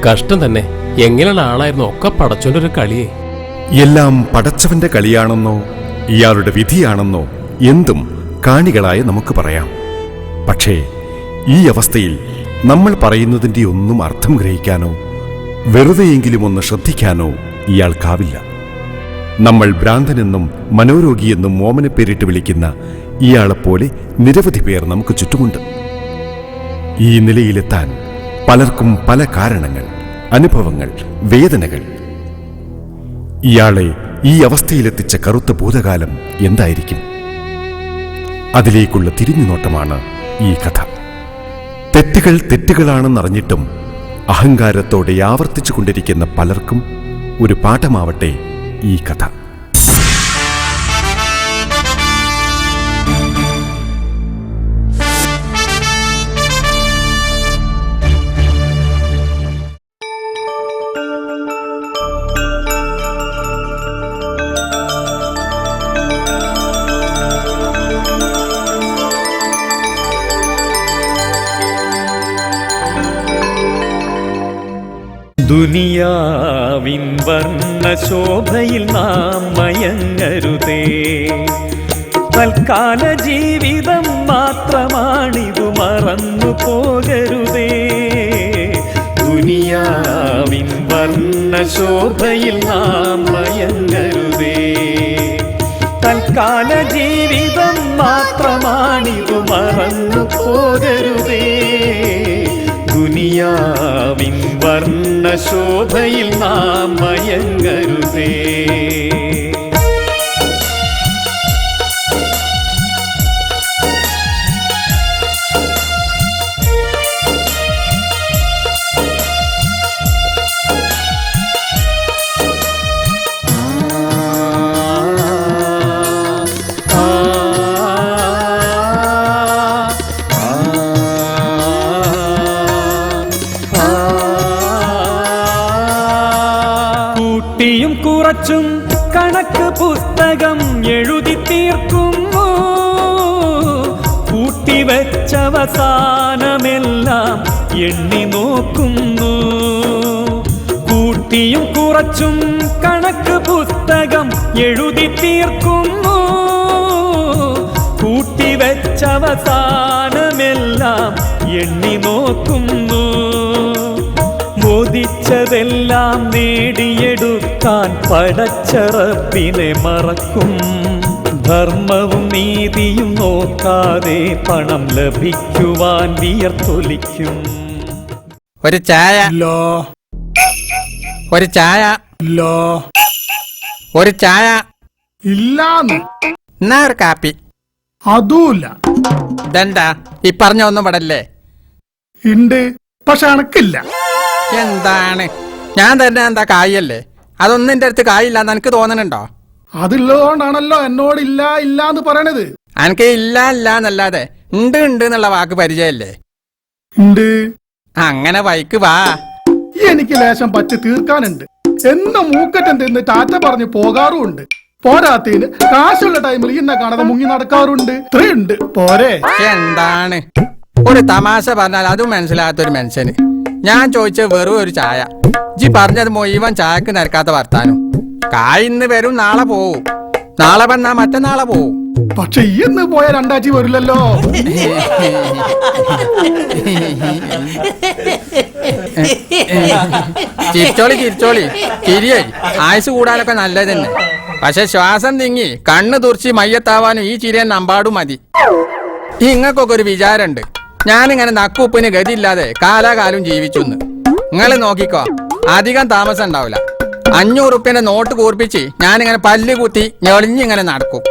കഷ്ടം തന്നെ. എങ്ങനെയുള്ള ആളായിരുന്നു? ഒക്കെ പടച്ചോന്റെ ഒരു കളിയെ. എല്ലാം പടച്ചവന്റെ കളിയാണെന്നോ ഇയാളുടെ വിധിയാണെന്നോ എന്തും കാണികളായ നമുക്ക് പറയാം. പക്ഷേ ഈ അവസ്ഥയിൽ നമ്മൾ പറയുന്നതിൻ്റെ ഒന്നും അർത്ഥം ഗ്രഹിക്കാനോ വെറുതെയെങ്കിലും ഒന്ന് ശ്രദ്ധിക്കാനോ ഇയാൾക്കാവില്ല. നമ്മൾ ഭ്രാന്തനെന്നും മനോരോഗിയെന്നും ഓമന പേരിട്ട് വിളിക്കുന്ന ഇയാളെപ്പോലെ നിരവധി പേർ നമുക്ക് ചുറ്റുമുണ്ട്. ഈ നിലയിലെത്താൻ പലർക്കും പല കാരണങ്ങൾ, അനുഭവങ്ങൾ, വേദനകൾ. ഇയാളെ ഈ അവസ്ഥയിലെത്തിച്ച കറുത്ത ഭൂതകാലം എന്തായിരിക്കും? അതിലേക്കുള്ള തിരിഞ്ഞുനോട്ടമാണ് ഈ കഥ. തെറ്റുകൾ തെറ്റുകളാണെന്നറിഞ്ഞിട്ടും അഹങ്കാരത്തോടെ ആവർത്തിച്ചു കൊണ്ടിരിക്കുന്ന പലർക്കും ഒരു പാഠമാവട്ടെ ഈ കഥ. ദുനിയാവിൻ വർണ്ണശോഭയിൽ നാം മയങ്ങരുതേ. തൽക്കാല ജീവിതം മാത്രമാണിതു, മറന്നു പോകരുതേ. ദുനിയാവിൻ വർണ്ണശോഭയിൽ നാം മയങ്ങരുതേ. തൽക്കാല ജീവിതം മാത്രമാണിതു, മറന്നു പോകരുതേ. ദുനിയാവിൻ വർണ്ണശോഭയിൽ നാം മയങ്ങരുതേ. കൂട്ടിയും കുറച്ചും കണക്ക് പുസ്തകം എഴുതി തീർക്കുന്നു. കൂട്ടിവെച്ചവസാനമെല്ലാം എണ്ണി നോക്കുന്നു. കൂട്ടിയും കുറച്ചും കണക്ക് പുസ്തകം എഴുതി തീർക്കുന്നു. കൂട്ടിവെച്ചവസാനമെല്ലാം എണ്ണി നോക്കുന്നു. മോദിച്ചതെല്ലാം നേടിയെടുക്കാൻ പടച്ച റബ്ബിനെ മറക്കും. ധർമ്മവും നീതിയും നോക്കാതെ പണം ലഭിക്കുവാൻ വിയർത്തൊലിക്കും. ഒരു ചായ, ഒരു ചായ, ഒരു ചായ ഇല്ലാന്ന്. എന്നാ ഒരു കാപ്പി. അതുമില്ല. ഇതെന്താ ഈ പറഞ്ഞ ഒന്നും പടല്ലേ? ഉണ്ട്, പക്ഷെ അണക്കില്ല. എന്താണ്? ഞാൻ തന്നെ എന്താ കായല്ലേ? അതൊന്നും എന്റെ അടുത്ത് കായില്ലാന്ന് എനിക്ക് തോന്നണുണ്ടോ? അതുള്ളതുകൊണ്ടാണല്ലോ എന്നോട് ഇല്ല ഇല്ല എന്ന് പറയണത്. എനിക്ക് ഇല്ല ഇല്ല എന്നല്ലാതെ ഉണ്ട് ഉണ്ട് എന്നുള്ള വാക്ക് പരിചയല്ലേ? ഉണ്ട്. അങ്ങനെ വൈക്ക് വാ. എനിക്ക് ലേശം പറ്റി തീർക്കാനുണ്ട്. എന്നും മൂക്കറ്റം തിന്ന് ടാറ്റ പറഞ്ഞ് പോകാറുമുണ്ട്. പോരാത്തതിന് കാശുള്ള ടൈമിൽ ഇന്നെ കാണാതെ മുങ്ങി നടക്കാറുണ്ട്. ഇത്രയുണ്ട് പോരെ. എന്താണ് ഒരു തമാശ പറഞ്ഞാൽ അതും മനസ്സിലാകാത്തൊരു മനുഷ്യന് ഞാൻ ചോദിച്ച വെറും ഒരു ചായ. ജി പറഞ്ഞത് മുഴുവൻ ചായക്ക് നിരക്കാത്ത വർത്താനം. കായിന്ന് വരും, നാളെ പോവും. നാളെ വന്നാ മറ്റന്നാളെ പോവും. പക്ഷെ ഈ ഇന്ന് പോയ രണ്ടാഴ്ച വരില്ലല്ലോ. ചിരിച്ചോളി ചിരിച്ചോളി, ചിരിയായി ആയുസ് കൂടാനൊക്കെ നല്ലത് തന്നെ. പക്ഷെ ശ്വാസം തിങ്ങി കണ്ണ് തുറച്ച് മയ്യത്താവാനും ഈ ചിരിയൻ നമ്പാടും മതി. ഇങ്ങക്കൊക്കെ ഒരു വിചാരമുണ്ട് ഞാനിങ്ങനെ നക്കുപ്പിന് ഗതിയില്ലാതെ കാലാകാലം ജീവിച്ചെന്ന്. നിങ്ങൾ നോക്കിക്കോ, അധികം താമസം ഉണ്ടാവില്ല. 500 ഉറുപ്പ്യന്റെ നോട്ട് കൂർപ്പിച്ച് ഞാനിങ്ങനെ പല്ല് കുത്തി ഞൊളിഞ്ഞിങ്ങനെ നടക്കും.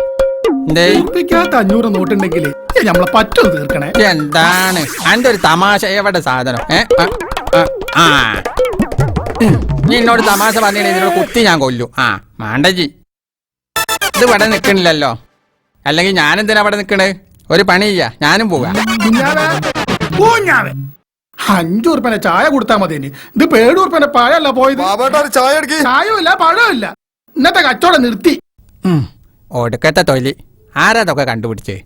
500 നോട്ടുണ്ടെങ്കിൽ നമ്മളെ പറ്റും തീർക്കണേ. എന്താണ് അന്റെ ഒരു തമാശ? എവിടെ സാധനം? നീ എന്നോട് തമാശ പറഞ്ഞിട്ട് ഇതിനോട് കുത്തി ഞാൻ കൊല്ലു. മാണ്ടജി ഇത് ഇവിടെ നിക്കണില്ലല്ലോ. അല്ലെങ്കിൽ ഞാനെന്തിനാ അവിടെ നിക്കണേ? ഒരു പണി ചെയ്യാ, ഞാനും പോകാം. 5 ഉറുപ്പ്യന്റെ ചായ കൊടുത്താ മതി. ഇത് 7 ഉറുപ്പ്യന്റെ പഴമല്ല പോയത്. ചായമില്ല പഴമില്ല. ഇന്നത്തെ കച്ചവടം നിർത്തി. ഒടുക്കത്തെ തൊലി ആരാതൊക്കെ കണ്ടുപിടിച്ചേ?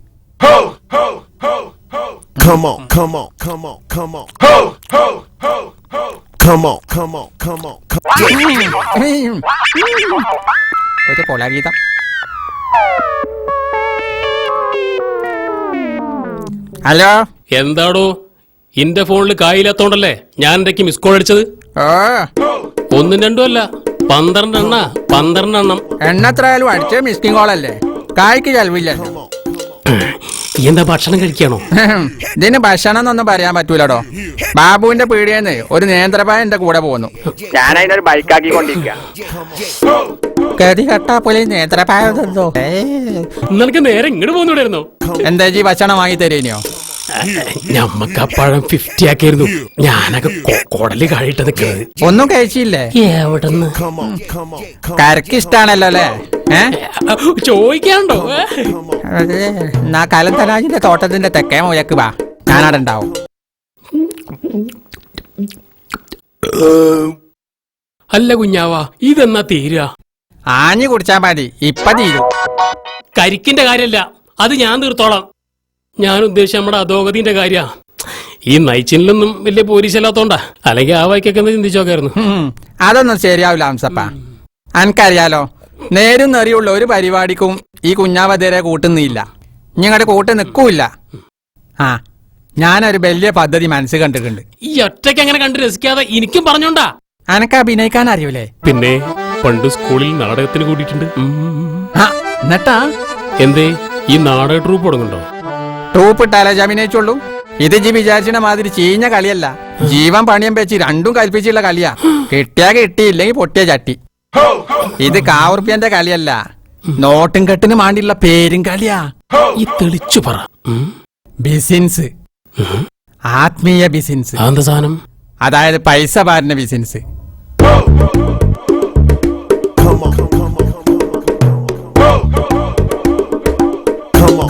Come on, come on, come on, come on. Ho, ho, ho, ho. Come on, come on, come on, come on. ഒരു കൊലഗീതം. ഹലോ, എന്താടോ ഇന്റെ ഫോണിൽ കായില്ലാത്തോണ്ടല്ലേ ഞാൻ എന്തൊക്കെ മിസ് കോൾ അടിച്ചത്? ഓ ഒന്നും രണ്ടും അല്ല, 12 എണ്ണം. എണ്ണത്രയാലും അടിച്ച മിസ്കിംഗ് കോളല്ലേ, കായ്ക്ക് ചെലവില്ലല്ലോ. എന്താ ഭക്ഷണം കഴിക്കാണോ? ഇതിന് ഭക്ഷണം എന്നൊന്നും പറയാൻ പറ്റൂലടോ. ബാബുവിന്റെ പീടിയെന്ന് ഒരു നേന്ത്രപ്പായ എന്റെ കൂടെ പോന്നു. ഞാൻ അതിനൊരു ബൈക്കാക്കി കൊണ്ടിരിക്കുക. ഗതി കെട്ടാ പോലെ നേന്ത്രപ്പായ തന്നോ. നിനക്ക് നേരെ ഇങ്ങോട്ട് പോകുന്നുണ്ടായിരുന്നോ? എന്താ ജി ഭക്ഷണം വാങ്ങി തരേനിയോ? ഞമ്മക്ക് ആ പഴം 50 ആക്കിയിരുന്നു. ഞാനൊക്കെ കൊടല് കാഴിട്ട് നിൽക്കുന്നത്. ഒന്നും കഴിച്ചില്ലേ? എവിടെന്ന്? കരക്ക് ഇഷ്ടാണല്ലോ അല്ലേ? ചോദിക്കാണ്ടോ? എന്നാ കലന്തരാജിന്റെ തോട്ടത്തിന്റെ തെക്കേ മൂലക്ക് വാ, ഞാനവിടെ ഉണ്ടാവും. അല്ല കുഞ്ഞാവാ, ഇതെന്നാ തീരുക? ആഞ്ഞു കുടിച്ചാ മതി, ഇപ്പൊ തീരും. കരിക്കിന്റെ കാര്യല്ല, അത് ഞാൻ തീർത്തോളാം. ഞാൻ ഉദ്ദേശിച്ച നമ്മുടെ അധോഗതിന്റെ കാര്യ. ഈ നയിച്ചിലൊന്നും വലിയ പോലീസല്ലാത്തോണ്ടാ, അല്ലെങ്കിൽ ആ വൈക്കൊക്കെ ചിന്തിച്ചോക്കായിരുന്നു. അതൊന്നും ശരിയാവില്ല ഹംസപ്പ. അനക്കറിയാലോ, നേരും നെറിയുള്ള ഒരു പരിപാടിക്കും ഈ കുഞ്ഞാവതേരെ കൂട്ടുന്നില്ല, ഞങ്ങളുടെ കൂട്ട് നിൽക്കൂല്ല. ആ, ഞാനൊരു വലിയ പദ്ധതി മനസ്സിൽ കണ്ടിട്ടുണ്ട്. ഈ ഒറ്റയ്ക്ക് അങ്ങനെ കണ്ട് രസിക്കാതെ എനിക്കും പറഞ്ഞോണ്ടാ. അനക്ക് അഭിനയിക്കാൻ അറിയൂലേ? പിന്നെ പണ്ട് സ്കൂളിൽ നാടകത്തിന് കൂടിയിട്ടുണ്ട്. എന്നിട്ടാ എന്തേ ഈ നാടക ട്രൂപ്പ് തുടങ്ങുന്നുണ്ടോ? ട്രൂപ്പ് ഇട്ടാലേ അഭിനയിച്ചുള്ളൂ. ഇത് ജി വിചാരിച്ച മാതിരി ചീഞ്ഞ കളിയല്ല, ജീവൻ പണിയം വെച്ച് രണ്ടും കൽപ്പിച്ചുള്ള കളിയാ. കിട്ടിയാ കിട്ടിയില്ലെങ്കിൽ പൊട്ടിയ ചട്ടി. ഇത് കാവുറുപ്പ്യന്റെ കളിയല്ല, നോട്ടും കെട്ടിന് മാണ്ടിയുള്ള പേരും കളിയാ. ഈ തെളിച്ചു പറ. ബിസിനസ്, ആത്മീയ ബിസിനസ്. എന്താ സാധനം? അതായത് പൈസ പാരുന്ന business. Come on, come on, come on.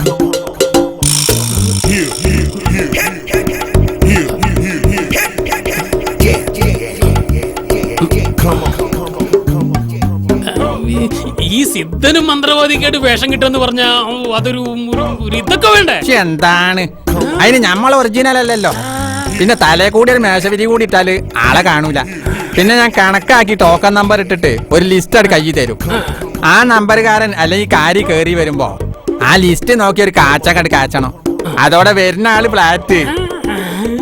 ഈ സിദ്ധനും മന്ത്രവാദിക്കായിട്ട് വേഷം കിട്ടുമെന്ന് പറഞ്ഞ അതൊരു ഇതൊക്കെ വേണ്ടേ? എന്താണ് അതിന് ഞമ്മൾ ഒറിജിനൽ അല്ലല്ലോ. പിന്നെ തലേ കൂടി ഒരു മേശവിരി കൂടി ഇട്ടാല് ആളെ കാണൂല. പിന്നെ ഞാൻ കണക്കാക്കി ടോക്കൺ നമ്പർ ഇട്ടിട്ട് ഒരു ലിസ്റ്റ് അത് കയ്യിൽ തരും. ആ നമ്പറുകാരൻ അല്ലെങ്കിൽ കാരി കേറി വരുമ്പോ ആ ലിസ്റ്റ് നോക്കി ഒരു കാച്ചക്കട് കാച്ചണം. അതോടെ വരുന്ന ആള് ഫ്ലാറ്റ്.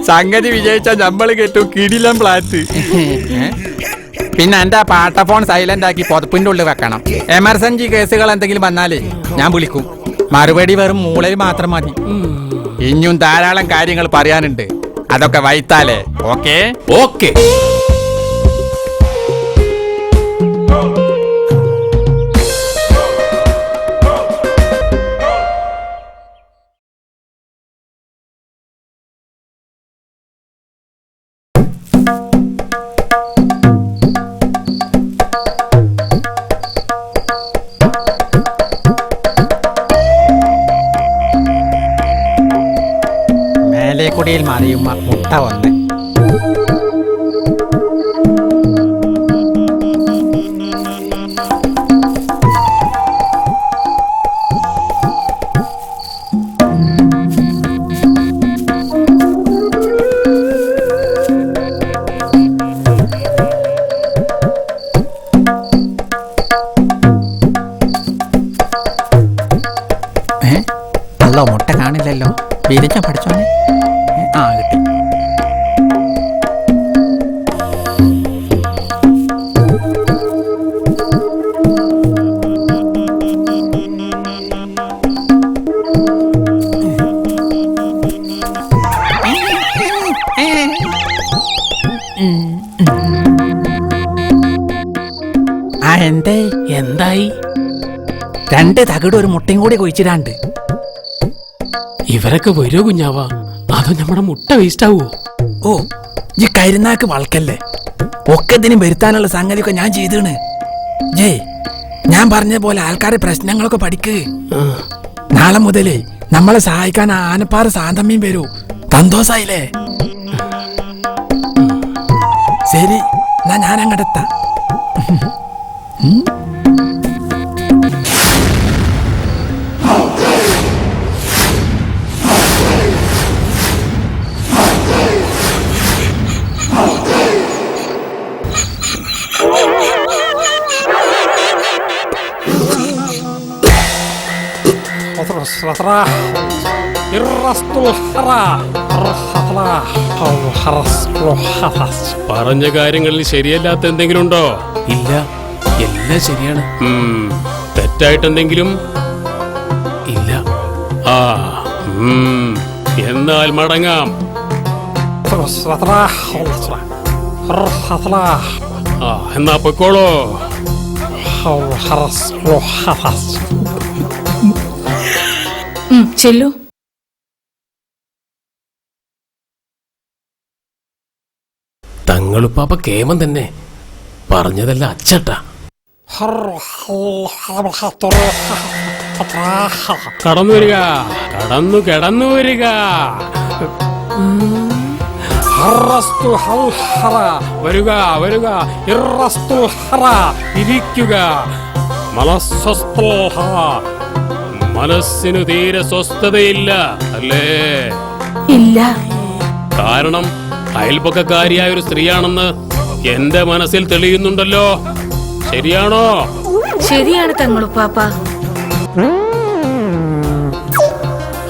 സംഗതി വിജയിച്ചാൽ നമ്മള് കേട്ടു കിടിലം ഫ്ലാറ്റ്. പിന്നെ എന്റെ ആ പാട്ട ഫോൺ സൈലന്റ് ആക്കി പുതപ്പിന്റെ ഉള്ളിൽ വെക്കണം. എമർജൻസി കേസുകൾ എന്തെങ്കിലും വന്നാലേ ഞാൻ വിളിക്കും. മറുപടി വെറും മൂളയിൽ മാത്രം മതി. ഇനിയും ധാരാളം കാര്യങ്ങൾ പറയാനുണ്ട്, അതൊക്കെ വൈത്താലേ. Okay okay. മേലേക്കുടിയിൽ മറിയുമ്പോ മുട്ട വന്ന് അല്ലോ മുട്ട കാണില്ലല്ലോ. വിരിച്ച പഠിച്ചോനെ. ആ കിട്ടി. ആ എന്തേ? എന്തായി? 2 തകിട് ഒരു മുട്ടയും കൂടി കുഴിച്ചിടാണ്ട്. ഇവരൊക്കെ വരുമോ കുഞ്ഞാവാ? അതോ നമ്മുടെ മുട്ട വേസ്റ്റ് ആവോ? ഓ, ഈ കരുനാക്ക് വളക്കല്ലേ. ഒക്കെ ഇതിനും വരുത്താനുള്ള സംഗതിയൊക്കെ ഞാൻ ചെയ്താണ്. ജയ്, ഞാൻ പറഞ്ഞ പോലെ ആൾക്കാരെ പ്രശ്നങ്ങളൊക്കെ പഠിക്ക്. നാളെ മുതലേ നമ്മളെ സഹായിക്കാൻ ആനപ്പാറ സാന്തമ്യം വരൂ. സന്തോഷായില്ലേ? ശരി, എന്നാ ഞാൻ അങ്ങോട്ടെത്താം. പറഞ്ഞ കാര്യങ്ങളിൽ ശരിയല്ലാത്ത എന്തെങ്കിലും ഉണ്ടോ? ഇല്ല, എല്ലാം ശരിയാണ്. തെറ്റായിട്ട് എന്തെങ്കിലും ഇല്ല. ആ എന്നാൽ മടങ്ങാം. എന്നാ പൊയ്ക്കോളൂ. ചെല്ലു. തങ്ങളുപ്പാപ്പ കേമൻ തന്നെ, പറഞ്ഞതല്ല അച്ചട്ട. കടന്നു വരിക, കടന്നു വരിക. വരുക വരുക, ഇരിക്കുക. മനസ്സിന് തീരെ സ്വസ്ഥതയില്ല അല്ലേ? ഇല്ല. കാരണം അയൽപക്കക്കാരിയായ ഒരു സ്ത്രീയാണെന്ന് എന്റെ മനസ്സിൽ തെളിയുന്നുണ്ടല്ലോ. ശരിയാണോ? ശരിയാണ് തങ്ങളുപ്പാപ്പ.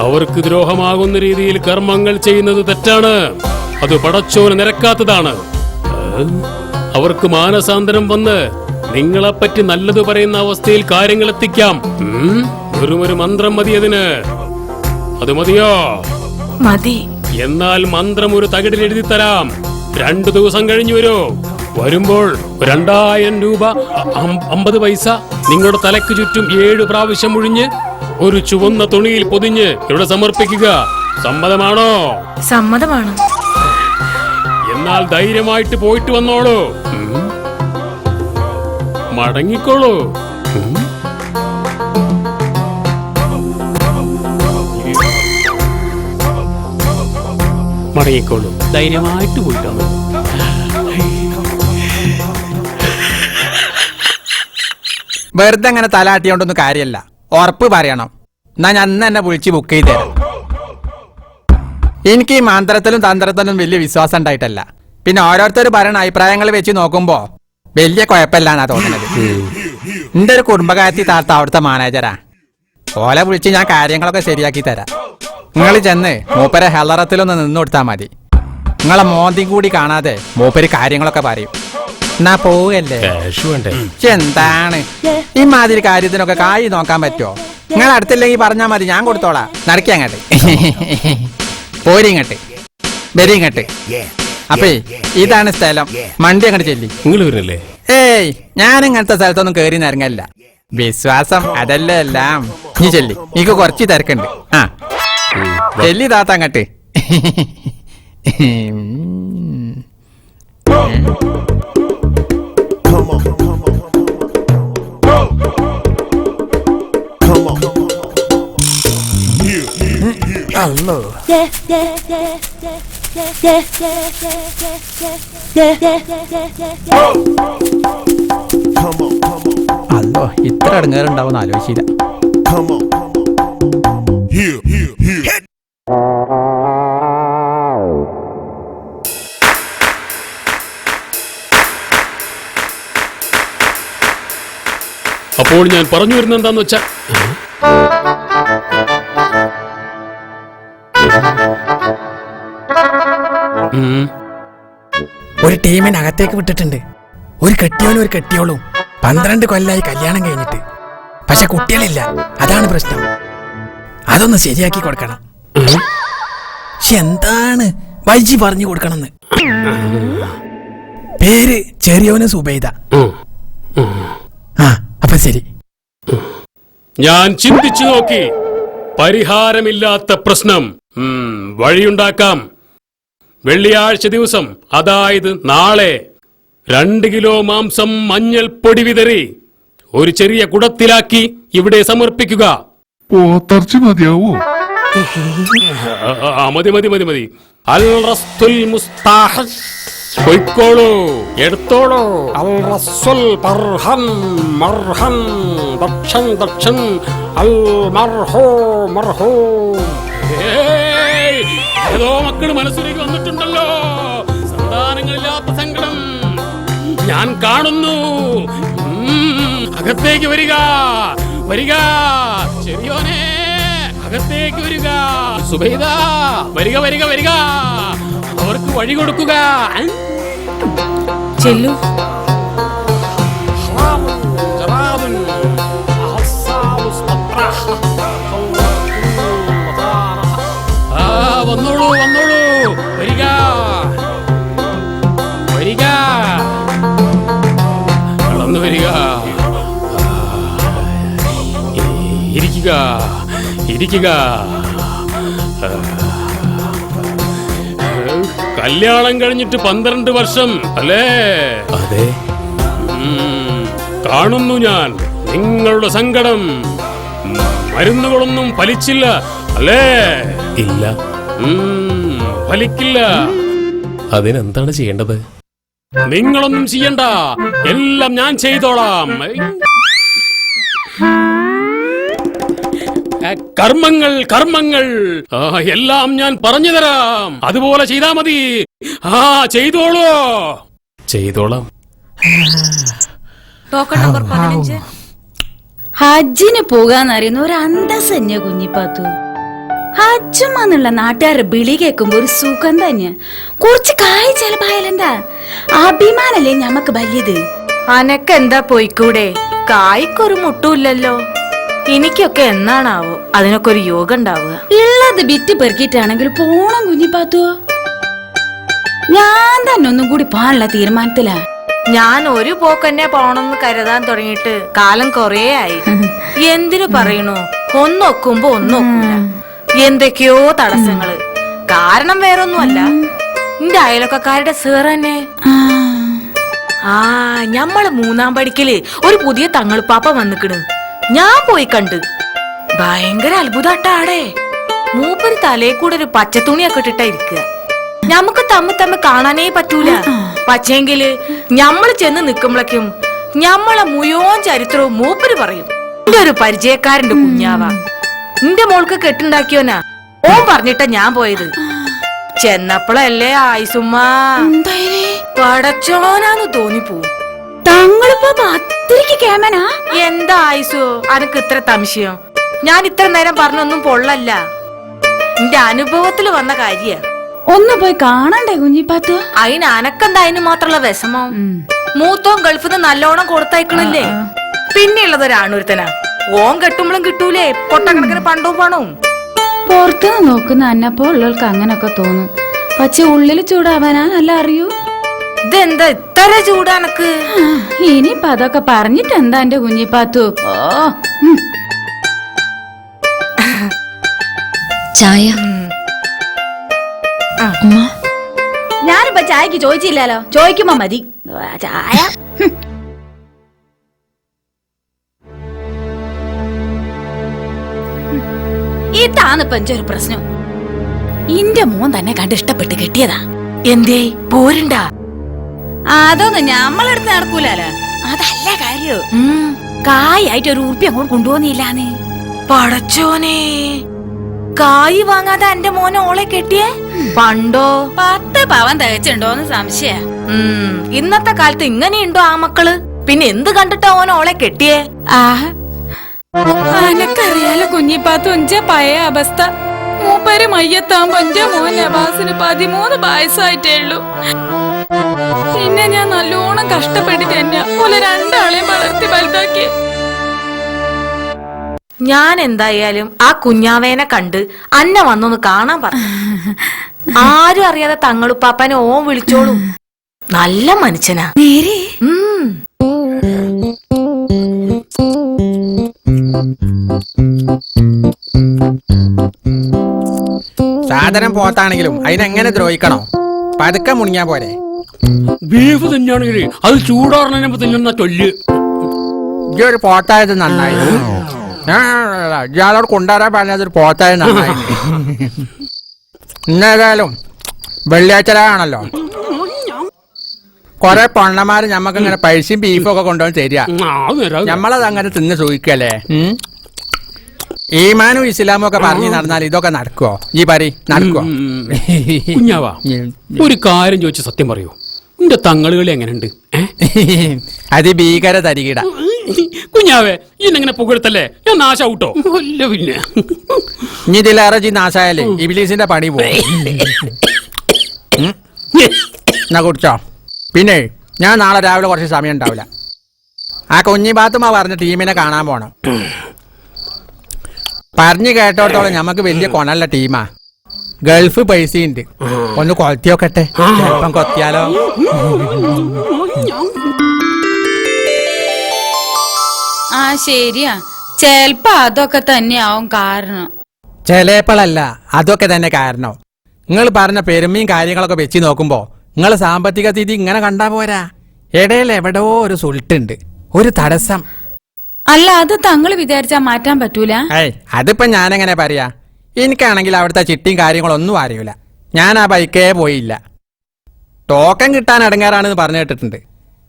അവർക്ക് ദ്രോഹമാകുന്ന രീതിയിൽ കർമ്മങ്ങൾ ചെയ്യുന്നത് തെറ്റാണ്. അത് പടച്ചോന് നിരക്കാത്തതാണ്. അവർക്ക് മാനസാന്തരം വന്ന് നിങ്ങളെപ്പറ്റി നല്ലത് പറയുന്ന അവസ്ഥയിൽ കാര്യങ്ങൾ എത്തിക്കാം. ഒരു മന്ത്രം മതി അതിന്. അത് മതിയോ? മതി. എന്നാൽ മന്ത്രം ഒരു തകിടിൽ എഴുതി തരാം. 2 ദിവസം കഴിഞ്ഞു വരുമ്പോൾ 2000 രൂപ 50 പൈസ നിങ്ങളുടെ തലയ്ക്ക് ചുറ്റും 7 പ്രാവശ്യം ഒഴിഞ്ഞ് ഒരു ചുവന്ന തുണിയിൽ പൊതിഞ്ഞ് ഇവിടെ സമർപ്പിക്കുക. സമ്മതമാണോ? സമ്മതമാണ്. എന്നാൽ ധൈര്യമായിട്ട് പോയിട്ട് വന്നോളൂ. മടങ്ങിക്കോളൂ. മടങ്ങിക്കോളൂ. ധൈര്യമായിട്ട് പോയിട്ട് വന്നു. വെറുതെ അങ്ങനെ തലാട്ടിയോണ്ടൊന്നും കാര്യമല്ല. ഉറപ്പ് പറയണം. എന്നാ ഞാൻ അന്ന് എന്നെ വിളിച്ച് ബുക്ക് ചെയ്ത് തരാം. എനിക്ക് ഈ മന്ത്രത്തിലും തന്ത്രത്തിലും വലിയ വിശ്വാസം ഉണ്ടായിട്ടല്ല. പിന്നെ ഓരോരുത്തർ പറയുന്ന അഭിപ്രായങ്ങൾ വെച്ച് നോക്കുമ്പോ വലിയ കുഴപ്പമില്ലാന്നാ തോന്നുന്നത്. എന്റെ ഒരു കുടുംബകാരത്തി താത്ത അവിടുത്തെ മാനേജരാ. ഓലെ വിളിച്ച് ഞാൻ കാര്യങ്ങളൊക്കെ ശരിയാക്കി തരാം. നിങ്ങൾ ചെന്ന് മൂപ്പരെ ഹെളറത്തിലൊന്ന് നിന്ന് കൊടുത്താൽ മതി. നിങ്ങളെ മോന്തി കൂടി കാണാതെ മൂപ്പര് കാര്യങ്ങളൊക്കെ പറയും. എന്നാ പോവല്ലേ? എന്താണ് ഈ മാതിരി കാര്യത്തിനൊക്കെ കായ് നോക്കാൻ പറ്റുമോ? നിങ്ങൾ അടുത്തില്ലെങ്കിൽ പറഞ്ഞാൽ മതി, ഞാൻ കൊടുത്തോളാം. നടക്കിയങ്ങട്ട് പോരിങ്ങട്ട് വരിങ്ങട്ട്. അപ്പേ ഇതാണ് സ്ഥലം. മണ്ടി അങ്ങോട്ട് ചെല്ലി. നിങ്ങൾ വരുന്നല്ലേ? ഏയ് ഞാൻ ഇങ്ങനത്തെ സ്ഥലത്തൊന്നും കേറി നിറങ്ങല്ല. വിശ്വാസം അതല്ലേ എല്ലാം. നീ ചെല്ലി, എനിക്ക് കുറച്ച് തിരക്കുണ്ട്. ആ ചെല്ലി താത്ത അങ്ങട്ട്. Come on, come on, come on. അല്ലോ Come on, come on. അല്ലോ ഇത്ര ഇടങ്ങേറുണ്ടാവും ആലോചിച്ചില്ല. Come on, come on. Here. അപ്പോൾ ഞാൻ പറഞ്ഞു വരുന്നത് എന്താന്ന് വെച്ചാ, ഒരു ടീമിനകത്തേക്ക് വിട്ടിട്ടുണ്ട്. ഒരു കെട്ടിയോനും ഒരു കെട്ടിയോളും 12 കൊല്ലായി കല്യാണം കഴിഞ്ഞിട്ട്. പക്ഷെ കുട്ടികളില്ല, അതാണ് പ്രശ്നം. അതൊന്ന് ശരിയാക്കി കൊടുക്കണം. പക്ഷെ എന്താണ് വൈജി പറഞ്ഞു കൊടുക്കണമെന്ന്. പേര് ചെറിയോന് സുബൈദ. ആ അപ്പൊ ശരി. ഞാൻ ചിന്തിച്ചു നോക്കി. പരിഹാരമില്ലാത്ത പ്രശ്നം. വഴിയുണ്ടാക്കാം. വെള്ളിയാഴ്ച ദിവസം, അതായത് നാളെ 2 കിലോ മാംസം മഞ്ഞൾപ്പൊടി വിതറി ഒരു ചെറിയ കുടത്തിലാക്കി ഇവിടെ സമർപ്പിക്കുക. പോത്തർച്ചി മതിയാവോ? മതി. അൽ റസ്തുൽ മുസ്താഹസ്. പൊയ്ക്കോളൂ, എടുത്തോളൂ. അൽ റസ്സുൽ ബർഹൻ മർഹൻ ദക്ഷൻ അൽ മർഹൂ. ഏതോ മക്കള് മനസ്സിലേക്ക് വന്നിട്ടുണ്ടല്ലോ. സന്താനങ്ങളില്ലാത്ത സങ്കടം ഞാൻ കാണുന്നു. അകത്തേക്ക് വരിക ചെറിയോനെ. അകത്തേക്ക് വരിക. സുബൈദ, വരിക വരിക വരിക. അവർക്ക് വഴി കൊടുക്കുക. ചെല്ലു. വന്നോളൂ വന്നോളൂ, വരിക വരിക, കടന്നു വരിക. ഇരിക്കുക ഇരിക്കുക. കല്യാണം കഴിഞ്ഞിട്ട് 12 വർഷം അല്ലേ? അതെ. കാണുന്നു ഞാൻ നിങ്ങളുടെ സങ്കടം. മരുന്നുകളൊന്നും ഫലിച്ചില്ല അല്ലേ? ഇല്ല. ഫലിക്കില്ല. അതിനെന്താണ് ചെയ്യേണ്ടത്? നിങ്ങളൊന്നും ചെയ്യണ്ട, എല്ലാം ഞാൻ ചെയ്തോളാം. കർമ്മങ്ങൾ കർമ്മങ്ങൾ എല്ലാം ഞാൻ പറഞ്ഞു തരാം. അതുപോലെ ചെയ്താ മതി. ചെയ്തോളൂ. ചെയ്തോളാം. Token number 15. ഹജ്ജിന് പോകാന്നറിയുന്ന ഒരു അന്തസ് തന്നെയാ കുഞ്ഞിപ്പാത്തു. ഹജ്ജുമെന്നുള്ള നാട്ടുകാരുടെ വിളി കേൾക്കുമ്പോ ഒരു സുഖം തന്നെയാ. കുറച്ച് കായ് ചെലപ്പായാലെന്താ, അഭിമാനല്ലേ ഞമ്മക്ക് വലിയത്. അനക്കെന്താ പോയിക്കൂടെ? കായ്ക്കൊരു മുട്ടുമില്ലല്ലോ. എനിക്കൊക്കെ എന്നാണാവോ അതിനൊക്കെ ഒരു യോഗം ഉണ്ടാവുക. ഉള്ളത് ബിറ്റ് പെറുക്കിട്ടാണെങ്കിൽ പോണം കുഞ്ഞിപ്പാത്തു. ഞാൻ തന്നെ ഒന്നും കൂടി പോകാനുള്ള തീരുമാനത്തിലാ. ഞാൻ ഒരു പോക്കെന്നെ പോണെന്ന് കരുതാൻ തുടങ്ങിയിട്ട് കാലം കൊറേ ആയി. എന്തിനു പറയണു, ഒന്നൊക്കുമ്പോ ഒന്നൊക്കൂല. എന്തൊക്കെയോ തടസ്സങ്ങള്. കാരണം വേറൊന്നുമല്ല, എന്റെ അയലൊക്കക്കാരുടെ സേർ തന്നെ. ഞമ്മള് 3-ാം പടിക്കല് ഒരു പുതിയ തങ്ങളുപ്പാപ്പ വന്നിക്കണ്. ഞാൻ പോയി കണ്ട്. ഭയങ്കര അത്ഭുതാട്ടാടെ. മൂപ്പര് തലേ കൂടെ ഒരു പച്ചത്തുണിയൊക്കെ ഇട്ടിട്ടാ ഇരിക്കുക. നമുക്ക് തമ്മിൽ കാണാനേ പറ്റൂല. പക്ഷേങ്കില് ഞമ്മള് ചെന്ന് നിക്കുമ്പോഴേക്കും ഞമ്മളെ മുയോൻ ചരിത്രവും മൂപ്പര് പറയും. എന്റെ ഒരു പരിചയക്കാരന്റെ കുഞ്ഞാവ എന്റെ മോൾക്ക് കെട്ടുണ്ടാക്കിയോനാ. ഓൻ പറഞ്ഞിട്ടാ ഞാൻ പോയത്. ചെന്നപ്പോഴല്ലേ ആയിസുമ്മ പടച്ചോനാന്ന് തോന്നിപ്പോവും. തങ്ങളിപ്പോ അത്രയ്ക്ക് കേമനാ? എന്താ ആയിസു അനക്ക് ഇത്ര സംശയം? ഞാൻ ഇത്ര നേരം പറഞ്ഞൊന്നും പൊള്ളല്ല, എന്റെ അനുഭവത്തില് വന്ന കാര്യ. ഒന്ന് പോയി കാണണ്ടേ കുഞ്ഞിപ്പാത്തു? അതിന് അനക്കെന്താ അതിന് മാത്രമുള്ള വിഷമം? മൂത്തോൻ ഗൾഫിന്ന് നല്ലോണം കൊടുത്തയക്കണില്ലേ. പിന്നെയുള്ളത് ഒരാണൊരുത്തനാ. ഓൻ കെട്ടുമ്പോഴും കിട്ടൂലേ പൊട്ടക്കണക്കിന് പണ്ടവും പണവും. പുറത്തുനിന്ന് നോക്കുന്ന അന്നപ്പോ ഉള്ളവർക്ക് അങ്ങനൊക്കെ തോന്നും. പക്ഷെ ഉള്ളില് ചൂടാവാനാ നല്ല അറിയൂ. ഇതെന്താ ഇത്ര ചൂടാനക്ക്? ഇനിയിപ്പൊ അതൊക്കെ പറഞ്ഞിട്ട് എന്താ എന്റെ കുഞ്ഞിപ്പാത്തു? ചായ ഞാനിപ്പോ ചായക്ക് ചോദിച്ചില്ലല്ലോ, ചോദിക്കുമ്പോ മതി ചായ. ഇതാണിപ്പോ ഒരു പ്രശ്നം. ഇന്റെ മോൻ തന്നെ കണ്ട് ഇഷ്ടപ്പെട്ട് കെട്ടിയതാ. എന്തേ പോരണ്ടാ? അതൊന്നും ഞമ്മളെടുത്ത് നടക്കൂലല്ലോ. അതല്ല കാര്യം. കായായിട്ട് ഒരു ഉറുപ്പി അങ്ങോട്ട് കൊണ്ടുപോകുന്നില്ലാന്ന്. പടച്ചോനെ, കായ് വാങ്ങാതെ എന്റെ മോനെ ഓളെ കെട്ടിയേ? പണ്ടോ 10 പവൻ തികച്ചുണ്ടോന്ന് സംശയ. ഇന്നത്തെ കാലത്ത് ഇങ്ങനെയുണ്ടോ ആ മക്കള്? പിന്നെ എന്ത് കണ്ടിട്ടാ ഓൻ ഓളെ കെട്ടിയേ? അനക്കറിയാലോ കുഞ്ഞിപ്പാത്തു ഒഞ്ച പഴയ അവസ്ഥ. മൂപ്പര് മയ്യത്താകുമ്പോ എന്റെ മോൻ നവാസിന് 13 വയസ്സായിട്ടേ ഉള്ളൂ. പിന്നെ ഞാൻ നല്ലോണം കഷ്ടപ്പെട്ടിട്ട് തന്നെ പോലെ 2 ആളെയും വളർത്തി വലുതാക്കി. ഞാൻ എന്തായാലും ആ കുഞ്ഞാവേനെ കണ്ട് അന്നെ വന്നൊന്ന് കാണാൻ പറഞ്ഞു. ആരും അറിയാതെ തങ്ങളുപ്പാപ്പനെ ഓൻ വിളിച്ചോളും. നല്ല മനുഷ്യനാ. നേരെ സാധനം പോത്താണെങ്കിലും അതിനെങ്ങനെ ദ്രോഹിക്കണോ? പതുക്കെ മുണിയാ പോരെ. ബീഫ് തിന്നാണെങ്കിൽ അത് ചൂടാറണ തിന്നുന്ന ചൊല്ല്. ഈ ഒരു പോത്തായത് നന്നായി. ഇയാളോട് കൊണ്ടുവരാൻ പറഞ്ഞതൊരു പോത്തായത് നന്നായി. ഇന്നേതായാലും വെള്ളിയാഴ്ചയാണല്ലോ. കൊറേ പൊണ്ണന്മാര് ഞമ്മക്ക് ഇങ്ങനെ പൈസയും ബീഫും ഒക്കെ കൊണ്ടുപോകാൻ തരിക. ഞമ്മളത് അങ്ങനെ തിന്ന് സൂഹിക്കല്ലേ. ഈമാനും ഇസ്ലാമും ഒക്കെ പറഞ്ഞു നടന്നാൽ ഇതൊക്കെ നടക്കുവോ? ഈ പരി നടക്കുവോ? കുഞ്ഞാവാ, ഒരു കാര്യം ചോദിച്ച് സത്യം പറയൂ. എന്റെ തങ്ങളുകളി എങ്ങനെയുണ്ട്? അതിഭീകര തരികിട. കുഞ്ഞാവേ ഇന്നെങ്ങനെ പുകഴ്ത്തല്ലേ, ഞാൻ നാശാവൂട്ടോ. അല്ല പിന്നെ ഇനി ഇതിലേറെ നാശായാലേ ഇബിലീസിന്റെ പണി പോകും. എന്നാ കുടിച്ചോ. പിന്നെ ഞാൻ നാളെ രാവിലെ കുറച്ച് സമയം ഉണ്ടാവില്ല. ആ കുഞ്ഞി ബാത്തുമ്മ പറഞ്ഞ ടീമിനെ കാണാൻ പോണം. പറഞ്ഞു കേട്ടോടത്തോളം ഞമ്മക്ക് വലിയ കൊണല്ല ടീമാ. ഗൾഫ് പൈസയുണ്ട്. ഒന്ന് കൊളത്തി നോക്കട്ടെ, ചിലപ്പം കൊത്തിയാലോ. ആ ശരിയാ, ചെലപ്പോ അതൊക്കെ തന്നെയാവും കാരണം. ചിലപ്പോഴല്ല, അതൊക്കെ തന്നെ കാരണം. നിങ്ങൾ പറഞ്ഞ പെരുമയും കാര്യങ്ങളൊക്കെ വെച്ച് നോക്കുമ്പോ നിങ്ങൾ സാമ്പത്തിക സ്ഥിതി ഇങ്ങനെ കണ്ടാ പോരാ. ഇടയിൽ എവിടെയോ ഒരു സുൾട്ടുണ്ട്, ഒരു തടസ്സം. അല്ല, അത് തങ്ങള് വിചാരിച്ചാ മാറ്റാൻ പറ്റൂല. അതിപ്പോ ഞാനെങ്ങനെ പറയാ? എനിക്കാണെങ്കിൽ അവിടുത്തെ ചിട്ടിയും കാര്യങ്ങളൊന്നും അറിയൂല. ഞാൻ ആ ബൈക്കേ പോയില്ല. ടോക്കൺ കിട്ടാൻ അടങ്ങാറാണെന്ന് പറഞ്ഞു കേട്ടിട്ടുണ്ട്.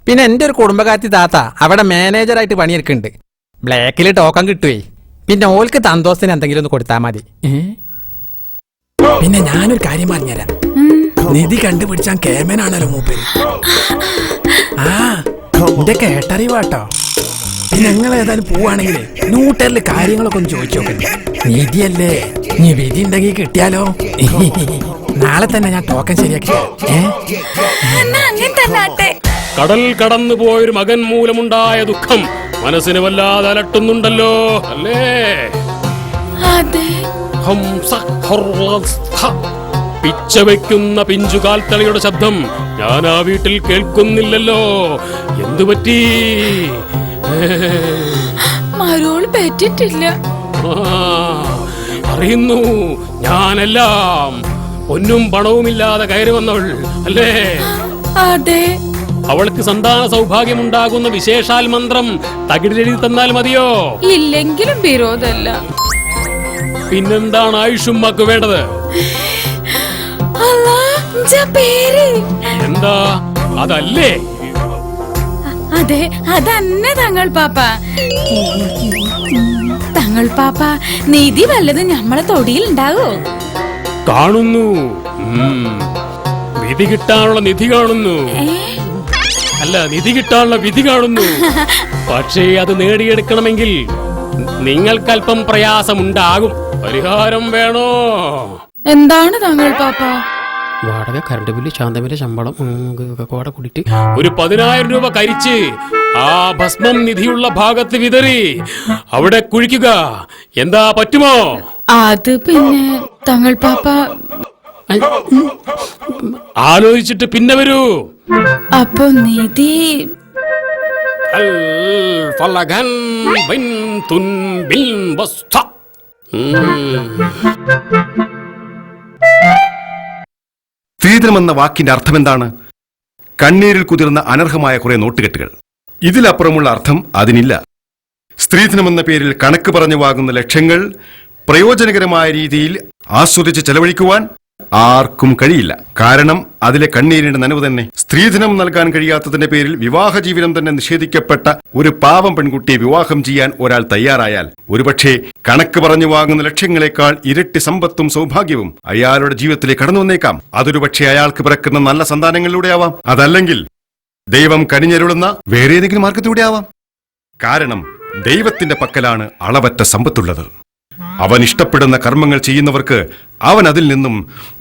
പിന്നെ എൻ്റെ ഒരു കുടുംബകാത്തി താത്ത അവിടെ മാനേജറായിട്ട് പണിയെടുക്കുന്നുണ്ട്. ബ്ലാക്കിൽ ടോക്കൺ കിട്ടുവേ. പിന്നെ ഓൾക്ക് തന്തോസത്തിന് എന്തെങ്കിലും ഒന്ന് കൊടുത്താൽ മതി. പിന്നെ ഞാനൊരു കാര്യം പറഞ്ഞുതരാം. നിധി കണ്ടുപിടിച്ചാൻ കേമനാണല്ലോ മൂപ്പര്. ആ എന്റെ കേട്ടറിവാട്ടോ. പിന്നെ നിങ്ങൾ ഏതായാലും പോവാണെങ്കിൽ ന്യൂട്ടറിൽ കാര്യങ്ങളൊക്കെ ഒന്ന് ചോദിച്ചു നോക്കണ്ടേ. നിധിയല്ലേ, നീ വിധി ഉണ്ടെങ്കിൽ കിട്ടിയാലോ. നാളെ തന്നെ ഞാൻ ടോക്കൺ ശരിയാക്കി. കടൽ കടന്നു പോയൊരു മകൻ മൂലമുണ്ടായ ദുഃഖം മനസ്സിന് വല്ലാതെ അലട്ടുന്നുണ്ടല്ലോ അല്ലേ? പിച്ച വയ്ക്കുന്ന പിഞ്ചുകാൽത്തളിയുടെ ശബ്ദം ഞാൻ ആ വീട്ടിൽ കേൾക്കുന്നില്ലല്ലോ. എന്തു പറ്റി? മരോള് പറ്റിട്ടില്ല. അറിയുന്നു ഞാനെല്ലാം. പൊന്നും പണവുമില്ലാതെ കയറി വന്നവൾ അല്ലേ? അതെ. അവൾക്ക് സന്താന സൗഭാഗ്യമുണ്ടാകുന്ന വിശേഷാൽ മന്ത്രം തകിടിലെഴുതി തന്നാൽ മതിയോ? ഇല്ലെങ്കിലും വിരോധമല്ല. പിന്നെന്താണ് ആയുഷുമ്മക്ക് വേണ്ടത്? എന്താ അതല്ലേ? അതെ, അതന്നെ തങ്ങൾ പാപ്പ. തങ്ങൾ പാപ്പ, നിധി വല്ലതും നമ്മളെ തൊടിയിൽ ഉണ്ടാവോ? കാണുന്നു. വിധി കിട്ടാനുള്ള നിധി കാണുന്നു. അല്ല, നിധി കിട്ടാനുള്ള വിധി കാണുന്നു. പക്ഷേ അത് നേടിയെടുക്കണമെങ്കിൽ നിങ്ങൾക്കല്പം പ്രയാസമുണ്ടാകും. പരിഹാരം വേണോ? എന്താണ് തങ്ങൾ പാപ്പ? വാടക, കറണ്ട് ബില്ല്, ശാന്തമില്ല, ശമ്പളം കോട കൂടിയിട്ട് ഒരു 10,000 രൂപ കരിച്ച് ആ ഭസ്മം നിധിയുള്ള ഭാഗത്ത് വിതറി അവിടെ കുഴിക്കുക. എന്താ, പറ്റുമോ? അത് പിന്നെ തങ്ങൾ പാപ്പ ആലോചിച്ചിട്ട് പിന്നെ വരൂ. അപ്പൊ നിധി സ്ത്രീധനമെന്ന വാക്കിന്റെ അർത്ഥമെന്താണ്? കണ്ണീരിൽ കുതിർന്ന അനർഹമായ കുറെ നോട്ടുകെട്ടുകൾ. ഇതിലപ്പുറമുള്ള അർത്ഥം അതിനില്ല. സ്ത്രീധനമെന്ന പേരിൽ കണക്ക് പറഞ്ഞു വാങ്ങുന്ന ലക്ഷങ്ങൾ പ്രയോജനകരമായ രീതിയിൽ ആസ്വദിച്ച് ചെലവഴിക്കുവാൻ ആർക്കും കഴിയില്ല. കാരണം അതിലെ കണ്ണീരിന്റെ നനവ് തന്നെ. സ്ത്രീധനം നൽകാൻ കഴിയാത്തതിന്റെ പേരിൽ വിവാഹ ജീവിതം തന്നെ നിഷേധിക്കപ്പെട്ട ഒരു പാവം പെൺകുട്ടിയെ വിവാഹം ചെയ്യാൻ ഒരാൾ തയ്യാറായാൽ ഒരുപക്ഷെ കണക്ക് പറഞ്ഞു വാങ്ങുന്ന ലക്ഷ്യങ്ങളെക്കാൾ ഇരട്ടി സമ്പത്തും സൗഭാഗ്യവും അയാളുടെ ജീവിതത്തിലേക്ക് കടന്നു വന്നേക്കാം. അതൊരു പക്ഷേ അയാൾക്ക് പിറക്കുന്ന നല്ല സന്താനങ്ങളിലൂടെ ആവാം. അതല്ലെങ്കിൽ ദൈവം കനിഞ്ഞരുളുന്ന വേറെ ഏതെങ്കിലും മാർഗത്തിലൂടെ ആവാം. കാരണം ദൈവത്തിന്റെ പക്കലാണ് അളവറ്റ സമ്പത്തുള്ളത്. അവൻ ഇഷ്ടപ്പെടുന്ന കർമ്മങ്ങൾ ചെയ്യുന്നവർക്ക് അവൻ അതിൽ നിന്നും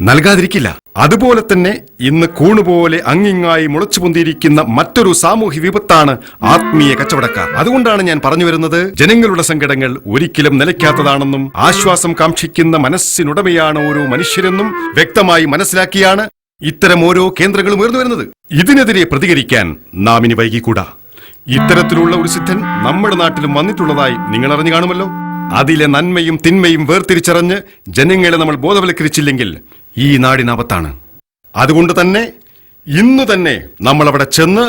നൽകാതിരിക്കില്ല. അതുപോലെ തന്നെ ഇന്ന് കൂണുപോലെ അങ്ങിങ്ങായി മുളച്ചു പൊന്തിയിരിക്കുന്ന മറ്റൊരു സാമൂഹ്യ വിപത്താണ് ആത്മീയ കച്ചവടക്കാർ. അതുകൊണ്ടാണ് ഞാൻ പറഞ്ഞു വരുന്നത്, ജനങ്ങളുടെ സങ്കടങ്ങൾ ഒരിക്കലും നിലയ്ക്കാത്തതാണെന്നും ആശ്വാസം കാക്ഷിക്കുന്ന മനസ്സിനുടമയാണ് ഓരോ മനുഷ്യരെന്നും വ്യക്തമായി മനസ്സിലാക്കിയാണ് ഇത്തരം ഓരോ കേന്ദ്രങ്ങളും ഉയർന്നു വരുന്നത്. ഇതിനെതിരെ പ്രതികരിക്കാൻ നാം ഇനി വൈകിക്കൂടാ. ഇത്തരത്തിലുള്ള ഒരു സിദ്ധൻ നമ്മുടെ നാട്ടിലും വന്നിട്ടുള്ളതായി നിങ്ങൾ അറിഞ്ഞു കാണുമല്ലോ. അതിലെ നന്മയും തിന്മയും വേർതിരിച്ചറിഞ്ഞ് ജനങ്ങളെ നമ്മൾ ബോധവൽക്കരിച്ചില്ലെങ്കിൽ ഈ നാടിനാപത്താണ്. അതുകൊണ്ട് തന്നെ ഇന്നു തന്നെ നമ്മൾ അവിടെ ചെന്ന്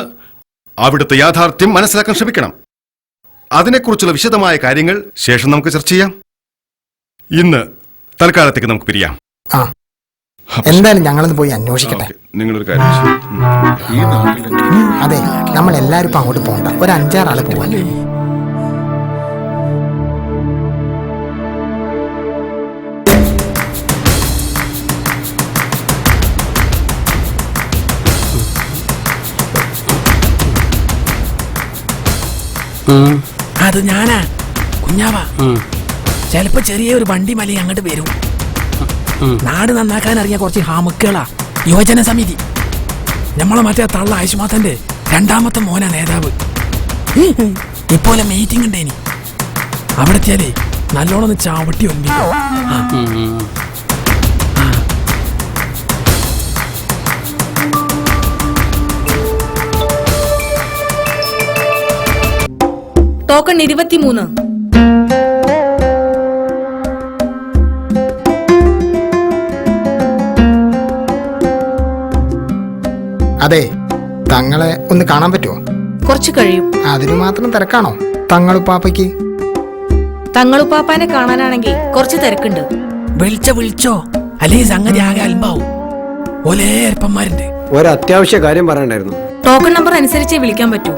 അവിടുത്തെ യാഥാർത്ഥ്യം മനസ്സിലാക്കാൻ ശ്രമിക്കണം. അതിനെക്കുറിച്ചുള്ള വിശദമായ കാര്യങ്ങൾ ശേഷം നമുക്ക് ചർച്ച ചെയ്യാം. ഇന്ന് തൽക്കാലത്തേക്ക് നമുക്ക് പിരിയാം. എന്തായാലും ഞങ്ങളൊന്ന് പോയി അന്വേഷിക്കട്ടെ. നിങ്ങളൊരു കാര്യം അതെ, നമ്മൾ എല്ലാവരും ഇപ്പൊ അങ്ങോട്ട് പോകണ്ട. ഒരു 5-6 ആള് പോവാല്ലേ? അത് ഞാനാ കുഞ്ഞാവാ. ചിലപ്പോ ചെറിയ ഒരു വണ്ടി മലി അങ്ങോട്ട് വരും. നാട് നന്നാക്കാൻ ഇറങ്ങിയ കുറച്ച് ഹാമുക്കുകളാ യുവജന സമിതി. നമ്മളെ മറ്റേ തള്ള ആയുഷ്മാത്തന്റെ രണ്ടാമത്തെ മോനാ നേതാവ്. ഇപ്പോലെ മീറ്റിംഗ് ഉണ്ടേനി. അവിടെ എത്തിയാലേ നല്ലോണം ഒന്ന് ചാവട്ടി ഒന്നിക്കും. ടോക്കൺ 23. അതെ, തങ്ങളെ ഒന്ന് കാണാൻ പറ്റുമോ? കുറച്ച് കഴിയും. അതിനു മാത്രം തിരക്കാണോ തങ്ങളുപ്പാപ്പയ്ക്ക്? തങ്ങളുപ്പാപ്പാനെ കാണാനാണെങ്കിൽ കുറച്ച് തിരക്കുണ്ട്. വിളിച്ചോ അല്ലെങ്കിൽ സംഗതി ആകെ അൽമ്പാവും. ഒരേ അല്പന്മാരുണ്ട്. ഒരത്യാവശ്യ കാര്യം പറയണ്ടായിരുന്നു. ടോക്കൺ നമ്പർ അനുസരിച്ചേ വിളിക്കാൻ പറ്റൂ.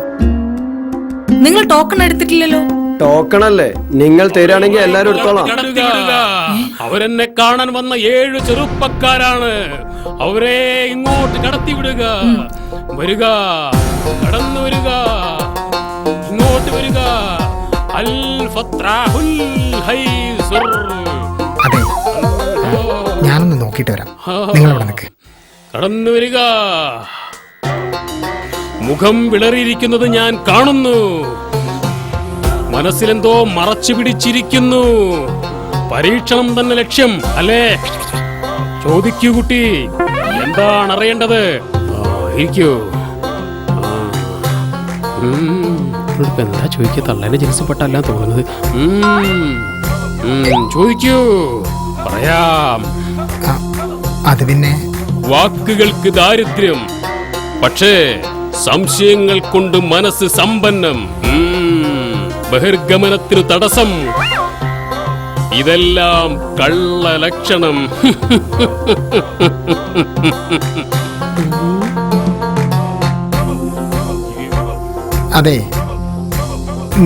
നിങ്ങൾ ടോക്കൺ എടുത്തിട്ടില്ലല്ലോ. ടോക്കണല്ലേ, നിങ്ങൾ തരാണെങ്കിൽ എല്ലാരും എടുത്തോളാം. അവരെന്നെ കാണാൻ വന്ന 7 ചെറുപ്പക്കാരാണ്. അവരെ ഇങ്ങോട്ട് കടത്തിവിടുക. വരിക, കടന്നു വരിക, ഇങ്ങോട്ട് വരിക. അൽ ഫത്രാഹുൽ ഹൈസുർ. അതെ, ഞാനൊന്ന് നോക്കിട്ട് വരാം. നിങ്ങളവിടെ നിൽക്ക്. കടന്നു വരിക. മുഖം വിളറിയിരിക്കുന്നത് ഞാൻ കാണുന്നു. മനസ്സിലെന്തോ മറച്ചു പിടിച്ചിരിക്കുന്നു. പരീക്ഷണം തന്നെ ലക്ഷ്യം അല്ലേ? ചോദിക്കൂ കുട്ടി, എന്താണ് അറിയേണ്ടത്? ഇരിക്കൂ. എന്താ ചോദിക്കുക? തള്ളേനെ ജനിച്ചപ്പെട്ടല്ല തോന്നുന്നത്. ചോദിക്കൂ, പറയാം. അത് പിന്നെ വാക്കുകൾക്ക് ദാരിദ്ര്യം, പക്ഷേ സംശയങ്ങൾ കൊണ്ട് മനസ്സ് സമ്പന്നം. ബഹിർഗമനത്തിനു തടസ്സം. ഇതെല്ലാം കള്ള ലക്ഷണം. അതെ,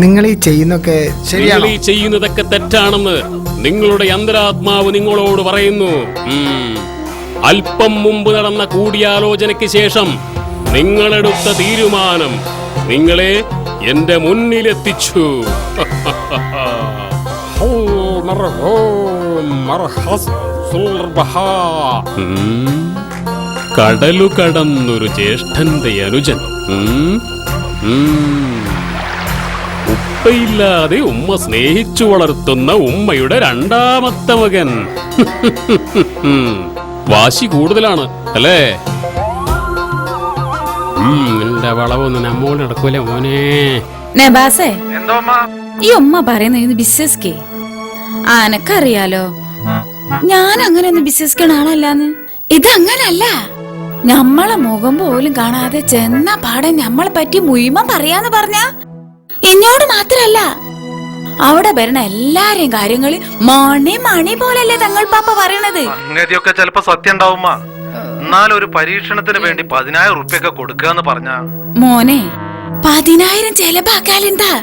നിങ്ങൾ ഈ ചെയ്യുന്നൊക്കെ ശരിയാണോ? ചെയ്യുന്നതൊക്കെ തെറ്റാണെന്ന് നിങ്ങളുടെ അന്തരാത്മാവ് നിങ്ങളോട് പറയുന്നു. അല്പം മുമ്പ് നടന്ന കൂടിയാലോചനയ്ക്ക് ശേഷം നിങ്ങളെടുത്ത തീരുമാനം നിങ്ങളെ എന്റെ മുന്നിലെത്തിച്ചു. കടലു കടന്നൊരു ജ്യേഷ്ഠന്റെ അനുജൻ. ഉപ്പയില്ലാതെ ഉമ്മ സ്നേഹിച്ചു വളർത്തുന്ന ഉമ്മയുടെ രണ്ടാമത്തെ മകൻ. വാശി കൂടുതലാണ് അല്ലേ? എന്റെ വളവൊന്നും നമ്മോട് നടക്കൂല മോനെ. നബാസേ, ഈ ഉമ്മ പറയുന്ന വിശ്വസിക്കേ. ആനക്കറിയാലോ ഞാൻ അങ്ങനെ ഒന്നും വിശ്വസിക്കണ ആളല്ലാന്ന്. ഇതങ്ങനല്ല. ഞമ്മളെ മുഖം പോലും കാണാതെ ചെന്ന പാടെ ഞമ്മളെ പറ്റി മുഴുവൻ പറയാന്ന് പറഞ്ഞ എന്നോട് മാത്രല്ല, അവിടെ വരണ എല്ലാരെയും കാര്യങ്ങള് മണി പോലല്ലേ തങ്ങൾ പാപ്പ പറയണത്. സംഗതിയൊക്കെ ചിലപ്പോ സത്യം ഉണ്ടാവുമ്മ. എന്നാലും ഒരു പരീക്ഷണത്തിന് വേണ്ടി 10,000 റുപ്യൊക്കെ കൊടുക്കാന്ന് പറഞ്ഞ മോനെ, 10,000 ചെലവാക്കാലെന്താ?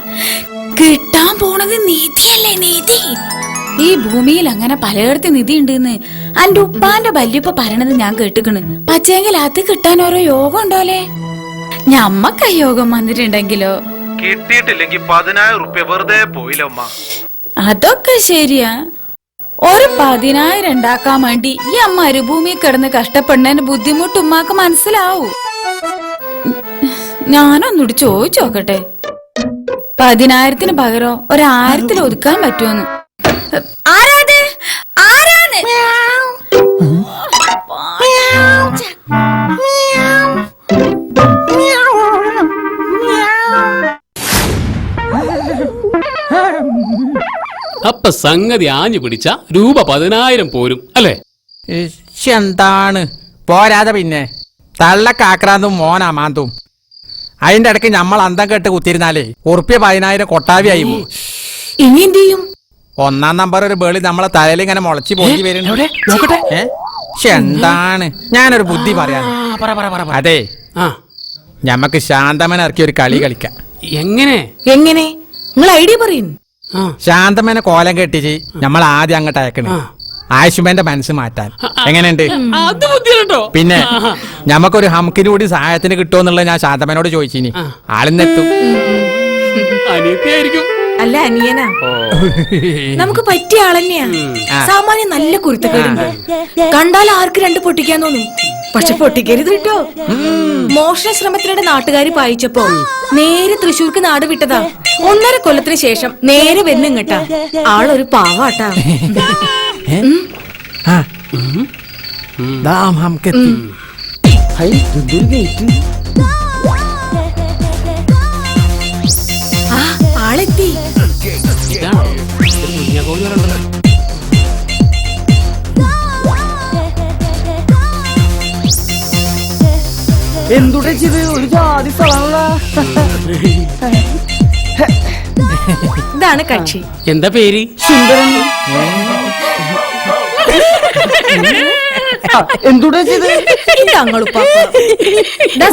കിട്ടാൻ പോണത് നിധിയല്ലേ, നിധി. ഈ ഭൂമിയിൽ അങ്ങനെ പലയിടത്ത് നിധി ഉണ്ടെന്ന് അന്റെ ഉപ്പാന്റെ വല്യപ്പ പറയണത് ഞാൻ കേട്ടിക്കണ്. പക്ഷേങ്കിൽ അത് കിട്ടാൻ ഓരോ യോഗം ഉണ്ടോലേ? ഞമ്മക്ക് യോഗം വന്നിട്ടുണ്ടെങ്കിലോ? കിട്ടിയിട്ടില്ലെങ്കിൽ 10,000 റുപ്യ വെറുതെ പോയില്ല ഉമ്മ. അതൊക്കെ ശരിയാ. ഒരു 10,000 ഉണ്ടാക്കാൻ വേണ്ടി ഈ അമ്മ മരുഭൂമി കിടന്ന് കഷ്ടപ്പെടുന്നതിന്റെ ബുദ്ധിമുട്ട് ഉമ്മാക്ക് മനസ്സിലാവൂ. ഞാനൊന്നുകൂടി ചോദിച്ചു നോക്കട്ടെ, 10,000 പകരം 1,000 ഒതുക്കാൻ പറ്റുമെന്ന്. ആരാത്? ആരാണ്? അപ്പൊ സംഗതി ആഞ്ഞു പിടിച്ച രൂപ 10,000 പോരും അല്ലേ? എന്താണ് പോരാതെ പിന്നെ തള്ളക്ക് ആക്രാന്തും മോനാ മാന്തും. അതിന്റെ ഇടയ്ക്ക് നമ്മൾ അന്തം കെട്ട് കുത്തിരുന്നാലേ ഉറുപ്പ്യ 10,000 കൊട്ടാവിയായി. ഇനി എന്ത് ചെയ്യും? 1-ാം നമ്പർ ഒരു ബേളി നമ്മളെ തലയിൽ ഇങ്ങനെ മുളച്ച് പോയി വരുന്നുണ്ട്. എന്താണ് ഞാനൊരു ബുദ്ധി പറയാൻ. അതെ, ഞമ്മക്ക് ശാന്തമനെ ഇറക്കി ഒരു കളി കളിക്കാം. എങ്ങനെ എങ്ങനെ നിങ്ങൾ ഐഡിയ പറയും. ശാന്തമനെ കോലം കെട്ടിച്ച് നമ്മൾ ആദ്യം അങ്ങോട്ട് അയക്കണേ, ആയുഷ്മേന്റെ മനസ്സ് മാറ്റാൻ. എങ്ങനെയുണ്ട്? പിന്നെ ഞമ്മക്കൊരു ഹംക്കിന് കൂടി സഹായത്തിന് കിട്ടുമെന്നുള്ളത് ഞാൻ ശാന്തമനോട് ചോദിച്ചിനി. ആളിന്നെത്തും. അനിയത്തിയായിരിക്കും. അല്ല അനിയനാ. നമുക്ക് പറ്റിയ ആളന്നെയാ. സാമാന്യം നല്ല കുരുത്തക്കേടുണ്ട്. കണ്ടാൽ ആർക്ക് രണ്ട് പൊട്ടിക്കാൻ തോന്നും. പക്ഷെ പൊട്ടിക്കരുത് കേട്ടോ. മോഷണ ശ്രമത്തിനിടെ നാട്ടുകാർ പായിച്ചപ്പോ നേരെ തൃശ്ശൂർക്ക് നാട് വിട്ടതാ. 1.5 കൊല്ലത്തിന് ശേഷം നേരെ വെന്നിങ്ങട്ടാ. ആളൊരു പാവാട്ടാ. ആളെത്തി. എന്തുടെ ചെയ്ത് ഒരു ജാതി സ്ഥലമുള്ള ഇതാണ് കക്ഷി. എന്താ പേര്? സുന്ദരൻ. എന്തുടെ ചെയ്ത്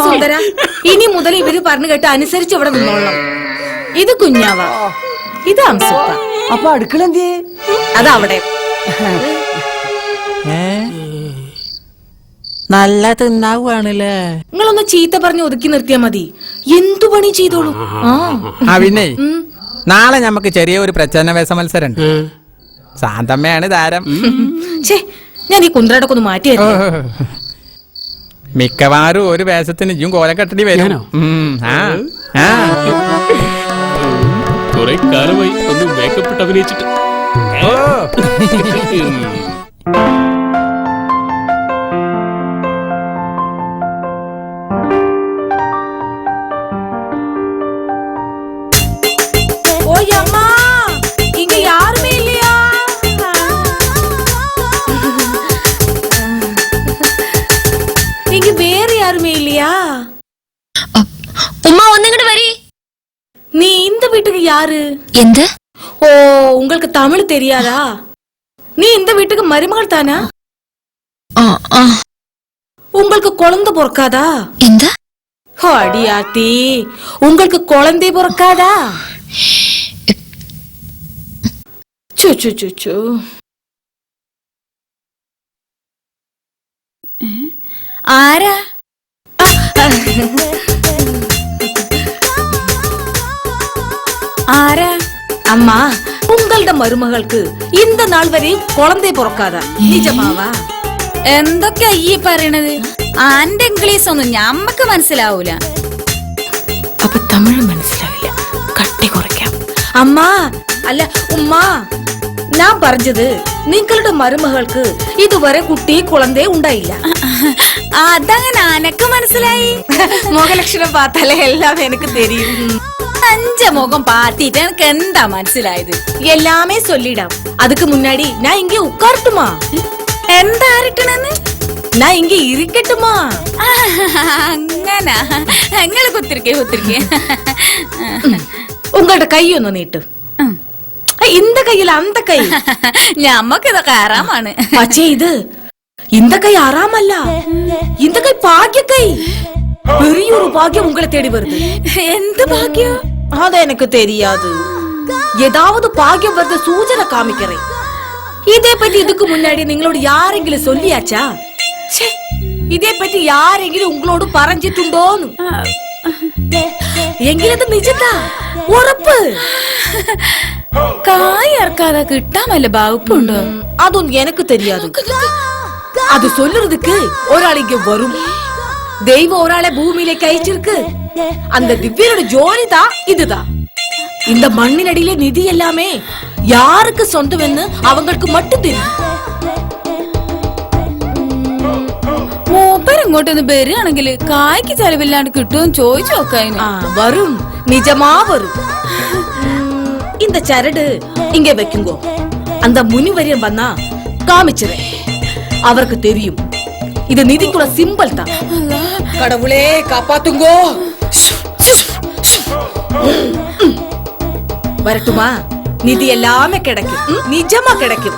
സുന്ദര. ഇനി മുതൽ ഇവര് പറഞ്ഞു കേട്ട് അനുസരിച്ച് ഇവിടെ നിന്നോളണം. ഇത് കുഞ്ഞാവ, ഇത് അംസുപ്പ. അപ്പൊ അടുക്കള എന്ത്? അതവിടെ. നല്ല തിന്നാവുകയാണല്ലേ. നിങ്ങളൊന്ന് ചീത്ത പറഞ്ഞ് ഒതുക്കി നിർത്തിയാ മതി. എന്തു പണി ചെയ്തോളൂ. പിന്നെ നാളെ നമുക്ക് ചെറിയൊരു പ്രച്ഛന്നവേശ മത്സരം. ശാന്തമ്മയാണ് താരം. ഞാൻ ഈ കുന്ത്രടൊക്കെ ഒന്ന് മാറ്റിയായിരുന്നു. മിക്കവാറും ഒരു വേഷത്തിന് ഇയും കോലക്കെട്ടടി വരും. കുറെ കാലമായി ഒന്ന് മേക്കപ്പ് ഇട്ട് അഭിനയിച്ചിട്ട്. நீ இந்த வீட்டுக்கு யாரு? எந்த? ஓ, உங்களுக்கு தமிழ் தெரியாதா? நீ இந்த வீட்டுக்கு மருமகள் தானா? உங்களுக்கு குழந்தை பிறக்காதா? எந்த? அடியாத்தி, உங்களுக்கு குழந்தை பிறக்காதா? ചു ആരാ? ആരാ? അമ്മ, ഉങ്ങളുടെ മരുമകൾക്ക് ഇന്ന നാൾ വരെ കുളന്തേ പുറക്കാതാ. നിജമാവാ? എന്തൊക്കെ ഈ പറയണത്? ആന്റെ ഇംഗ്ലീഷ് ഒന്നും ഞമ്മക്ക് മനസ്സിലാവൂല. അപ്പൊ തമിഴ് മനസ്സിലാവില്ല. കട്ടി കുറയ്ക്കാം. അമ്മ, അല്ല ഉമ്മ, ഞാൻ പറഞ്ഞത് നിങ്ങളുടെ മരുമകൾക്ക് ഇതുവരെ കുട്ടി കുളന്തേ ഉണ്ടായില്ല. അതങ്ങനെ അനക്ക് മനസ്സിലായി. മുഖലക്ഷണം പാത്താലേ എല്ലാം എനിക്ക് തെരിയും. അഞ്ച മുഖം പാത്തിട്ട് എനിക്ക് എന്താ മനസ്സിലായത്? எல்லாமே சொல்லிடாம். அதுக்கு முன்னாடி நான் இங்கே உட்காரட்டுமா? എന്താ ആരട്ടണെന്ന്? நான் இங்கே இருக்கட்டுமா? അങ്ങനെ നിങ്ങൾ കുത്തിരിക്കേ. உங்களோட கையொന്ന് നീട്ട്. இந்த கையில அந்த കൈ. ഞമ്മക്ക് ഇതൊക്കെ ആറാമാണ്. പക്ഷേ ഇത് இந்த கை ஆறாமல்ல. இந்த கை பாக்கிய கை. பெரிய ஒரு பாக்கியம் உங்களை தேடி வருது. എന്ത് ഭാഗ്യം? அது எனக்கு தெரியாது. ஏதாவது பாக்கியம் வருது சூചന காமிக்கிறேன். இதை பத்தி இதுக்கு முன்னாடி നിങ്ങളോട് யாரெങ്കിലും சொல்லியாச்சா? ഇതേ പറ്റി யாரெങ്കിലും ഉങ്ങളോട് പറഞ്ഞിട്ടുണ്ടോന്ന്? എങ്കിലത് നിജത്താ, ഉറപ്പ്. കായ് ഇറക്കാതെ കിട്ടാൻ വല്ല വകുപ്പുണ്ടോ? അതൊന്നും എനിക്ക് தெரியாது. அது சொல்லுறதுக்கு ஒராள் இங்க வரும். தெய்வம் ஒரு ஆளை பூமியிലേക്ക് அயச்சிருக்கு. அந்த திவ்யனோட ஜோலி தான் இதுதான். இந்த மண்ணினடியில நிதி எல்லாமே யாருக்கு சொந்தம்னு அவங்களுக்கு மட்டும் தெரியும். മൂപ്പര് ഇങ്ങോട്ടൊന്ന് വരികയാണെങ്കിൽ കായ്ക്ക് ചെലവില്ലാണ്ട് കിട്ടുമെന്ന് ചോദിച്ചു നോക്കായിരുന്നു. வரும், நிஜமா வரும். இந்த சரடு இங்க வைக்குங்கோ. அந்த முனிவரியன் வந்தா காமிச்சிரேன். அவருக்கு தெரியும் இது நிதிக்குள்ள சிம்பல் தான். கடவுளே காப்பாத்துங்கோ. வரட்டுமா? நிதி எல்லாமே கிடைக்கும். நிஜமா கிடைக்கும்.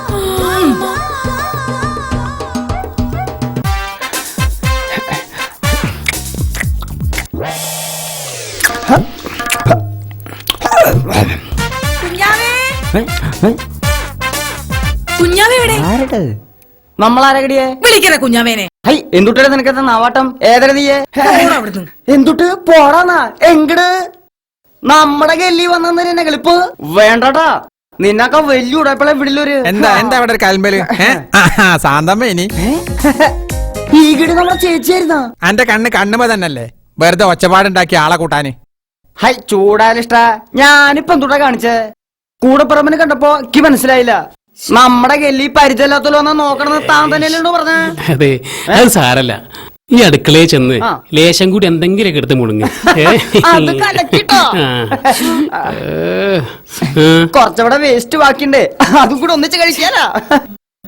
കുഞ്ഞാവേ എവിടെ? നമ്മളാരകടിയെ വിളിക്കണ കുഞ്ഞാവേനെ. എന്തുട്ടേ നിനക്കത്തെ നാവാട്ടം? ഏതര നീയെ? എന്തുട്ട് പോടാന്നാ? എങ്കട് നമ്മുടെ ഗല്ലി വന്നെ കളിപ്പ് വേണ്ടട്ടാ. നിന്നൊക്കെ വലിയ ഉടപ്പളെ വിടില്ലൊരു എന്താ അവിടെ ഒരു കൽമ്പല് സാന്തമ്മ ഇനി ഈ കിടി നമ്മളെ ചേച്ചിയായിരുന്ന എന്റെ കണ്ണുമ്പോ തന്നെയല്ലേ വെറുതെ ഒച്ചപ്പാടുണ്ടാക്കി ആളെ കൂട്ടാന്. ഹൈ ചൂടാലിഷ്ട. ഞാനിപ്പോ എന്തുട്ടാ കാണിച്ചേ? കൂടപ്പുറമ്പിന് കണ്ടപ്പോ എനിക്ക് മനസ്സിലായില്ല. നമ്മുടെ ഗല്ലി പരിചയമില്ലാത്തല്ലോ നോക്കണമെന്ന് താൻ തന്നെയല്ലോ പറഞ്ഞ. അതെ, അത് സാരല്ല. ഈ അടുക്കളയിൽ ചെന്ന് ലേശം കൂടി എന്തെങ്കിലുമൊക്കെ എടുത്ത് മുടുങ്ങ. കുറച്ചവിടെ വേസ്റ്റ് ബാക്കിണ്ട്, അതും കൂടെ ഒന്നിച്ച് കഴിക്കാനാ.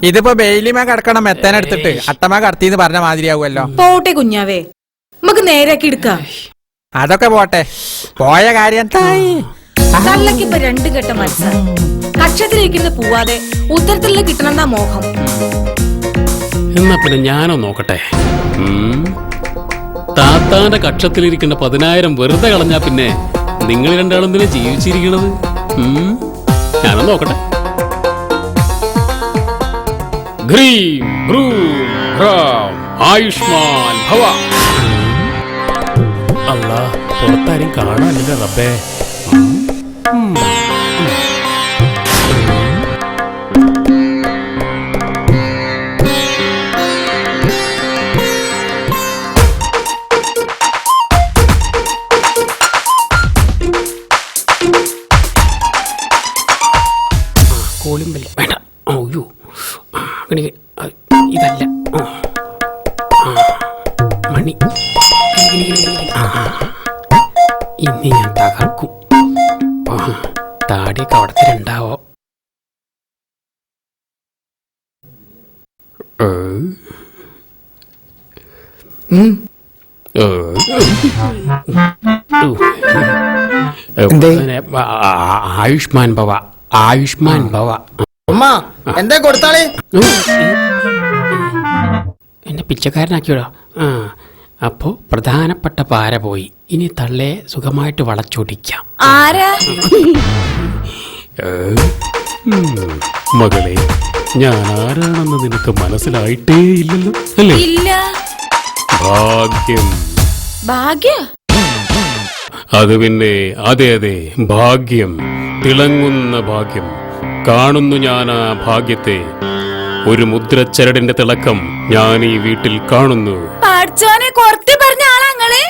ഇതിപ്പോ ബെയിലിമ കിടക്കണം മെത്തേനെടുത്തിട്ട് അട്ടമ കടത്തിന്ന് പറഞ്ഞ മാതിരിയാവുമല്ലോ. പോട്ടെ കുഞ്ഞാവേ, നമുക്ക് നേരാക്കി എടുക്കാം. അതൊക്കെ പോട്ടെ, പോയ കാര്യം തള്ളക്കിപ്പോ 2 ഘട്ട മത്സരം. കക്ഷത്തിലിരിക്കുന്നത് പോവാതെ ഉത്തരത്തിലുള്ള കിട്ടണമെന്നാ മോഹം. എന്നാ പിന്നെ ഞാനോ നോക്കട്ടെ. താത്താന്റെ കക്ഷത്തിലിരിക്കുന്ന 10,000 വെറുതെ കളഞ്ഞാ പിന്നെ നിങ്ങൾ രണ്ടാളും തന്നെ ജീവിച്ചിരിക്കണത്. ഞാനോ നോക്കട്ടെ. ഗ്രീം ബ്രൂം ഹ്രാം ആയുഷ്മാൻ ഭവ. അല്ലാ, പുറത്താരും കാണാനില്ല റബ്ബേ. കോളിമ്പല്ല വേണ്ട. അയ്യോ, ഇതല്ല മണി. ഇനി ഞാൻ തകർക്കും. താടിയൊക്കെ അവിടത്തെ ഉണ്ടാവോ? ആയുഷ്മാൻ ഭവ, ആയുഷ്മാൻ ഭവ. എന്താ കൊടുത്താളേ? എന്നെ പിച്ചക്കാരനാക്കിയോടാ. അപ്പോ പ്രധാനപ്പെട്ട പാര പോയി. ഇനി തള്ളയെ സുഖമായിട്ട് വളച്ചൊടിക്കാം. ആരാ? മകളെ, ഞാൻ ആരാണെന്ന് നിനക്ക് മനസ്സിലായിട്ടേ ഇല്ലല്ലോ അല്ലേ? ഇല്ല. ഭാഗ്യം. ഭാഗ്യ? അത് പിന്നെ, അതെ അതെ, ഭാഗ്യം. തിളങ്ങുന്ന ഭാഗ്യം. കാണുന്നു ഞാൻ ആ ഭാഗ്യത്തെ. ഒരു മുദ്രച്ചരടിന്റെ തിളക്കം ഞാൻ ഈ വീട്ടിൽ കാണുന്നു. പഠിച്ചോനെ കൊറത്തി പറഞ്ഞ ആളാങ്ങള്.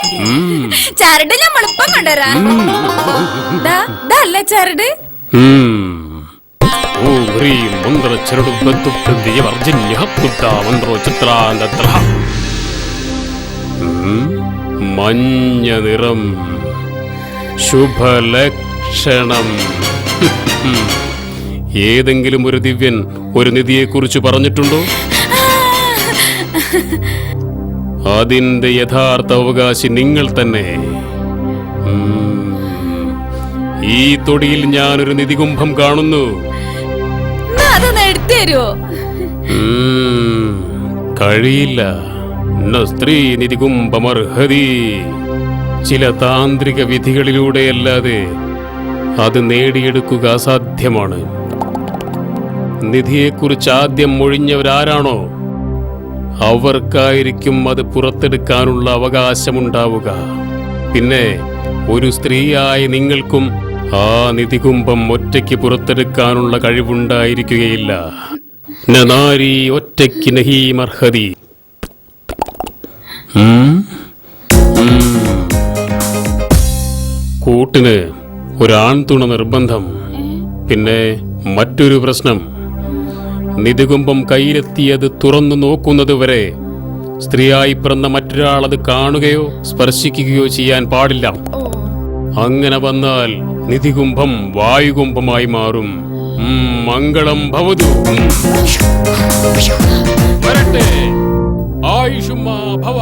ചരട് നമ്മളിപ്പം കൊണ്ടുവരാ. ചരട് മഞ്ഞ നിറം, ശുഭലക്ഷണം. ഏതെങ്കിലും ഒരു ദിവ്യൻ ഒരു നിധിയെക്കുറിച്ച് പറഞ്ഞിട്ടുണ്ടോ? അതിന്റെ യഥാർത്ഥ അവകാശി നിങ്ങൾ തന്നെ. ഈ തൊടിയിൽ ഞാനൊരു നിധികുംഭം കാണുന്നു. കഴിയില്ല. സ്ത്രീ നിധികുംഭമർഹതി. ചില താന്ത്രിക വിധികളിലൂടെയല്ലാതെ അത് നേടിയെടുക്കുക അസാധ്യമാണ്. നിധിയെക്കുറിച്ച് ആദ്യം മൊഴിഞ്ഞവരാരാണോ അവർക്കായിരിക്കും അത് പുറത്തെടുക്കാനുള്ള അവകാശമുണ്ടാവുക. പിന്നെ ഒരു സ്ത്രീയായ നിങ്ങൾക്കും ആ നിധികുംഭം ഒറ്റയ്ക്ക് പുറത്തെടുക്കാനുള്ള കഴിവുണ്ടായിരിക്കുകയില്ല. നാരി ഒറ്റയ്ക്ക് നഹീമർഹതി. കൂട്ടിന് ഒരാൺതുണ നിർബന്ധം. പിന്നെ മറ്റൊരു പ്രശ്നം, നിധികുംഭം കയ്യിലെത്തിയത് തുറന്നു നോക്കുന്നതുവരെ സ്ത്രീയായി പിറന്ന മറ്റൊരാൾ അത് കാണുകയോ സ്പർശിക്കുകയോ ചെയ്യാൻ പാടില്ല. അങ്ങനെ വന്നാൽ നിധികുംഭം വായുകുംഭമായി മാറും. മംഗളം ഭവതു. വരട്ടെ. ആയുഷ്മാ ഭവ.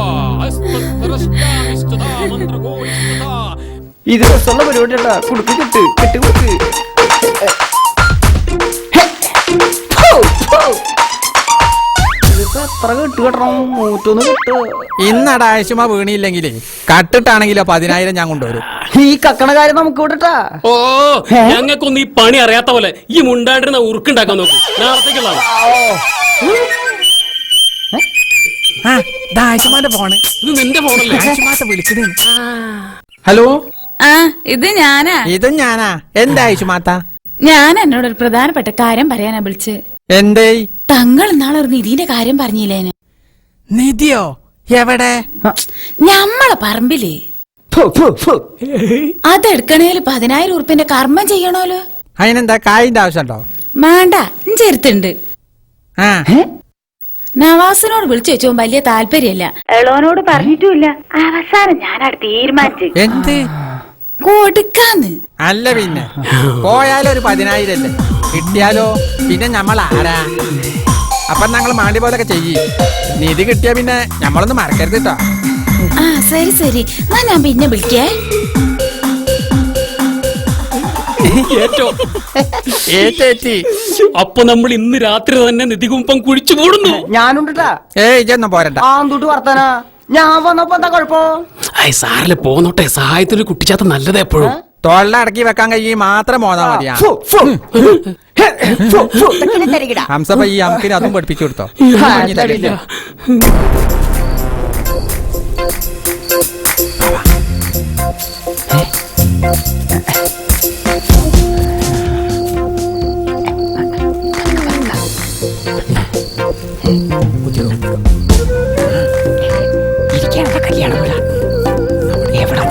ഇത് രസമുള്ള പരിപാടിയാ. കുടുക്ക് കിട്ട് കിട്ട് കുടുക്ക്. ഇന്നട ആയുഷ്മ വീണിയില്ലെങ്കിലേ കട്ടിട്ടാണെങ്കിലോ 10,000 ഞാൻ കൊണ്ടുവരും. ഈ കക്കണ കാര്യം നമുക്ക് വിടട്ടാ. ഓ, ഞങ്ങൾക്കൊന്നും ഈ പണി അറിയാത്ത പോലെ ഈ മുണ്ടാണ്ടിരുന്ന ഉറുക്കുണ്ടാക്കാൻ നോക്കും. നാളത്തേക്കുള്ള ആയുഷ്മാന്റെ ഫോണ്. ഇത് നിന്റെ ഫോണല്ലേ? ആയുഷ്മാത്തെ വിളിച്ചത്. ഹലോ, ആ ഇത് ഞാനാ. ഇതും ഞാനാ. എന്താ മാത്ത? ഞാൻ എന്നോടൊരു പ്രധാനപ്പെട്ട കാര്യം പറയാനാ വിളിച്ച്. എന്തേ? തങ്ങൾ ഇന്നാളെ ഒരു നിധിന്റെ കാര്യം പറഞ്ഞില്ലേന്. നിധിയോ? എവിടെ? ഞമ്മളെ പറമ്പില്. അതെടുക്കണേല് 10,000 ഉറുപ്പിന്റെ കർമ്മം ചെയ്യണോലോ. അതിനെന്താ കായിന്റെ ആവശ്യമുണ്ടോ? വേണ്ട, ചെറുത്തുണ്ട്. നവാസിനോട് വിളിച്ചു വെച്ചോ വലിയ താല്പര്യല്ല. എളോനോട് പറഞ്ഞിട്ടുമില്ല. അവസാനം ഞാനവിടെ തീരുമാനിച്ചു എന്ത് കൊടുക്കാന്ന്. അല്ല പിന്നെ പോയാലോ ഒരു 10,000 അല്ലേ കിട്ടിയാലോ? പിന്നെ ഞമ്മൾ ആരാ? അപ്പൊ ഞങ്ങൾ മാണ്ടി പോലൊക്കെ ചെയ്യ്. നിധി കിട്ടിയാ പിന്നെ ഞമ്മളൊന്നും മറക്കരുത് കേട്ടോ. ആ ശരി ശരി, ഞാൻ പിന്നെ വിളിക്കേ. അപ്പൊ നമ്മൾ ഇന്ന് രാത്രി തന്നെ നിധികുംഭം കുഴിച്ചു മൂടുന്നു. ഞാനുണ്ടാ. ഇതൊന്നും പോരണ്ട. ആന്തൂട്ട് വർത്താനാ. ഞാൻ വന്നപ്പോ എന്താ കുഴപ്പം? സാറില് പോന്നോട്ടെ, സഹായത്തിന് കുട്ടിച്ചാത്ത നല്ലത് എപ്പോഴും. തൊള്ള അടക്കി വെക്കാൻ കഴിയും മാത്രം പോന്നാ മതിയാ. ഹംസപ്പ ഈ അമ്പിന് അതും പഠിപ്പിച്ചു കൊടുത്തോ? കല്യാണം പോലെ എവിടെ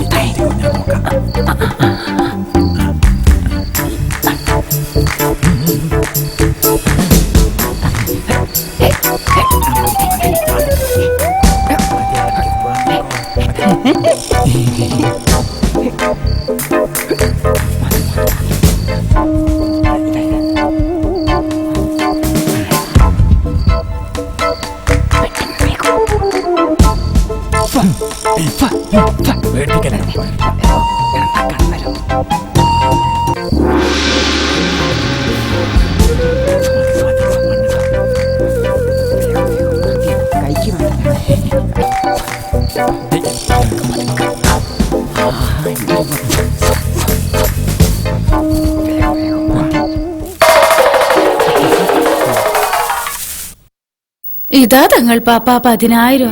ഇതാ തങ്ങൾ പാപ്പ 10,000.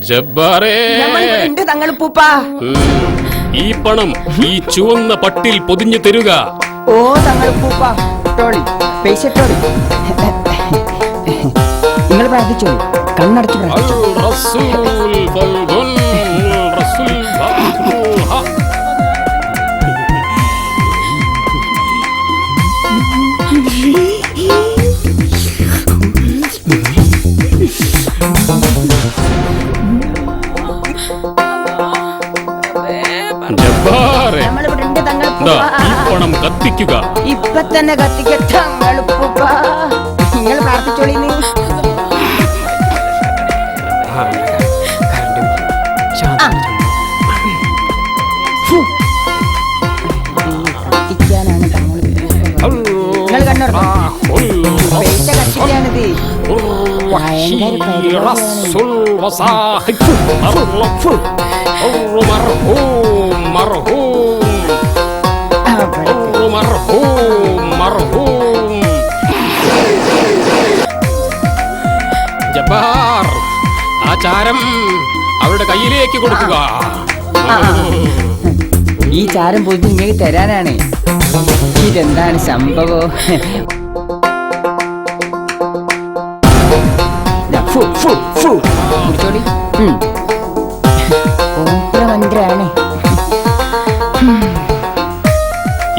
ജബ്ബാറേ, തങ്ങൾ പൂപ്പ, ഈ പണം ഈ ചുവന്ന പട്ടിൽ പൊതിഞ്ഞു തരുക. ഓ തങ്ങൾ പൂപ്പ, ടോളി പൈസ ടോളി. നിങ്ങൾ പ്രാർത്ഥിച്ചോളൂ, കണ്ണടച്ച് പ്രാർത്ഥിച്ചോളൂ. ജബ്ബാറേ, ഈ പണം കത്തിക്കുക. ഇപ്പൊ തന്നെ കത്തിക്കട്ടെ തങ്ങൾ പൂപ്പ. നിങ്ങൾ പ്രാർത്ഥിച്ചോളി. നിങ്ങൾ കണ്ണുറ പൈസ കത്തിക്കാണിത്. ജബ്ബാർ, ആ ചാരം അവരുടെ കയ്യിലേക്ക് കൊടുക്കുക. ഈ ചാരം പോയി നിങ്ങൾക്ക് തരാനാണ്. ഇതെന്താണ് സംഭവം? മന്ത്രാണ്.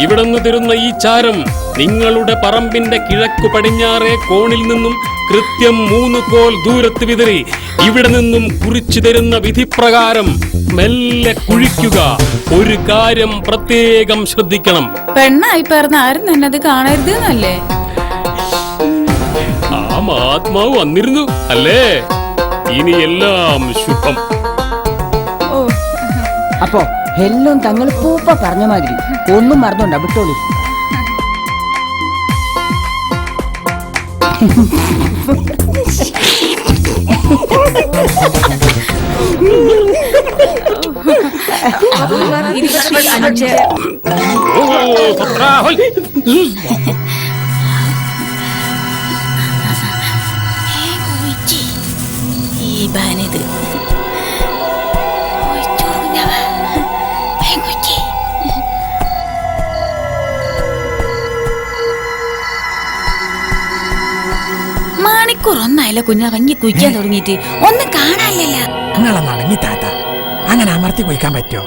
ഇവിടുന്ന് തരുന്ന ഈ ചാരം നിങ്ങളുടെ പറമ്പിന്റെ കിഴക്കു പടിഞ്ഞാറേ കോണിൽ നിന്നും കൃത്യം 3 കോൽ ദൂരത്ത് വിതറി ഇവിടെ നിന്നും കുറിച്ചു തരുന്ന വിധിപ്രകാരം മെല്ലെ കുഴിക്കുക. ഒരു കാര്യം പ്രത്യേകം ശ്രദ്ധിക്കണം. പെണ്ണായി പറഞ്ഞ ആരും തന്നെ അത് കാണരുത് എന്നല്ലേ? ആ മഹാത്മാവ് വന്നിരുന്നു അല്ലേ? ഇനി എല്ലാം ശുഭം. അപ്പോ എല്ലാം തങ്ങൾ പൂപ്പ പറഞ്ഞ മാതിരി ഒന്നും മറന്നോണ്ട വിട്ടോളൂ. ഈ ബാനിത് മണിക്കൂറൊന്നായല്ലോ കുഞ്ഞാവങ്ങി കുഴിക്കാൻ തുടങ്ങിയിട്ട് ഒന്നും കാണാനില്ലല്ലോ. നിങ്ങളെ നടങ്ങി താത്ത, അങ്ങനെ അമർത്തി കൊയ്ക്കാൻ പറ്റോ?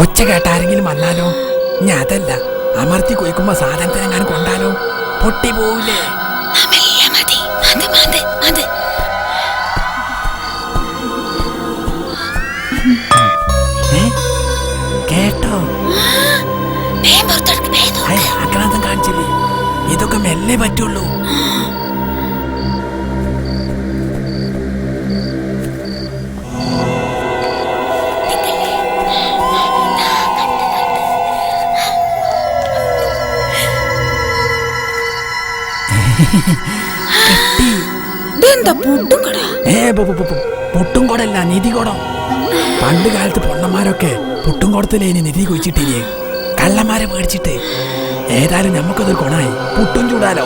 ഒച്ച കേട്ടാരെങ്കിലും വന്നാലോ? ഞാൻ അതല്ല, അമർത്തി കൊയ്ക്കുമ്പോ സാധനത്തിനെങ്ങാനും കൊണ്ടാലോ? പൊട്ടി പോവില്ലേ? കേട്ടോ? ആക്രാന്തം കാണിച്ചില്ലേ? ഇതൊക്കെ മെല്ലെ പറ്റുള്ളൂ. പുട്ടും കൊടല്ല, നിധി കൊടം. പണ്ട് കാലത്ത് പൊണ്ണന്മാരൊക്കെ പുട്ടും കൊടത്തിലേനി നിധി കുഴിച്ചിട്ടില്ലേ, കള്ളന്മാരെ മേടിച്ചിട്ട്. ഏതായാലും നമുക്കതൊരു കൊണായി, പുട്ടും ചൂടാലോ.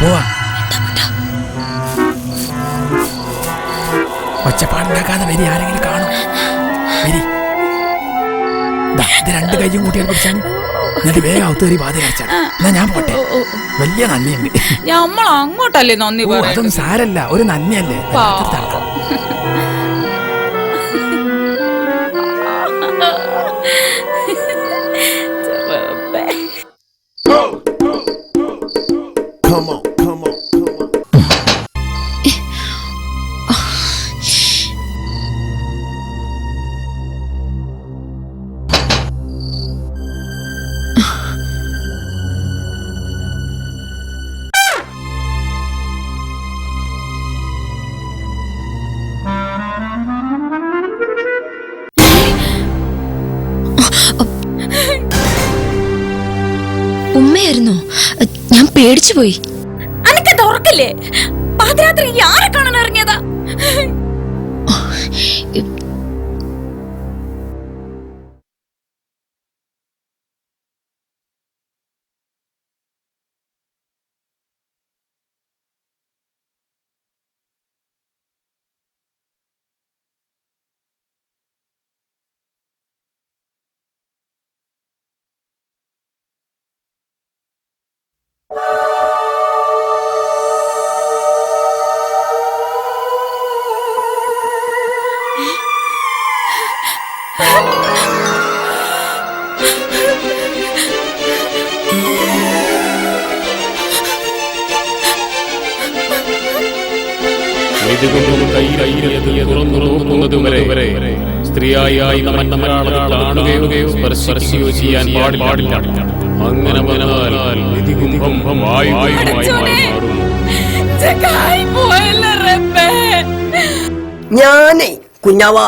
പോവാ, ഒച്ചപ്പാടുണ്ടാക്കാതെ വരി, ആരെങ്കിലും കാണും. വരി, ഇത് 2 കൈയും കൂട്ടിയാൽ പിടിച്ചാണ്. എന്നിട്ട് വേഗം ഔത്തേറി ബാധ കഴിച്ചാണ്. എന്നാ ഞാൻ പോട്ടെ, വലിയ നന്ദിയുണ്ട്. നമ്മൾ അങ്ങോട്ടല്ലേ നന്ദി പറയാ? അതൊന്നും സാരല്ല, ഒരു നന്ദിയല്ലേ. Come on, come on, come on. ഉമ്മയായിരുന്നോ? ഞാൻ പേടിച്ചു പോയി. അനക്കെന്താ ഉറക്കല്ലേ? പാതിരാത്രി ആരെ കാണാൻ ഇറങ്ങിയതാ? വരെ സ്ത്രീയായി കാണുകയോ സ്പർശിക്കുകയോ ചെയ്യാൻ പാടില്ല. അങ്ങനെ വന്നാൽ നിധികുംഭം വായുവായി മാറും. ഞാനേ കുഞ്ഞാവ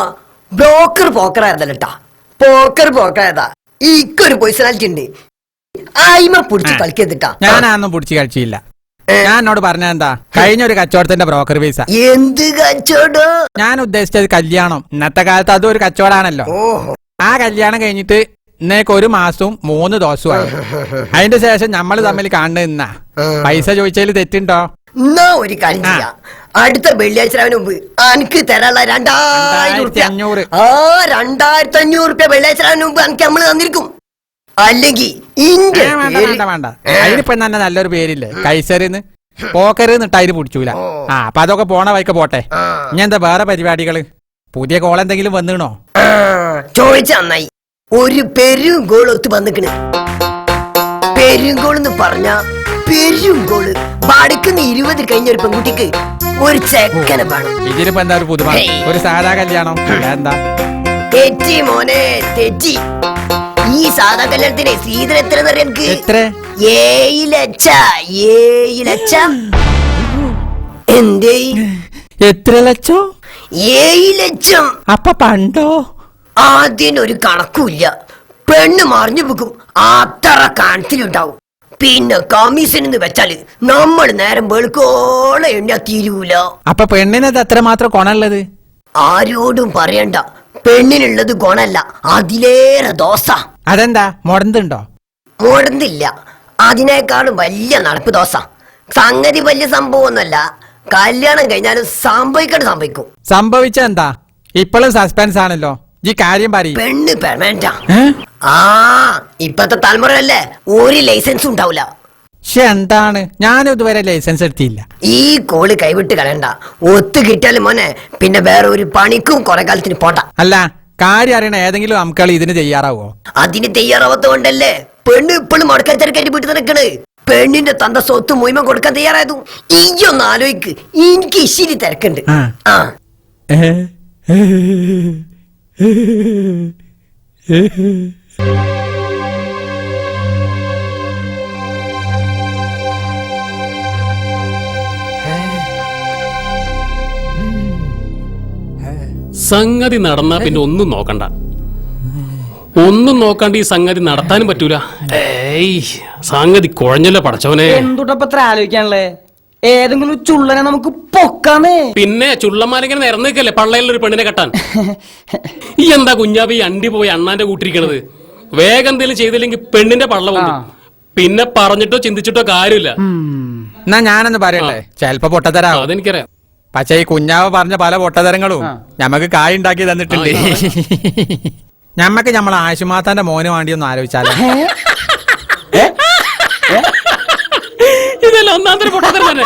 ബ്രോക്കർ പോക്കറായിരുന്നല്ലേട്ടാ, പോക്കറായതാ. ഈക്കൊരു പേഴ്സണാലിറ്റി ഉണ്ട്, ആയിമ പിടിച്ച് കളിക്കത്തിട്ടാ. ഞാനൊന്നും പിടിച്ച് കളിച്ചില്ല. ഞാൻ എന്നോട് പറഞ്ഞ എന്താ, കഴിഞ്ഞൊരു കച്ചവടത്തിന്റെ ബ്രോക്കർ പൈസ. എന്ത് കച്ചവടം? ഞാൻ ഉദ്ദേശിച്ചത് കല്യാണം. ഇന്നത്തെ കാലത്ത് അതും ഒരു കച്ചവടാണല്ലോ. ആ കല്യാണം കഴിഞ്ഞിട്ട് ഇന്നേക്ക് 1 മാസവും 3 ദിവസമായി. അതിന്റെ ശേഷം നമ്മൾ തമ്മിൽ കാണുന്ന പൈസ ചോദിച്ചതിൽ തെറ്റുണ്ടോ? എന്നാ ഒരു കാര്യം ചെയ്യാം, അടുത്ത വെള്ളിയാഴ്ച മുമ്പ് എനിക്ക് തരാനുള്ള 2500 2500 വെള്ളിയാഴ്ച മുമ്പ് എനിക്ക് നമ്മള് തന്നിരിക്കും. അല്ലെങ്കിൽ വേണ്ട, അതിനിപ്പോ തന്നെ നല്ലൊരു പേരില്ലേ, കൈസറിന്ന്. പോക്കറിന്നിട്ട് അതിന് പിടിച്ചൂല. അപ്പൊ അതൊക്കെ പോണ വൈക്ക് പോട്ടെ. ഇനി എന്താ വേറെ പരിപാടികള്? പുതിയ കോൾ എന്തെങ്കിലും വന്നിണോ? ചോദിച്ച നന്നായി. ഒരു പെരുങ്കോൾ ഒത്തു വന്നിക്കണ്. പെരുങ്കോളെന്ന് പറഞ്ഞ പെരുങ്കോള് പഠിക്കുന്ന 20 കഴിഞ്ഞ ഒരു പെൺകുട്ടിക്ക് ഒരു ചെക്കനെ വേണം. ഇതിനിപ്പോ എന്താ ഒരു പുതുമ? ഒരു സാധാ കല്യാണം എന്താ? തെറ്റി മോനെ, തെറ്റി. ഈ സാധാ കല്യാണത്തിന് ശ്രീധരൻ എത്ര? 7 ലക്ഷം. എന്തേ? എത്ര ലക്ഷം? 7 ലക്ഷം. അപ്പൊ പണ്ടോ? അതിനൊരു കണക്കുമില്ല. പെണ്ണ് മറിഞ്ഞു വെക്കും, അത്ര കണത്തിലുണ്ടാവും. പിന്നെ കമ്മീഷൻ എന്ന് വെച്ചാല് നമ്മൾ നേരം വെളുക്കോളം എണ്ണ തീരൂല. അപ്പൊ പെണ്ണിനത് എത്രമാത്രം കൊണുള്ളത്? ആരോടും പറയണ്ട, പെണ്ണിനുള്ളത് ഗുണല്ല, അതിലേറെ ദോശ. അതെന്താ, മുടന്തുണ്ടോ? മുടന്തില്ല, അതിനേക്കാളും വലിയ നടപ്പ് ദോശ. സംഗതി വലിയ സംഭവമൊന്നുമല്ല, കല്യാണം കഴിഞ്ഞാലും സംഭവിക്കും. സംഭവിച്ച എന്താ? ഇപ്പോഴും സസ്പെൻസ് ആണല്ലോ. ഈ കാര്യം പറയും. പെണ്ണ് പെർമനന്റാ. ആ ഇപ്പത്തെ തലമുറയല്ലേ ഒരു ലൈസൻസ് ഉണ്ടാവില്ല. പക്ഷെ എന്താണ്, ഞാനും ഇതുവരെ ലൈസൻസ് എടുത്തില്ല. ഈ കോള് കൈവിട്ട് കളയണ്ട. ഒത്തു കിട്ടിയാലും മോനെ പിന്നെ വേറെ ഒരു പണിക്കും കുറെ കാലത്തിന് പോട്ട. അല്ല, കാര്യം അറിയണ ഏതെങ്കിലും അമക്കൾ ഇതിന് തയ്യാറാവോ? അതിന് തയ്യാറാവാത്ത കൊണ്ടല്ലേ പെണ്ണ് ഇപ്പോഴും മുടക്കാൻ തിരക്കായിട്ട് വീട്ടിൽ നിൽക്കണ്. പെണ്ണിന്റെ തന്ത സ്വത്ത് മുഴുവൻ കൊടുക്കാൻ തയ്യാറായതു. ഈയൊന്ന് ആലോചിക്ക്, എനിക്ക് ഇശിരി തിരക്കുണ്ട്. ആ സംഗതി നടന്നാ പിന്നെ ഒന്നും നോക്കണ്ട. ഒന്നും നോക്കാണ്ട് ഈ സംഗതി നടത്താനും പറ്റൂല. ഏയ് സംഗതി കുഴഞ്ഞല്ലോ പടച്ചവനെ. എന്തുട്ടപ്പത്ര ആലോചിക്കാനല്ലേ? ഏതെങ്കിലും ചുള്ളനെ നമുക്ക് പൊക്കാന്നേ. പിന്നെ ചുള്ളന്മാരിങ്ങനെ നിരന്നേക്കല്ലേ പള്ളയിലൊരു പെണ്ണിനെ കെട്ടാൻ. ഈ എന്താ കുഞ്ഞാബി അണ്ടി പോയി അണ്ണാന്റെ കൂട്ടിരിക്കണത്? വേഗം എന്തെങ്കിലും ചെയ്തില്ലെങ്കിൽ പെണ്ണിന്റെ പള്ള പോകും. പിന്നെ പറഞ്ഞിട്ടോ ചിന്തിച്ചിട്ടോ കാര്യമില്ല. എന്നാ ഞാനൊന്ന് പറയട്ടെ, ചെലപ്പോ പൊട്ടത്തരാ. അതെനിക്കറിയാം. പക്ഷേ ഈ കുഞ്ഞാവ പറഞ്ഞ പല പൊട്ടതരങ്ങളും ഞമ്മക്ക് കായ് ഉണ്ടാക്കി തന്നിട്ടുണ്ട്. ഞമ്മക്ക് നമ്മളെ ആശുമാത്താന്റെ മോന് വേണ്ടി ഒന്ന് ആലോചിച്ചാലോ? ഇതല്ല ഒന്നാന്തര പൊട്ടത്തരം തന്നെ.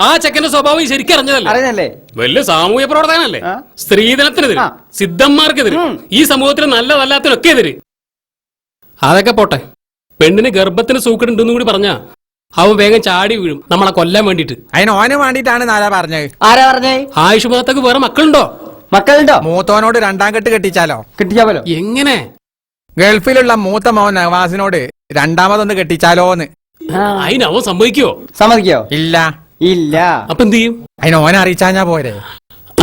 ആ ചെക്കന്റെ സ്വഭാവം ശരിക്കും അറിഞ്ഞതല്ലേ? വലിയ സാമൂഹ്യ പ്രവർത്തനല്ലേ? സ്ത്രീധനത്തിനെതിരെ, സിദ്ധന്മാർക്കെതിരെ, ഈ സമൂഹത്തിന് നല്ലതല്ലാത്തിനൊക്കെ എതിര്. അതൊക്കെ പോട്ടെ, പെണ്ണിന് ഗർഭത്തിന് സൂക്കടുണ്ടെന്നും കൂടി പറഞ്ഞാ അവൻ വേഗം ചാടി വീഴും നമ്മളെ കൊല്ലാൻ വേണ്ടിട്ട്. അതിന് ഓന് വേണ്ടിട്ടാണ് നാലാ പറഞ്ഞത്. ആരാ പറഞ്ഞേ? ആയുഷ്മാത്തക്ക് വേറെ മക്കളുണ്ടോ? മക്കളുണ്ടോ? മൂത്തോനോട് രണ്ടാം കെട്ട് കെട്ടിച്ചാലോ? കെട്ടിച്ചാലോ? എങ്ങനെ? ഗൾഫിലുള്ള മൂത്ത മോൻ നവാസിനോട് രണ്ടാമതൊന്ന് കെട്ടിച്ചാലോന്ന്. അതിനവൻ സമ്മതിക്കോ? സമ്മതിക്കോ? ഇല്ല. ഇല്ല. അപ്പൊ എന്ത് ചെയ്യും? അതിന് ഓനെ അറിയിച്ചാഞ്ഞാ പോരെ?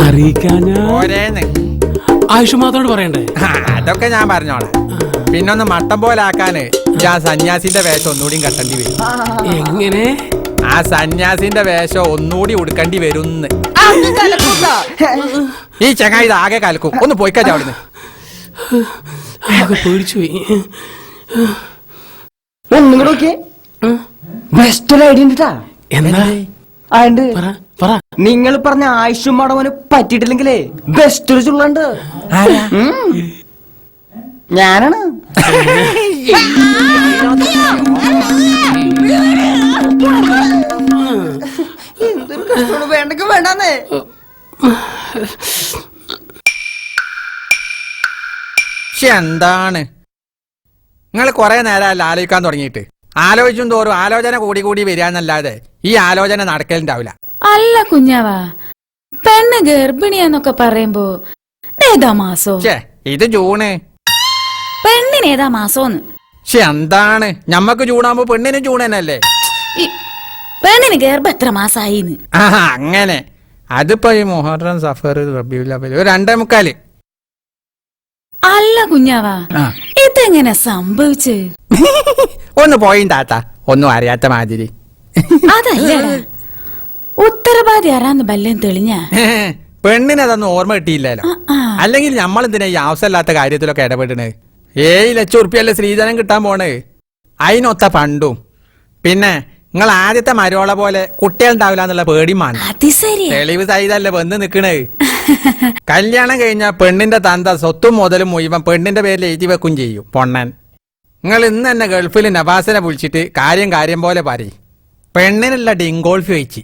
അറിയിക്കാഞ്ഞോരേന്ന് ആയുഷ്മാത്തോട് പറയണ്ടേ? അതൊക്കെ ഞാൻ പറഞ്ഞോളെ. പിന്നൊന്ന് മട്ടം പോലെ ആക്കാന് ഞാൻ സന്യാസിന്റെ വേഷം ഒന്നുകൂടി കെട്ടേണ്ടി വരും. എങ്ങനെ? ആ സന്യാസിന്റെ വേഷം ഒന്നുകൂടി ഉടുക്കേണ്ടി വരുന്ന്. ഈ ചങ്ങായി ഇത് ആകെ കലക്കും. ഒന്ന് പോയിക്കാ അവിടുന്ന്. പേടിച്ചു പോയി. ഒന്നും കൂടെ നോക്കിയേ. ബെസ്റ്റ് ഒരു ഐഡിയ ഉണ്ട്. നിങ്ങൾ പറഞ്ഞ ആയുഷ്മാടവന് പറ്റിയിട്ടില്ലെങ്കിലേ ബെസ്റ്റ് ഒരു ചുള്ളുണ്ട്. ഞാനാണ്. എന്തൊരു കഷ്ടമാണ്. വേണ്ടെങ്കിൽ വേണ്ടാന്നേ. എന്താണ് നിങ്ങൾ കുറെ നേരമല്ല ആലോചിക്കാൻ തുടങ്ങിയിട്ട്? ആലോചിച്ചും തോറും ആലോചന കൂടി കൂടി വരികയെന്നല്ലാതെ ഈ ആലോചന നടക്കലുണ്ടാവില്ല. അല്ല കുഞ്ഞാവാ, പെണ്ണ് ഗർഭിണിയാന്നൊക്കെ പറയുമ്പോ ഏതാ മാസോ? ഇത് ജൂണ്. പെണ്ണിന് ഏതാ മാസോന്ന്? എന്താണ്, ഞമ്മക്ക് ജൂണാകുമ്പോ പെണ്ണിന് ജൂൺ തന്നെയല്ലേ? പെണ്ണിന് ഗർഭം എത്ര മാസായിന്ന്? അങ്ങനെ. അതിപ്പോ ഈ മുഹറം സഫർ റബീഉൽ അവ്വൽ 2.25. അല്ല കുഞ്ഞാവാ, ഇതെങ്ങനെ സംഭവിച്ച്? ഒന്ന് പോയി താത്ത, ഒന്നും അറിയാത്ത മാതിരി. അതല്ലേടാ, ഉത്തരവാദി ആരാന്ന് ബല്യം തെളിഞ്ഞ പെണ്ണിനതൊന്നും ഓർമ്മ കിട്ടിയില്ലല്ലോ. അല്ലെങ്കിൽ നമ്മളെന്തിനാ ഈ ആവശ്യമില്ലാത്ത കാര്യത്തിലൊക്കെ ഇടപെടണേ? 7 ലക്ഷം ഉറുപ്പിയല്ലേ ശ്രീധനം കിട്ടാൻ പോണേ. അതിനൊത്ത ഫണ്ടും. പിന്നെ നിങ്ങൾ ആദ്യത്തെ മരോള പോലെ കുട്ടികളുണ്ടാവില്ല എന്നുള്ള പേടിമാണ്. തെളിവ് സഹിതല്ലേ വന്ന് നിക്കണേ. കല്യാണം കഴിഞ്ഞാൽ പെണ്ണിന്റെ തന്ത സ്വത്തും മുതലും മുഴുവൻ പെണ്ണിന്റെ പേരിൽ എഴുതി വെക്കും ചെയ്യും പൊണ്ണൻ. നിങ്ങൾ ഇന്ന് തന്നെ ഗൾഫിൽ നവാസിനെ വിളിച്ചിട്ട് കാര്യം പോലെ പറയും. പെണ്ണിനുള്ള ഡിങ്കോൾഫ് വെച്ച്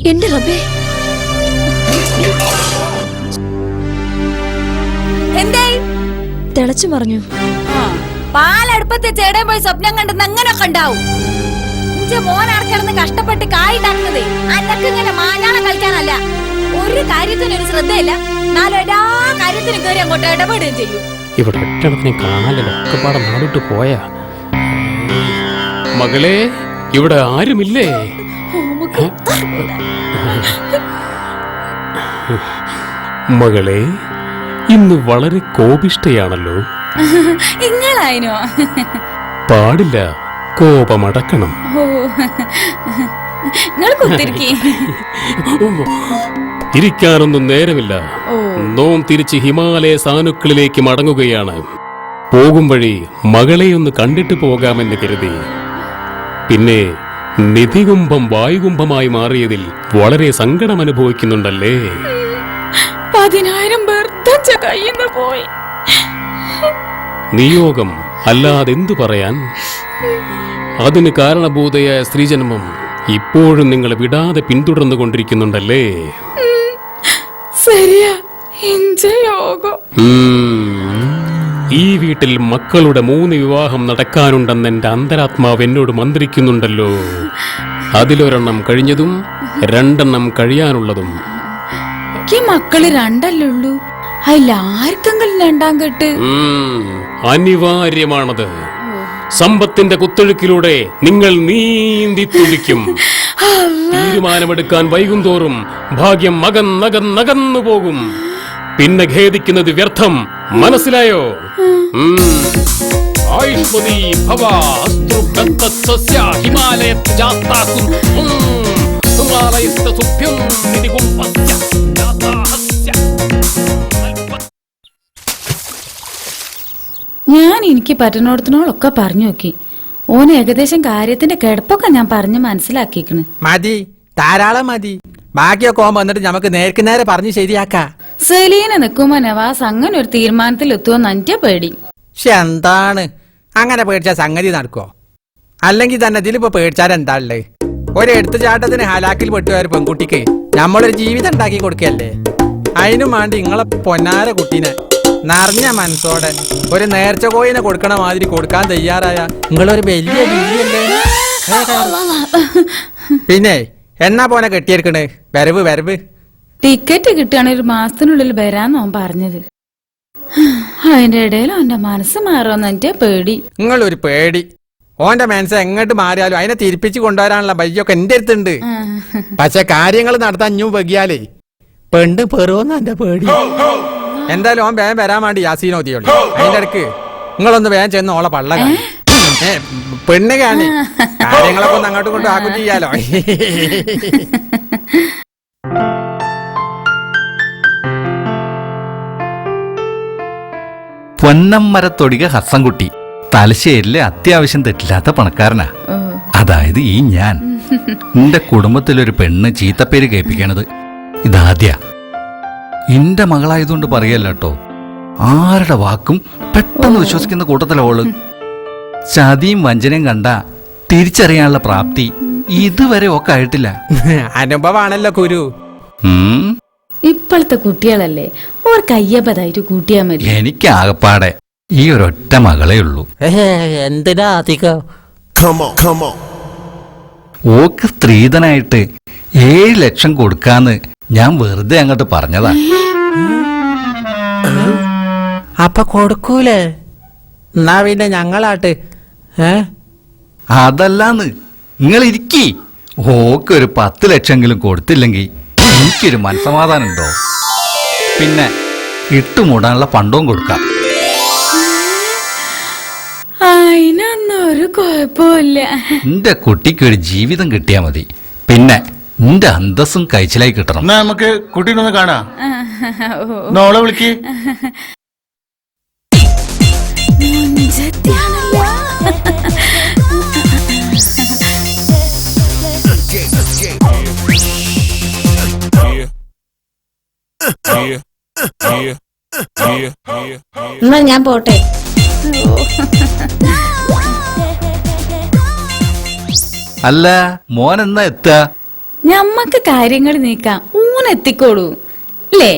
എന്റെ റബ്ബേ, തിളച്ചു മറിഞ്ഞു. പാലടുപ്പത്തെ ചേടേ പോയി സ്വപ്നം കണ്ടെന്ന് അങ്ങനൊക്കെ ഉണ്ടാവും. മോനാർക്കിടന്ന് കഷ്ടപ്പെട്ട് കായുണ്ടാക്കുന്നത് അന്നക്ക് ഇങ്ങനെ മാഞ്ഞാളം കളിക്കാനല്ല. ഒരു കാര്യത്തിനൊരു ശ്രദ്ധയില്ല. എല്ലാ കാര്യത്തിനും കയറി അങ്ങോട്ട് ഇടപെടുകയും ചെയ്യും. ഇവിടെ ഒറ്റടത്തിനെ കാണാനല്ലോ, ഒക്കെ പാടെ നാടിട്ട് പോയാ. മകളെ, ഇവിടെ ആരുമില്ലേ? മകളെ, ഇന്ന് വളരെ കോപിഷ്ഠയാണല്ലോ. ഇങ്ങളായിനോ? പാടില്ല, കോപമടക്കണം. നിങ്ങൾ കുത്തിരിക്കേ. ഇരിക്കാനൊന്നും നേരമില്ല. നോം തിരിച്ച് ഹിമാലയ സാനുക്കളിലേക്ക് മടങ്ങുകയാണ്. പോകും വഴി മകളെയൊന്ന് കണ്ടിട്ട് പോകാമെന്ന് കരുതി. പിന്നെ നിധികുംഭം വായുകുംഭമായി മാറിയതിൽ വളരെ സങ്കടം അനുഭവിക്കുന്നുണ്ടല്ലേ? 10,000 വെറുതെ കയ്യിന്ന് പോയി. നിയോഗം അല്ലാതെന്തു പറയാൻ? അതിന് കാരണഭൂതയായ സ്ത്രീജന്മം ഇപ്പോഴും നിങ്ങളെ വിടാതെ പിന്തുടർന്നുകൊണ്ടിരിക്കുന്നുണ്ടല്ലേ? ശരിയാ, യോഗം. ഈ വീട്ടിൽ മക്കളുടെ 3 വിവാഹം നടക്കാനുണ്ടെന്ന് എന്റെ അന്തരാത്മാവ് എന്നോട് മന്ത്രിക്കുന്നുണ്ടല്ലോ. അതിലൊരെണ്ണം കഴിഞ്ഞതും 2 കഴിയാനുള്ളതും. മക്കള് 2 അതിൽ ആർക്കെങ്കിലും 2 കെട്ട് അനിവാര്യമാണത്. സമ്പത്തിന്റെ കുത്തൊഴുക്കിലൂടെ നിങ്ങൾ നീന്തി തുടിക്കും. തീരുമാനമെടുക്കാൻ വൈകുന്തോറും ഭാഗ്യം നകന്നു പോകും. പിന്നെ ഖേദിക്കുന്നത് വ്യർത്ഥം. മനസ്സിലായോ? ആയുഷ്മതി ഭവ അസ്ത്രു ബദ്ധസസ്യ ഹിമാലയത്ത് ജാതാകും ഹിമാലയസ്ത സുഭ്യം നിധികുംഭസ്യ ജാതാഹസ്യ. ഞാൻ എനിക്ക് പറ്റുന്നിടത്തിനോളൊക്കെ പറഞ്ഞു നോക്കി. ഓന് ഏകദേശം കാര്യത്തിന്റെ കിടപ്പൊക്കെ ഞാൻ പറഞ്ഞ് മനസ്സിലാക്കിക്കണ്. മതി, ധാരാളം മതി. ബാക്കിയൊക്കെ ഓൻ വന്നിട്ട് നമുക്ക് നേർക്ക് നേരെ പറഞ്ഞ് ശരിയാക്കാം. സെലീന നിൽക്കുമ്പോ നവാസ് അങ്ങനെ ഒരു തീരുമാനത്തിൽ എത്തുമെന്ന് എന്റെ പേടി. പക്ഷെ എന്താണ് അങ്ങനെ പേടിച്ചാൽ സംഗതി നടക്കോ? അല്ലെങ്കിൽ തന്നെ ഇതിലിപ്പോ പേടിച്ചാൽ എന്താ ഉള്ളത്? ഒരു എടുത്തുചാട്ടത്തിന് ഹലാക്കിൽ പെട്ടുപോയ ഒരു പെൺകുട്ടിക്ക് നമ്മളൊരു ജീവിതം ഉണ്ടാക്കി കൊടുക്കല്ലേ? അതിനും വേണ്ടി നിങ്ങളെ പൊന്നാര കുട്ടീനെ നിറഞ്ഞ മനസ്സോടെ ഒരു നേർച്ച കോയിനെ കൊടുക്കണ മാതിരി കൊടുക്കാൻ തയ്യാറായ നിങ്ങളൊരു വലിയ വീടിയല്ലേ? പിന്നെ എന്നാ പോനെ കെട്ടിയെടുക്കണേ? വരവ് ടിക്കറ്റ് കിട്ടുകയാണെങ്കിൽ 1 മാസത്തിനുള്ളിൽ വരാന്ന് ഓൻ പറഞ്ഞത്. അതിന്റെ ഇടയിൽ അവന്റെ മനസ്സ് മാറുമെന്ന് എന്റെ പേടി. നിങ്ങളൊരു പേടി. ഓന്റെ മനസ്സ് എങ്ങോട്ട് മാറിയാലും അതിനെ തിരിപ്പിച്ച് കൊണ്ടുവരാനുള്ള ബയ്യൊക്കെ എന്റെ അടുത്തുണ്ട്. പക്ഷെ കാര്യങ്ങൾ നടത്താൻ അഞ്ഞു വൈകിയാലേ പെണ്ണ് പെറുവെന്ന് എന്റെ പേടി. എന്തായാലും ഓൻ വേഗം വരാൻ വേണ്ടി യാസീനോദിയുള്ളൂ. അതിന്റെ ഇടക്ക് നിങ്ങളൊന്ന് വേഗം ചെന്ന് ഓളെ പള്ള പെണ്ണ് കാണി കാര്യങ്ങളൊക്കെ ഒന്ന് അങ്ങോട്ടും കൊണ്ട് ആക്കും ചെയ്യാലോ. പൊന്നമ്മരത്തൊടിക ഹസ്സൻകുട്ടി തലശ്ശേരിലെ അത്യാവശ്യം തെറ്റില്ലാത്ത പണക്കാരനാ. അതായത് ഈ ഞാൻ എന്റെ കുടുംബത്തിലൊരു പെണ്ണ് ചീത്തപ്പേര് കേൾപ്പിക്കണത് ഇതാദ്യ. എന്റെ മകളായതുകൊണ്ട് പറയല്ല കേട്ടോ, ആരുടെ വാക്കും പെട്ടെന്ന് വിശ്വസിക്കുന്ന കൂട്ടത്തിലോള്. ചതിയും വഞ്ചനയും കണ്ട തിരിച്ചറിയാനുള്ള പ്രാപ്തി ഇതുവരെ ഒക്കെ ആയിട്ടില്ല. അനുഭവമാണല്ലോ കുരു. ഇപ്പോഴത്തെ കുട്ടികളല്ലേ, ഓർ കയ്യപ്പതായിട്ട് കൂട്ടിയാ മതി. എനിക്ക് ആകപ്പാടെ ഈ ഒരൊറ്റ മകളേ ഉള്ളൂ. എന്തിനാ അധികം? ഓക്ക് സ്ത്രീധനായിട്ട് 7 ലക്ഷം കൊടുക്കാന്ന് ഞാൻ വെറുതെ അങ്ങോട്ട് പറഞ്ഞതാ. അപ്പൊ കൊടുക്കൂലേ? എന്നാ പിന്നെ ഞങ്ങളാട്ട്. അതല്ലാന്ന്, നിങ്ങൾ ഇരിക്കി. ഓക്കൊരു 10 ലക്ഷമെങ്കിലും കൊടുത്തില്ലെങ്കിൽ എനിക്കൊരു മനസ്സമാധാനം ഉണ്ടോ? പിന്നെ ഇട്ടുമൂടാനുള്ള പണ്ടവും കൊടുക്കാം. അതിനൊന്നൊരു കുഴപ്പമില്ല. എന്റെ കുട്ടിക്ക് ഒരു ജീവിതം കിട്ടിയാ മതി. പിന്നെ എന്റെ അന്തസ്സും കഴിച്ചിലായി കിട്ടണം. നമുക്ക് കുട്ടീനൊന്ന് കാണാ. നോളെ വിളിക്ക്. എന്നാ ഞാൻ പോട്ടെ. അല്ല മോൻ എന്നാ എത്താ? ഞമ്മക്ക് കാര്യങ്ങൾ നീക്കാം. ഊനെത്തിക്കോളൂ അല്ലേ?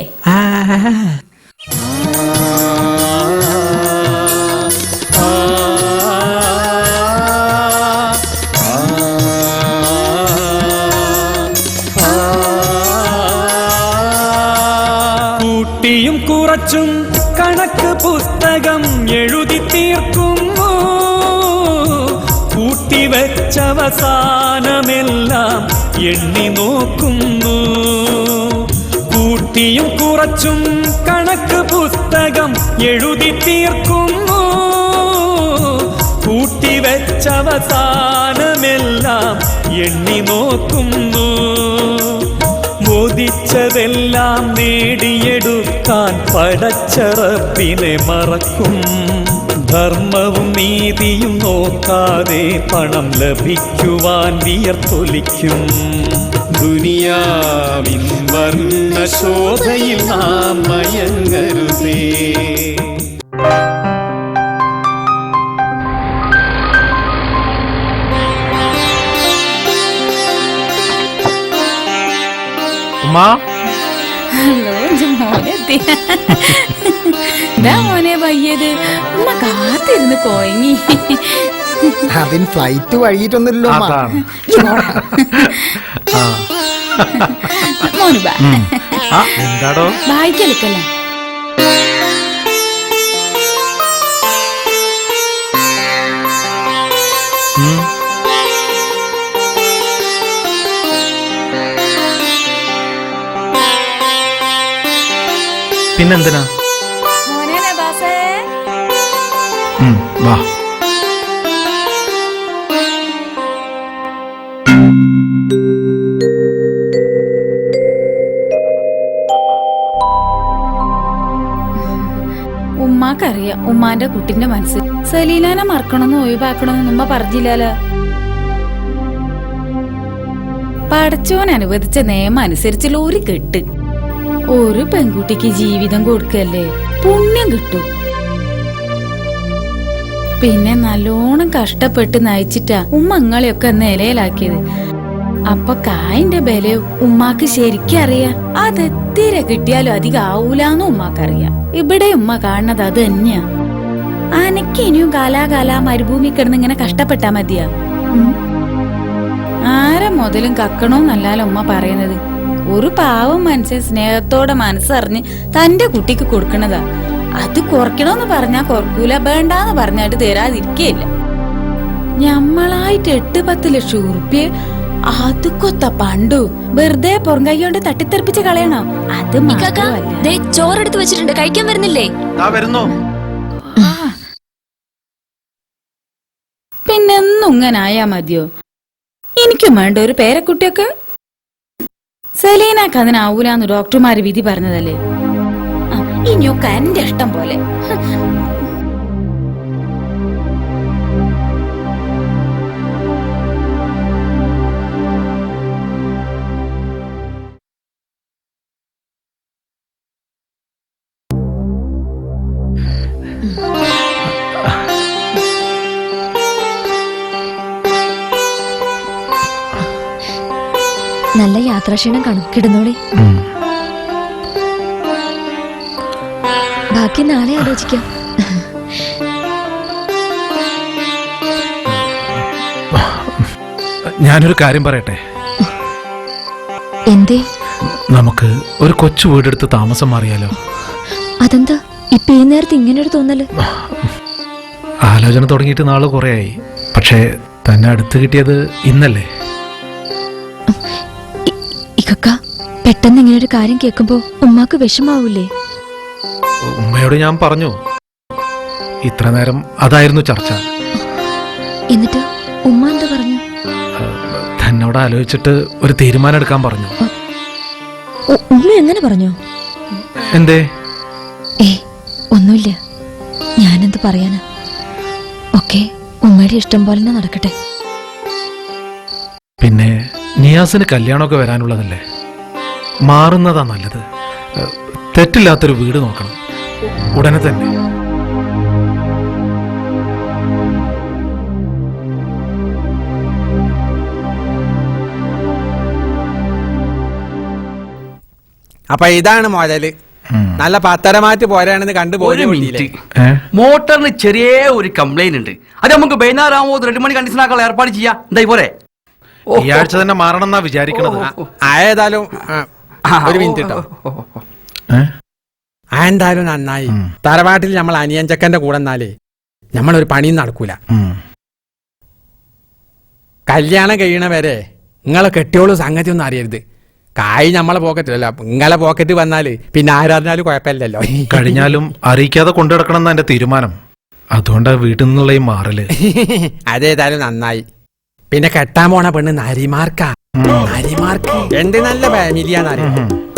കൂട്ടിയും കുറച്ചും കണക്ക് പുസ്തകം എഴുതി തീർക്കുന്നു. കൂട്ടിവെച്ചവസാനമെല്ലാം എണ്ണി നോക്കുന്നു. കൂട്ടിയും കുറച്ചും കണക്ക് പുസ്തകം എഴുതി തീർക്കുന്നു. കൂട്ടിവെച്ചവസാനമെല്ലാം എണ്ണി നോക്കുന്നു. മോദിച്ചതെല്ലാം നേടിയെടുക്കാൻ ഞാൻ പടച്ചറപ്പിനെ മറക്കും. ധർമ്മവും നീതിയും നോക്കാതെ പണം ലഭിക്കുവാൻ വിയർത്തൊലിക്കും. ദുനിയാവിൻ വർണ്ണശോഭയിൽ നാം മയങ്ങരുതേ. ഹലോ മോനെത്തി. എന്താ മോനെ വയ്യത്? ഉമ്മ കാത്തിരുന്ന് കോയങ്ങി. അതിന് ഫ്ലൈറ്റ് വഴിയിട്ടൊന്നുമില്ലോ മോന് ബാ. എന്താടോ വായിക്കലിക്കല്ല. പിന്നെന്തിനാ? മോനെ നബാസേ. വാ. ഉമ്മാക്കറിയാം ഉമ്മാന്റെ കുട്ടിന്റെ മനസ്സിൽ സലീലാനെ മറക്കണമെന്ന് ഒഴിവാക്കണമെന്ന് ഉമ്മ പറഞ്ഞില്ലല്ലോ. പടച്ചോൻ അനുവദിച്ച നിയമം അനുസരിച്ചുള്ള ഒരു കെട്ട്. ഒരു പെൺകുട്ടിക്ക് ജീവിതം കൊടുക്കല്ലേ, പുണ്യം കിട്ടും. പിന്നെ നല്ലോണം കഷ്ടപ്പെട്ട് നയിച്ചിട്ടാ ഉമ്മ ഇങ്ങളെയൊക്കെ നിലയിലാക്കിയത്. അപ്പൊ കായിന്റെ ബലവും ഉമ്മാക്ക് ശരിക്കും അറിയാം. അതെത്തിര കിട്ടിയാലും അധികം ആവൂലെന്ന് ഉമ്മാക്കറിയാം. ഇവിടെ ഉമ്മ കാണുന്നത് അത് തന്നെയാ. അനക്ക് ഇനിയും കാലാകാല മരുഭൂമി കിടന്ന് ഇങ്ങനെ കഷ്ടപ്പെട്ടാ മതിയാ. ആരെ മുതലും കക്കണോന്നല്ലാലോ ഉമ്മ പറയുന്നത്. ഒരു പാവം മനുഷ്യൻ സ്നേഹത്തോടെ മനസ്സറിഞ്ഞ് തന്റെ കുട്ടിക്ക് കൊടുക്കണതാ. അത് കുറയ്ക്കണോന്ന് പറഞ്ഞാ കുറക്കൂല, വേണ്ടാന്ന് പറഞ്ഞാട്ട് തരാതിരിക്കയില്ല. ഞമ്മളായിട്ട് 8-10 ലക്ഷം ഉറുപ്പ്യ അത് കൊത്ത പണ്ടു വെറുതെ പുറങ്കൈയോണ്ട് തട്ടിത്തെറിപ്പിച്ച് കളയണോ? അത് ചോറെടുത്ത് വെച്ചിട്ടുണ്ട്, കഴിക്കാൻ വരുന്നില്ലേ? പിന്നെന്നും ഇങ്ങനായാ മതിയോ? എനിക്കും വേണ്ട ഒരു പേരക്കുട്ടിയൊക്കെ. സെലീനാക്ക് അതിനാവൂലെന്ന് ഡോക്ടർമാര് വിധി പറഞ്ഞതല്ലേ. ഇനിയൊക്കെ എന്റെ ഇഷ്ടം പോലെ. നല്ല യാത്രാക്ഷീണം കാണും, കിടന്നോളി. ബാക്കി നാളെ ആലോചിക്കാം. ഞാനൊരു കാര്യം പറയട്ടെ. എന്തേ? നമുക്ക് ഒരു കൊച്ചു വീടെടുത്ത് താമസം മാറിയാലോ? അതെന്താ ഇപ്പൊ ഈ നേരത്തെ ഇങ്ങനൊരു തോന്നല്? ആലോചന തുടങ്ങിയിട്ട് നാള് കുറേയായി. പക്ഷേ തന്നെ അടുത്ത് കിട്ടിയത് ഇന്നല്ലേ? ഇക്കക്ക, പെട്ടെന്ന് ഇങ്ങനൊരു കാര്യം കേൾക്കുമ്പോ ഉമ്മാക്ക് വിഷമാവൂലേ? ഉമ്മയോട് ഞാൻ പറഞ്ഞു. ഇത്ര നേരം അതായിരുന്നു ചർച്ച. എന്നിട്ട് ഉമ്മ എന്താ പറഞ്ഞു? തന്നോട് ആലോചിച്ചിട്ട് ഒരു തീരുമാനം എടുക്കാൻ പറഞ്ഞു. ഉമ്മ എങ്ങനെ പറഞ്ഞു? എന്തേ? ഒന്നുമില്ല, ഞാനെന്ത് പറയാനാ. ഒക്കെ ഉമ്മയുടെ ഇഷ്ടം പോലെ നടക്കട്ടെ. പിന്നെ നിയാസിന് കല്യാണമൊക്കെ വരാനുള്ളതല്ലേ, മാറുന്നതാ നല്ലത്. തെറ്റില്ലാത്തൊരു വീട് നോക്കണം ഉടനെ തന്നെ. അപ്പൊ ഇതാണ് മുതല്. നല്ല പത്തരമാറ്റ് പോരാണെന്ന് കണ്ടുപോയി. മോട്ടറിന് ചെറിയ ഒരു കംപ്ലൈന്റ് ഉണ്ട്. അത് നമുക്ക് വൈകുന്നേരമാകുമ്പോൾ 2 മണി കണ്ടീഷനാക്കാൻ ഏർപ്പാട് ചെയ്യാം. എന്താ പോരെ? ഈ ആഴ്ച തന്നെ മാറണം എന്നാ വിചാരിക്കണത്. ആയതാലും ഒരു മിനിറ്റ് കേട്ടോ. എന്തായാലും നന്നായി. തറവാട്ടിൽ നമ്മൾ അനിയഞ്ചക്കന്റെ കൂടെ എന്നാലേ നമ്മളൊരു പണിയും നടക്കൂല. കല്യാണം കഴിയണ വരെ നിങ്ങളെ കെട്ടിയോളൂ സംഗതി ഒന്നും അറിയരുത്. കായ് നമ്മളെ പോക്കറ്റിലല്ല, നിങ്ങളെ പോക്കറ്റ് വന്നാല് പിന്നെ ആരാറിഞ്ഞാലും കുഴപ്പമില്ലല്ലോ. കഴിഞ്ഞാലും അറിയിക്കാതെ കൊണ്ടുനടക്കണം എന്നാ എന്റെ തീരുമാനം. അതുകൊണ്ടാ വീട്ടിൽ നിന്നുള്ള ഈ മാറല്. അതേതായാലും നന്നായി. പിന്നെ കെട്ടാൻ പോണ പെണ്ണ് നരിമാർക്കാ. നരിമാർക്ക് എന്ത് നല്ല ഫാമിലിയാന്നറിയാം.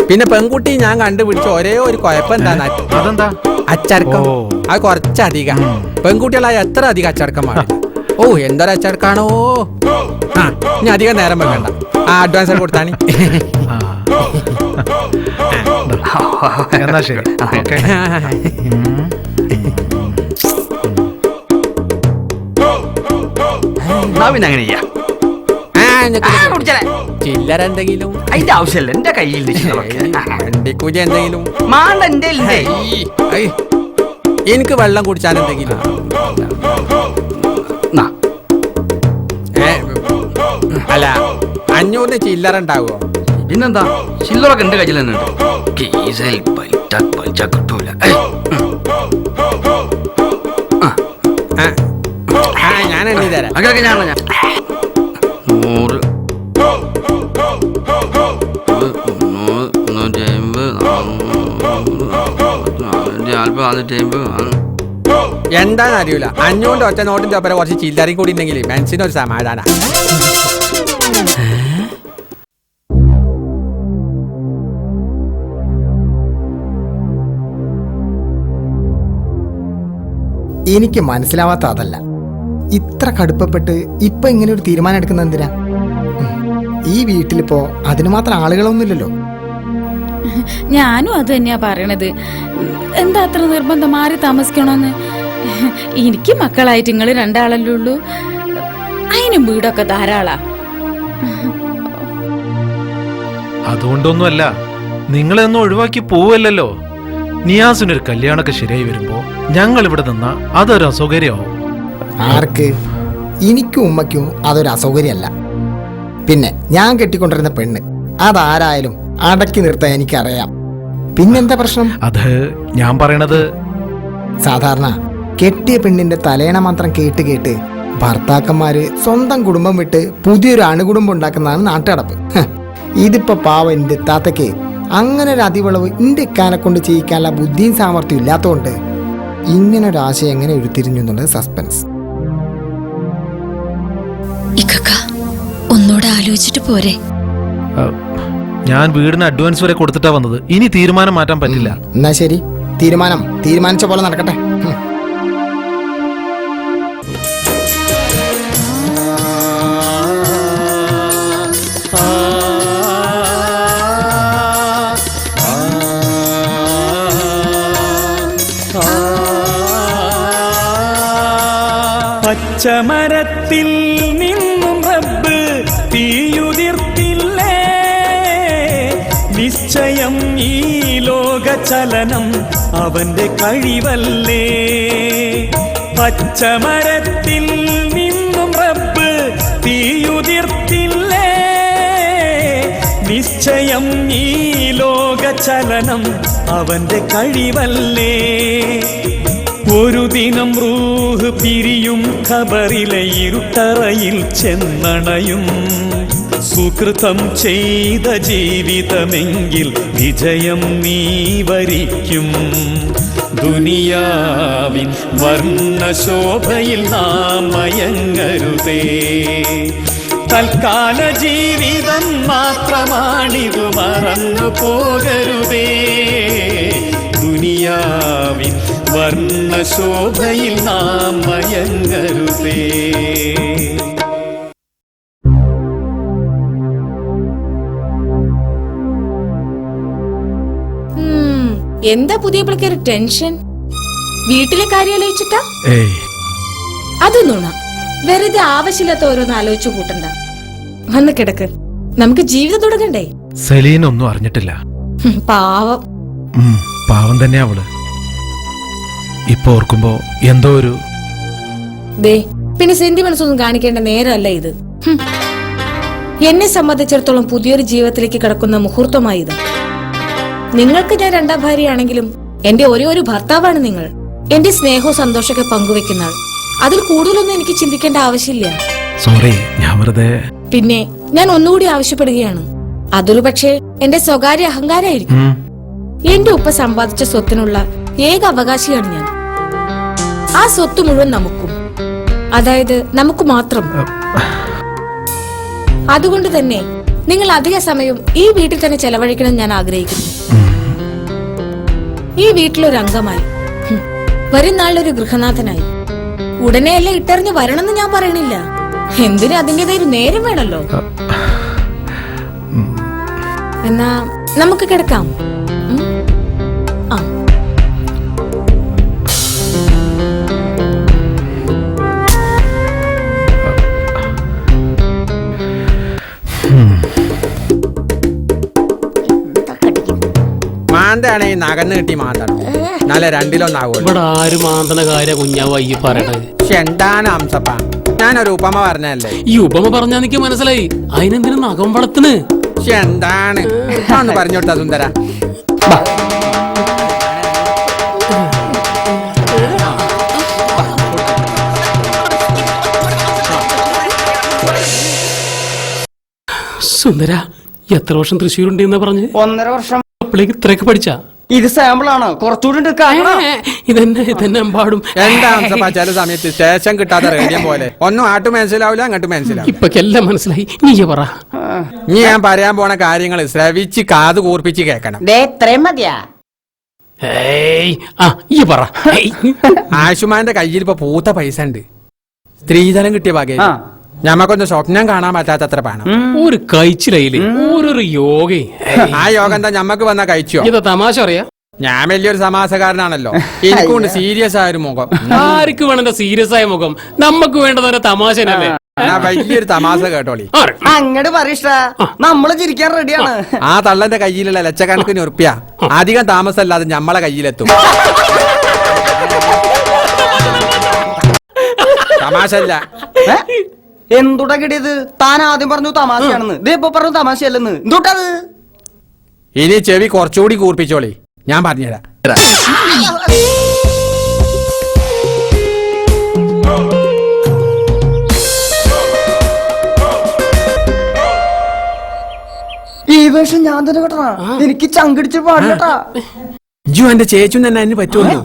പിന്നെ പെൺകുട്ടി ഞാൻ കണ്ടുപിടിച്ച ഒരേ ഒരു കുഴപ്പം എന്താ? അതെന്താ? അച്ചടക്കം. അത് കുറച്ചധികം. പെൺകുട്ടികളായ എത്ര അധികം അച്ചടക്കം പാടില്ല. ഓ എന്തൊരു അച്ചടക്കാണോ. ആ ഇനി അധികം നേരം വെക്കണ്ട. ആ അഡ്വാൻസ് കൊടുത്താണി. എന്നാ ശരി. ചില്ലറ എന്തെങ്കിലും അതിന്റെ ആവശ്യമല്ല, എന്റെ കയ്യിൽ വണ്ടിക്കൂലി എന്തെങ്കിലും. മാണ്ട എന്റെ എനിക്ക് വെള്ളം കുടിച്ചാൽ എന്തെങ്കിലും. അല്ല 500 ചില്ലറ ഉണ്ടാവോ? പിന്നെന്താ, ചില്ലറൊക്കെ എന്റെ കയ്യിൽ തന്നെ ഉണ്ട്. കേസിൽ പലിച്ച കിട്ടൂല. ഞാൻ എണ്ണി തരാം. അങ്ങനെയൊക്കെ ഞാൻ 100 എന്താന്ന് അറിയൂല. 500 ഒറ്റ നോട്ടിന്റെ ഒപ്പരം കുറച്ച് ചില്ലറയും കൂടി ഉണ്ടെങ്കിൽ മനസ്സിനൊരു സമാധാനം. എനിക്ക് മനസ്സിലാവാത്ത അതല്ല, ഇത്ര കടുപ്പപ്പെട്ട് ഇപ്പൊ ഇങ്ങനെ ഒരു തീരുമാനം എടുക്കുന്ന എന്തിനാ? ഈ വീട്ടിലിപ്പോ അതിന് മാത്രം ആളുകളൊന്നുമില്ലല്ലോ. ഞാനും അത് തന്നെയാ പറയണത്. എന്താ അത്ര നിർബന്ധം മാറി താമസിക്കണോന്ന്? എനിക്ക് മക്കളായിട്ട് നിങ്ങൾ 2 ആളല്ലേ ഉള്ളൂ. അതിനും വീടൊക്കെ ധാരാളാ. അതുകൊണ്ടൊന്നുമല്ല, നിങ്ങളെയൊന്നും ഒഴിവാക്കി പോവല്ലോ. നിയാസിനൊരു കല്യാണമൊക്കെ ശരിയായി വരുമ്പോ ഞങ്ങൾ ഇവിടെ നിന്നാ അതൊരു അസൗകര്യമാവും. ആർക്ക്? എനിക്കും ഉമ്മയ്ക്കും അതൊരു അസൗകര്യമല്ല. പിന്നെ ഞാൻ കെട്ടിക്കൊണ്ടിരുന്ന പെണ്ണ് അതാരായാലും അടക്കി നിർത്താൻ എനിക്കറിയാം. പിന്നെന്താ പ്രശ്നം? അത് ഞാൻ പറയണത്, സാധാരണ കെട്ടിയ പെണ്ണിന്റെ തലേണ മാത്രം കേട്ട് കേട്ട് ഭർത്താക്കന്മാര് സ്വന്തം കുടുംബം വിട്ട് പുതിയൊരു അണുകുടുംബം ഉണ്ടാക്കുന്നതാണ് നാട്ടുനടപ്പ്. ഇതിപ്പോ പാവം എന്റെ താത്തക്ക് അങ്ങനെ ഒരു അതിവളവ് എന്റെ ഇക്കാനെ കൊണ്ട് ചെയ്യിക്കാനുള്ള ബുദ്ധിയും സാമർഥ്യം ഇല്ലാത്തതുകൊണ്ട് ഇങ്ങനെ ഒരു ആശയം എങ്ങനെ ഉരുത്തിരിഞ്ഞു എന്നുള്ളത് സസ്പെൻസ്. ഒന്നുകൂടെ ആലോചിച്ചിട്ട് പോരെ? ഞാൻ വീടിന് അഡ്വാൻസ് വരെ കൊടുത്തിട്ടാ വന്നത്. ഇനി തീരുമാനം മാറ്റാൻ പറ്റില്ല. എന്നാ ശരി, തീരുമാനിച്ച പോലെ നടക്കട്ടെ. പച്ചമരത്തിൽ നിന്നും റബ്ബ് തീയുതിർത്തില്ലേ, നിശ്ചയം ഈ ലോകചലനം അവന്റെ കഴിവല്ലേ. പച്ചമരത്തിൽ നിന്നും റബ്ബ് തീയുതിർത്തില്ലേ, നിശ്ചയം ഈ ലോകചലനം അവന്റെ കഴിവല്ലേ. ഒരു ദിനം റൂഹ് പിരിയും ഖബറിലെ ഇരുട്ടറയിൽ ചെന്നണയും. സുകൃതം ചെയ്ത ജീവിതമെങ്കിൽ വിജയം നീ വരിക്കും. ദുനിയാവിൻ വർണ്ണശോഭയിൽ നാം മയങ്ങരുതേ. തൽക്കാല ജീവിതം മാത്രമാണിതു, മറന്നു പോകരുതേ. ദുനിയാവിൻ വർണ്ണശോഭയിൽ നാം മയങ്ങരുതേ. എന്താ പുതിയ പിള്ളേക്കൊരു ടെൻഷൻ? വീട്ടിലെ കാര്യം ആലോചിച്ചിട്ടാ? അത് നുണ. വെറുതെ ആവശ്യമില്ലാത്ത ഓരോന്ന് ആലോചിച്ചു കൂട്ടണ്ട. വന്ന് കിടക്ക്, നമുക്ക് ജീവിതം തുടങ്ങണ്ടേ? സെലീന ഒന്നും അറിഞ്ഞിട്ടില്ല. പാവം. പാവം തന്നെ അവള്. ഇപ്പൊ ഓർക്കുമ്പോ എന്തോ ഒരു പിന്നെ സെന്റിമെന്റ്സ് ഒന്നും കാണിക്കേണ്ട നേരമല്ല ഇത്. എന്നെ സംബന്ധിച്ചിടത്തോളം പുതിയൊരു ജീവിതത്തിലേക്ക് കിടക്കുന്ന മുഹൂർത്തമായി ഇത്. നിങ്ങൾക്ക് ഞാൻ 2ാം ഭാര്യയാണെങ്കിലും എന്റെ ഒരേ ഒരു ഭർത്താവാണ് നിങ്ങൾ. എന്റെ സ്നേഹവും സന്തോഷമൊക്കെ പങ്കുവെക്കുന്ന ആൾ. അതിൽ കൂടുതലൊന്നും എനിക്ക് ചിന്തിക്കേണ്ട ആവശ്യമില്ല. സോറി, ഞാൻ വെറുതെ. പിന്നെ ഞാൻ ഒന്നുകൂടി ആവശ്യപ്പെടുകയാണ്. അതൊരു പക്ഷേ എന്റെ സ്വകാര്യ അഹങ്കാരമായിരിക്കും. എന്റെ ഉപ്പ സമ്പാദിച്ച സ്വത്തിനുള്ള ഏക അവകാശിയാണ് ഞാൻ. ആ സ്വത്ത് മുഴുവൻ നമുക്കും, അതായത് നമുക്ക് മാത്രം. അതുകൊണ്ട് തന്നെ നിങ്ങൾ അധിക സമയം ഈ വീട്ടിൽ തന്നെ ചെലവഴിക്കണം ഞാൻ ആഗ്രഹിക്കുന്നു. ഈ വീട്ടിലൊരു അംഗമായി, വരും നാളിലൊരു ഗൃഹനാഥനായി. ഉടനെയല്ലേ ഇട്ടെറിഞ്ഞ് വരണമെന്ന് ഞാൻ പറയണില്ല. എന്തിനും അതിൻ്റെതായ ഒരു നേരം വേണല്ലോ. എന്നാ നമുക്ക് കിടക്കാം. ആ മാന്താണ് ഈ നകന്ന് കിട്ടി മാന്തണം. നല്ല രണ്ടിലൊന്നാകും. ഇവിടെ ആര് മാന്തണ കാര്യ കുഞ്ഞാവ ഈ പറയണത്? പക്ഷെ എന്താണ് അംസപ്പ, ഞാനൊരു ഉപമ പറഞ്ഞല്ലേ. ഈ ഉപമ പറഞ്ഞാ എനിക്ക് മനസ്സിലായി. അതിനെന്തിനു നഖം വളർത്തണ്? പക്ഷെ എന്താണ് ഒന്ന് പറഞ്ഞു കൊടുത്താ സുന്ദര. സുന്ദര, എത്ര വർഷം തൃശ്ശൂരുണ്ട് എന്നാ പറഞ്ഞ്? 1.5 വർഷം. അപ്പോഴേക്ക് ഇത്രയൊക്കെ പഠിച്ചാ? ഇത് സാമ്പിൾ ആണ്, കുറച്ചുകൂടി ഇതെന്നെ എമ്പാടും. എന്താ അംസപ്പ ചില സമയത്ത് സ്റ്റേഷൻ കിട്ടാത്ത റേഡിയം പോലെ ഒന്നും ആട്ട് മനസ്സിലാവില്ല, അങ്ങോട്ട് മനസ്സിലാവും. ഇപ്പൊ എല്ലാം മനസ്സിലായി. നീ പറ. നീ ഞാൻ പറയാൻ പോണ കാര്യങ്ങൾ ശ്രവിച്ച് കാത് കൂർപ്പിച്ച് കേക്കണം. മതിയാ. പറ. ആശുമാന്റെ കയ്യിൽ ഇപ്പൊ പൂത്ത പൈസ ഉണ്ട്. സ്ത്രീധനം കിട്ടിയ വകയിൽ ഞമ്മക്കൊന്ന് സ്വപ്നം കാണാൻ പറ്റാത്തത്ര പണം. ഒരു കഴിച്ചിലയില് ഓരോരോ യോഗ. ആ യോഗം എന്താ ഞമ്മക്ക് വന്നാ കഴിച്ചോ? ഇത് തമാശ അറിയാ? ഞാൻ വലിയൊരു സമാസകാരനാണല്ലോ. എനിക്കുണ്ട് സീരിയസ് ആയ ഒരു മുഖം. ആർക്ക് വേണ്ട സീരിയസ് ആയ മുഖം? നമുക്ക് വേണ്ടത് തമാശനല്ലേ? വലിയൊരു തമാശ കേട്ടോളി. അങ്ങോട്ട് പറയഷ്ട, നമ്മള് ചിരിക്കാൻ റെഡിയാണ്. ആ തള്ളന്റെ കയ്യിലുള്ള ലക്ഷക്കണക്കിന് ഉറുപ്പ്യ അധികം താമസമല്ലാതെ ഞമ്മളെ കയ്യിലെത്തും. തമാശല്ല. എന്തുട്ടാ കിട്ടിയത്? താൻ ആദ്യം പറഞ്ഞു തമാശയാണെന്ന്, ഇപ്പൊ പറഞ്ഞു തമാശയല്ലെന്ന്. എന്തുട്ടത്? ഇനി ചെവി കുറച്ചുകൂടി കൂർപ്പിച്ചോളി, ഞാൻ പറഞ്ഞുതരാം. ഈ വേഷം ഞാൻ തന്നെ കേട്ടാ, എനിക്ക് ചങ്കിടിച്ച് പാടില്ലട്ടാ. ഇജ്ജു എന്റെ ചേച്ചും തന്നെ അതിന് പറ്റുമല്ലോ.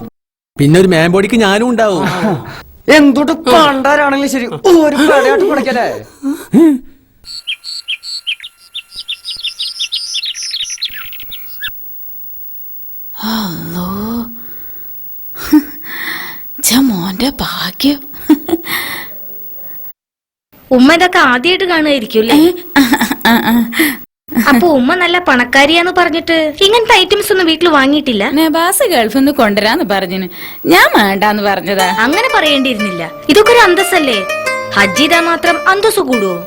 പിന്നെ ഒരു മേമ്പൊടിക്ക് ഞാനും ഉണ്ടാവും. എന്തുട്ട് പണ്ടാരാണെങ്കിലും ശരി, ഒരു കടയാട്ട് കൊടുക്കല്ലേ. മോന്റെ ഭാഗ്യം. ഉമ്മ ഇതൊക്കെ ആദ്യമായിട്ട് കാണുമായിരിക്കും അല്ലേ? അപ്പൊ ഉമ്മ നല്ല പണക്കാരിയാന്ന് പറഞ്ഞിട്ട് ഇങ്ങനത്തെ ഐറ്റംസ് ഒന്നും വീട്ടിൽ വാങ്ങിയിട്ടില്ല? നബാസ് ഗൾഫിൽ നിന്ന് കൊണ്ടുവരാന്ന് പറഞ്ഞിന്, ഞാൻ വേണ്ടാന്ന് പറഞ്ഞതാ. അങ്ങനെ പറയേണ്ടിയിരുന്നില്ല. ഇതൊക്കെ ഒരു അന്തസ്സല്ലേ? ഹജ്ജ് ചെയ്താൽ മാത്രം അന്തസ്സ് കൂടുവോ?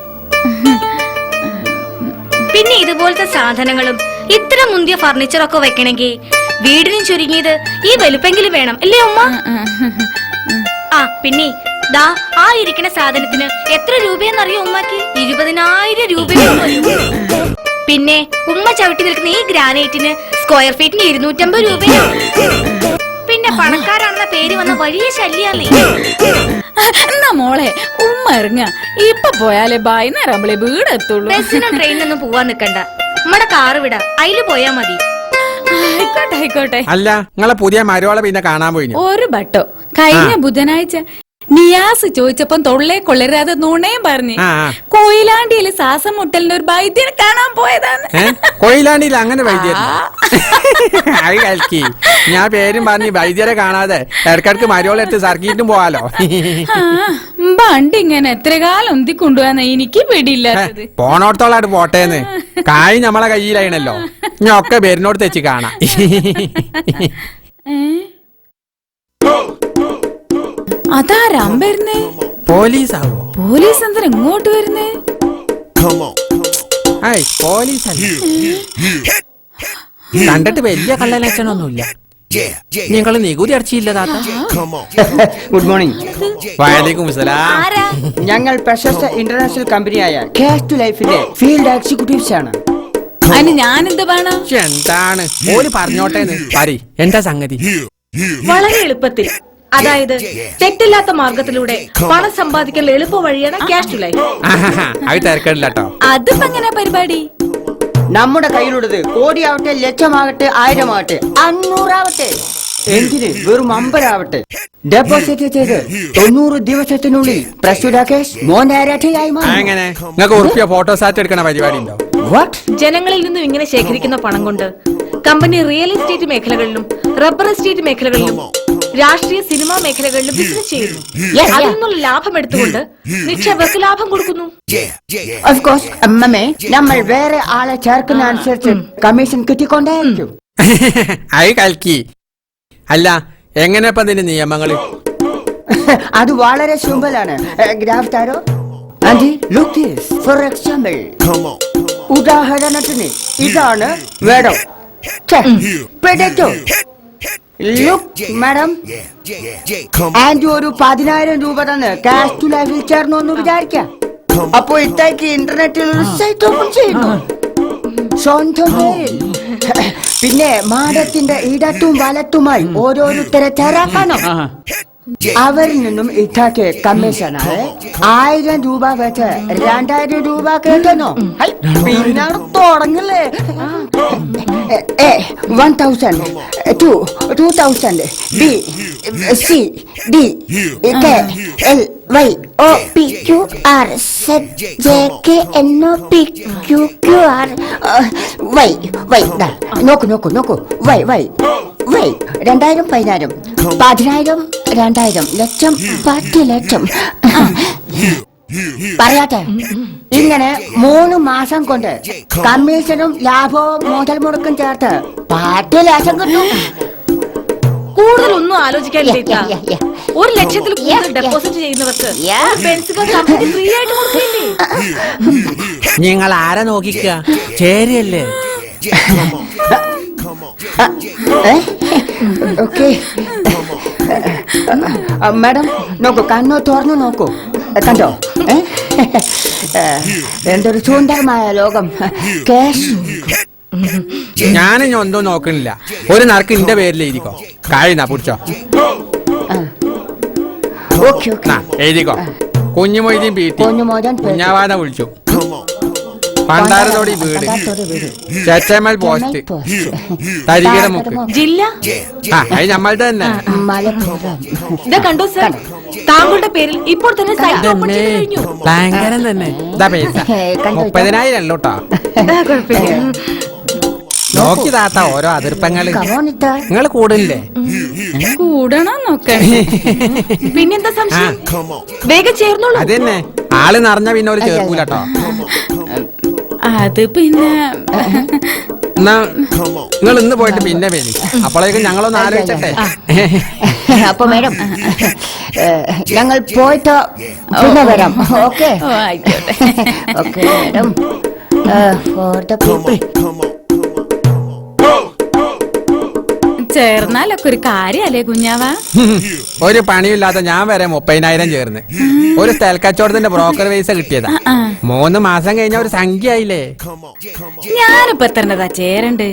പിന്നെ ഇതുപോലത്തെ സാധനങ്ങളും ഇത്ര മുന്തിയ ഫർണിച്ചറൊക്കെ വെക്കണമെങ്കിൽ വീടിനും ചുരുങ്ങിയത് ഈ വലുപ്പെങ്കിലും വേണം അല്ലേ ഉമ്മ? ആ പിന്നെ ദാ ആ ഇരിക്കുന്ന സാധനത്തിന് എത്ര രൂപയെന്നറിയോ ഉമ്മക്ക്? 20,000 രൂപ. പിന്നെ ഉമ്മ ചവിട്ടി നിൽക്കുന്ന ഈ ഗ്രാനൈറ്റിന് സ്ക്വയർ ഫീറ്റിന് 250 രൂപയാണ്. പിന്നെ പണക്കാരാണെന്ന പേര് വന്ന വലിയ ശല്യാലേ. എന്നാ മോളെ ഉമ്മ ഇറങ്ങ, ഇപ്പൊ പോയാലേ വൈകുന്നേരമ്പളെ വീടെത്തുള്ളൂ. ബസ്സിനും ട്രെയിനിനൊന്നും പോവാൻ നിക്കണ്ട, നമ്മടെ കാറ് വിടാ, അതില് പോയാ മതി. ആയിക്കോട്ടെ ആയിക്കോട്ടെ. അല്ല, നിങ്ങളെ പുതിയ മരുവളെ പിന്നെ കാണാൻ പോയി. ഒരു ബട്ടോ കഴിഞ്ഞ ബുധനാഴ്ച നിയാസ് ചോദിച്ചപ്പം തൊള്ളേ കൊള്ളരാതെ നുണയും പറഞ്ഞു. കൊയിലാണ്ടിയില് ശ്വാസം മുട്ടലിന് ഒരു വൈദ്യനെ കാണാൻ പോയതാണ്. കൊയിലാണ്ടിയിൽ അങ്ങനെ വൈദ്യൻ? ഞാൻ പേരും പറഞ്ഞ് വൈദ്യരെ കാണാതെ ഇടക്കിടക്ക് മരുവളെടുത്ത് സർക്കിട്ടും പോവാലോ. വണ്ടി ഇങ്ങനെ എത്ര കാലം ഒന്തി കൊണ്ടുപോകാന്ന എനിക്ക് പിടിയില്ലാത്തത്. പോണോടത്തോളായിട്ട് പോട്ടേന്ന്. കായ് നമ്മളെ കയ്യിലായിണല്ലോ, ഞാൻ ഒക്കെ പേരിനോട് തെച്ച് കാണാം. അതാരാം വരുന്നേ? പോലീസാവോ? പോലീസ് എന്തിനാ ഇങ്ങോട്ട് വരുന്നേ? പോലീസ് കണ്ടിട്ട് വലിയ കള്ളലക്ഷണമൊന്നുമില്ല. നിങ്ങൾ നികുതി അടച്ചില്ല താത്ത? Good morning. വഅലൈക്കും സലാം. ഞങ്ങൾ പ്രശസ്ത ഇന്റർനാഷണൽ കമ്പനിയായ ക്യാഷ് ടു ലൈഫിന്റെ ഫീൽഡ് എക്സിക്യൂട്ടീവ്സ് ആണ്. അതിന് ഞാൻ എന്ത് വേണം? എന്താണ് ഓല് പറഞ്ഞോട്ടേന്ന് പരി, എന്താ സംഗതി? വളരെ എളുപ്പത്തിൽ, അതായത് തെറ്റില്ലാത്ത മാർഗത്തിലൂടെ പണം സമ്പാദിക്കാനുള്ള എളുപ്പ വഴിയാണ് ക്യാഷ് ടു ലൈഫ്. അത് തിരക്കില്ല കേട്ടോ. അതിപ്പോ എങ്ങനെ പരിപാടി? നമ്മുടെ കയ്യിലുള്ളത് കോടിയാവട്ടെ, ലക്ഷമാകട്ടെ, 1000 ആവട്ടെ, 500 ആവട്ടെ, എന്തിന് വെറും 50 ആവട്ടെ, ഡെപ്പോസിറ്റ് ചെയ്ത് 90 ദിവസത്തിനുള്ളിൽ പ്രസ്തുത കേസ് മോനാരാठയായി മാറും. എങ്ങനെ നിങ്ങൾക്ക് ഉറപ്പിയ ഫോട്ടോസാറ്റ് എടുക്കണ പരിപാടി ഉണ്ടോ? ജനങ്ങളിൽ നിന്നും ഇങ്ങനെ ശേഖരിക്കുന്ന പണം കൊണ്ട് കമ്പനി റിയൽ എസ്റ്റേറ്റ് മേഖലകളിലും റബ്ബർ എസ്റ്റേറ്റ് മേഖലകളിലും രാഷ്ട്രീയ സിനിമാ മേഖലകളിലും ബിസിനസ് ചെയ്യുന്നു. അതിൽ നിന്നുള്ള ലാഭം എടുത്തുകൊണ്ട് നിക്ഷേപകർക്ക് ലാഭം കൊടുക്കുന്നു. നമ്മൾ വേറെ ആളെ ചേർക്കുന്ന അനുസരിച്ച് കമ്മീഷൻ കിട്ടിക്കൊണ്ടേയിരിക്കും. അത് കൽക്കി. അല്ല, എങ്ങനെയപ്പോ അതിന്റെ നിയമങ്ങള്? അത് വളരെ സിമ്പിളാണ്. ഗ്രാഫ് താരോ ഫോർ എക്സാമ്പിൾ, ഉദാഹരണത്തിന് ഇതാണ് മേഡം. മാഡം ആൻഡ് ഒരു 10,000 രൂപ തന്നെ ക്യാഷ് ടു ലൈഫിൽ ചേർന്നു എന്ന് വിചാരിക്കാം. അപ്പോ ഇത്തേക്ക് ഇന്റർനെറ്റിൽ ഒരു സൈറ്റ് ഓപ്പൺ ചെയ്യുന്നു സ്വന്തം പേരിൽ. പിന്നെ മാഡത്തിന്റെ ഇടത്തും വലത്തുമായി ഓരോരുത്തരെ ചേരാക്കാനോ. അവരിൽ നിന്നും ഇത്താക്ക് കമ്മീഷനാണ് 1000 രൂപ വെച്ച് 2000 രൂപ കേട്ടോ. പിന്നെ തുടങ്ങില്ലേ 1000 2000 B C D K L Y O P Q R Z J K N O P Q Q R Y നോക്കൂ 2000 10,000 10,000 2000 ലക്ഷം 10 ലക്ഷം. പറയാട്ടെ, ഇങ്ങനെ 3 മാസം കൊണ്ട് കമ്മീഷനും ലാഭവും മുതൽ മുടക്കും ചേർത്ത് 10 ലക്ഷം കിട്ടും. കൂടുതലൊന്നും ആലോചിക്കാനില്ല. 1 ലക്ഷത്തിൽ കൂടുതൽ ഡെപ്പോസിറ്റ് ചെയ്യുന്നവർക്ക് ഫ്രീ ആയിട്ട് കൊടുക്കില്ലേ? നിങ്ങൾ ആരെ നോക്കിക്ക? ചേരിയല്ലേ? ഓക്കെ മാഡം, നോക്കൂ, കണ്ണോ തുറന്നു നോക്കൂ. കണ്ടോ, എന്തൊരു സുന്ദരമായ ലോകം. ക്യാഷ് ഞാനിനി ഒന്നും നോക്കണില്ല. ഒരു നറുക്ക് ഇന്റെ പേരിൽ എഴുതിക്കോ. കഴിയുന്ന പിടിച്ചോ. എഴുതിക്കോ. കുഞ്ഞുമൊയ്തീൻ പീട്ടി കുഞ്ഞാവാന വിളിച്ചു. പണ്ടാരത്തോടി വീട്, ചെച്ചമൽ പോസ്റ്റ്, തരികിട മുക്ക് ജില്ല. അത് നമ്മളുടെ തന്നെ. കണ്ടോ സർ, താങ്കളുടെ പേരിൽ ഇപ്പോൾ തന്നെ സൈറ്റ് ഓപ്പൺ ചെയ്തു കഴിഞ്ഞു. ഭയങ്കരം തന്നെ. ഇതാ പൈസ 30,000 അല്ലോട്ടോ. നോക്കി താത്ത ഓരോ അതിർപ്പങ്ങള്. നിങ്ങൾ കൂടില്ലേ? കൂടണം നോക്കണേ. പിന്നെന്താ സംശയം? വേഗം ചേർന്നോളൂ. അതന്നെ, ആള് നിറഞ്ഞ പിന്നെ ഒരു ചേർക്കൂലട്ടോ. അത് പിന്നെ നിങ്ങൾ ഇന്ന് പോയിട്ട് പിന്നെ പേര്. അപ്പോഴേക്കും ഞങ്ങളൊന്ന് ആലോചിച്ചട്ടെ. അപ്പൊ മാഡം ഞങ്ങൾ പോയിട്ട് പിന്നെ വരാം. Okay okay madam. For the people. ചേർന്നാലൊക്കെ ഒരു കാര്യല്ലേ കുഞ്ഞാവാ? ഒരു പണിയില്ലാത്ത ഞാൻ വരെ 30,000 ചേർന്ന് ഒരു സ്ഥല കച്ചവടത്തിന്റെ ബ്രോക്കർ പൈസ കിട്ടിയതാ. 3 മാസം കഴിഞ്ഞ ഒരു സംഖ്യ ആയില്ലേ? ഞാനിപ്പോ എത്രണ്ടതാ ചേരണ്ട്?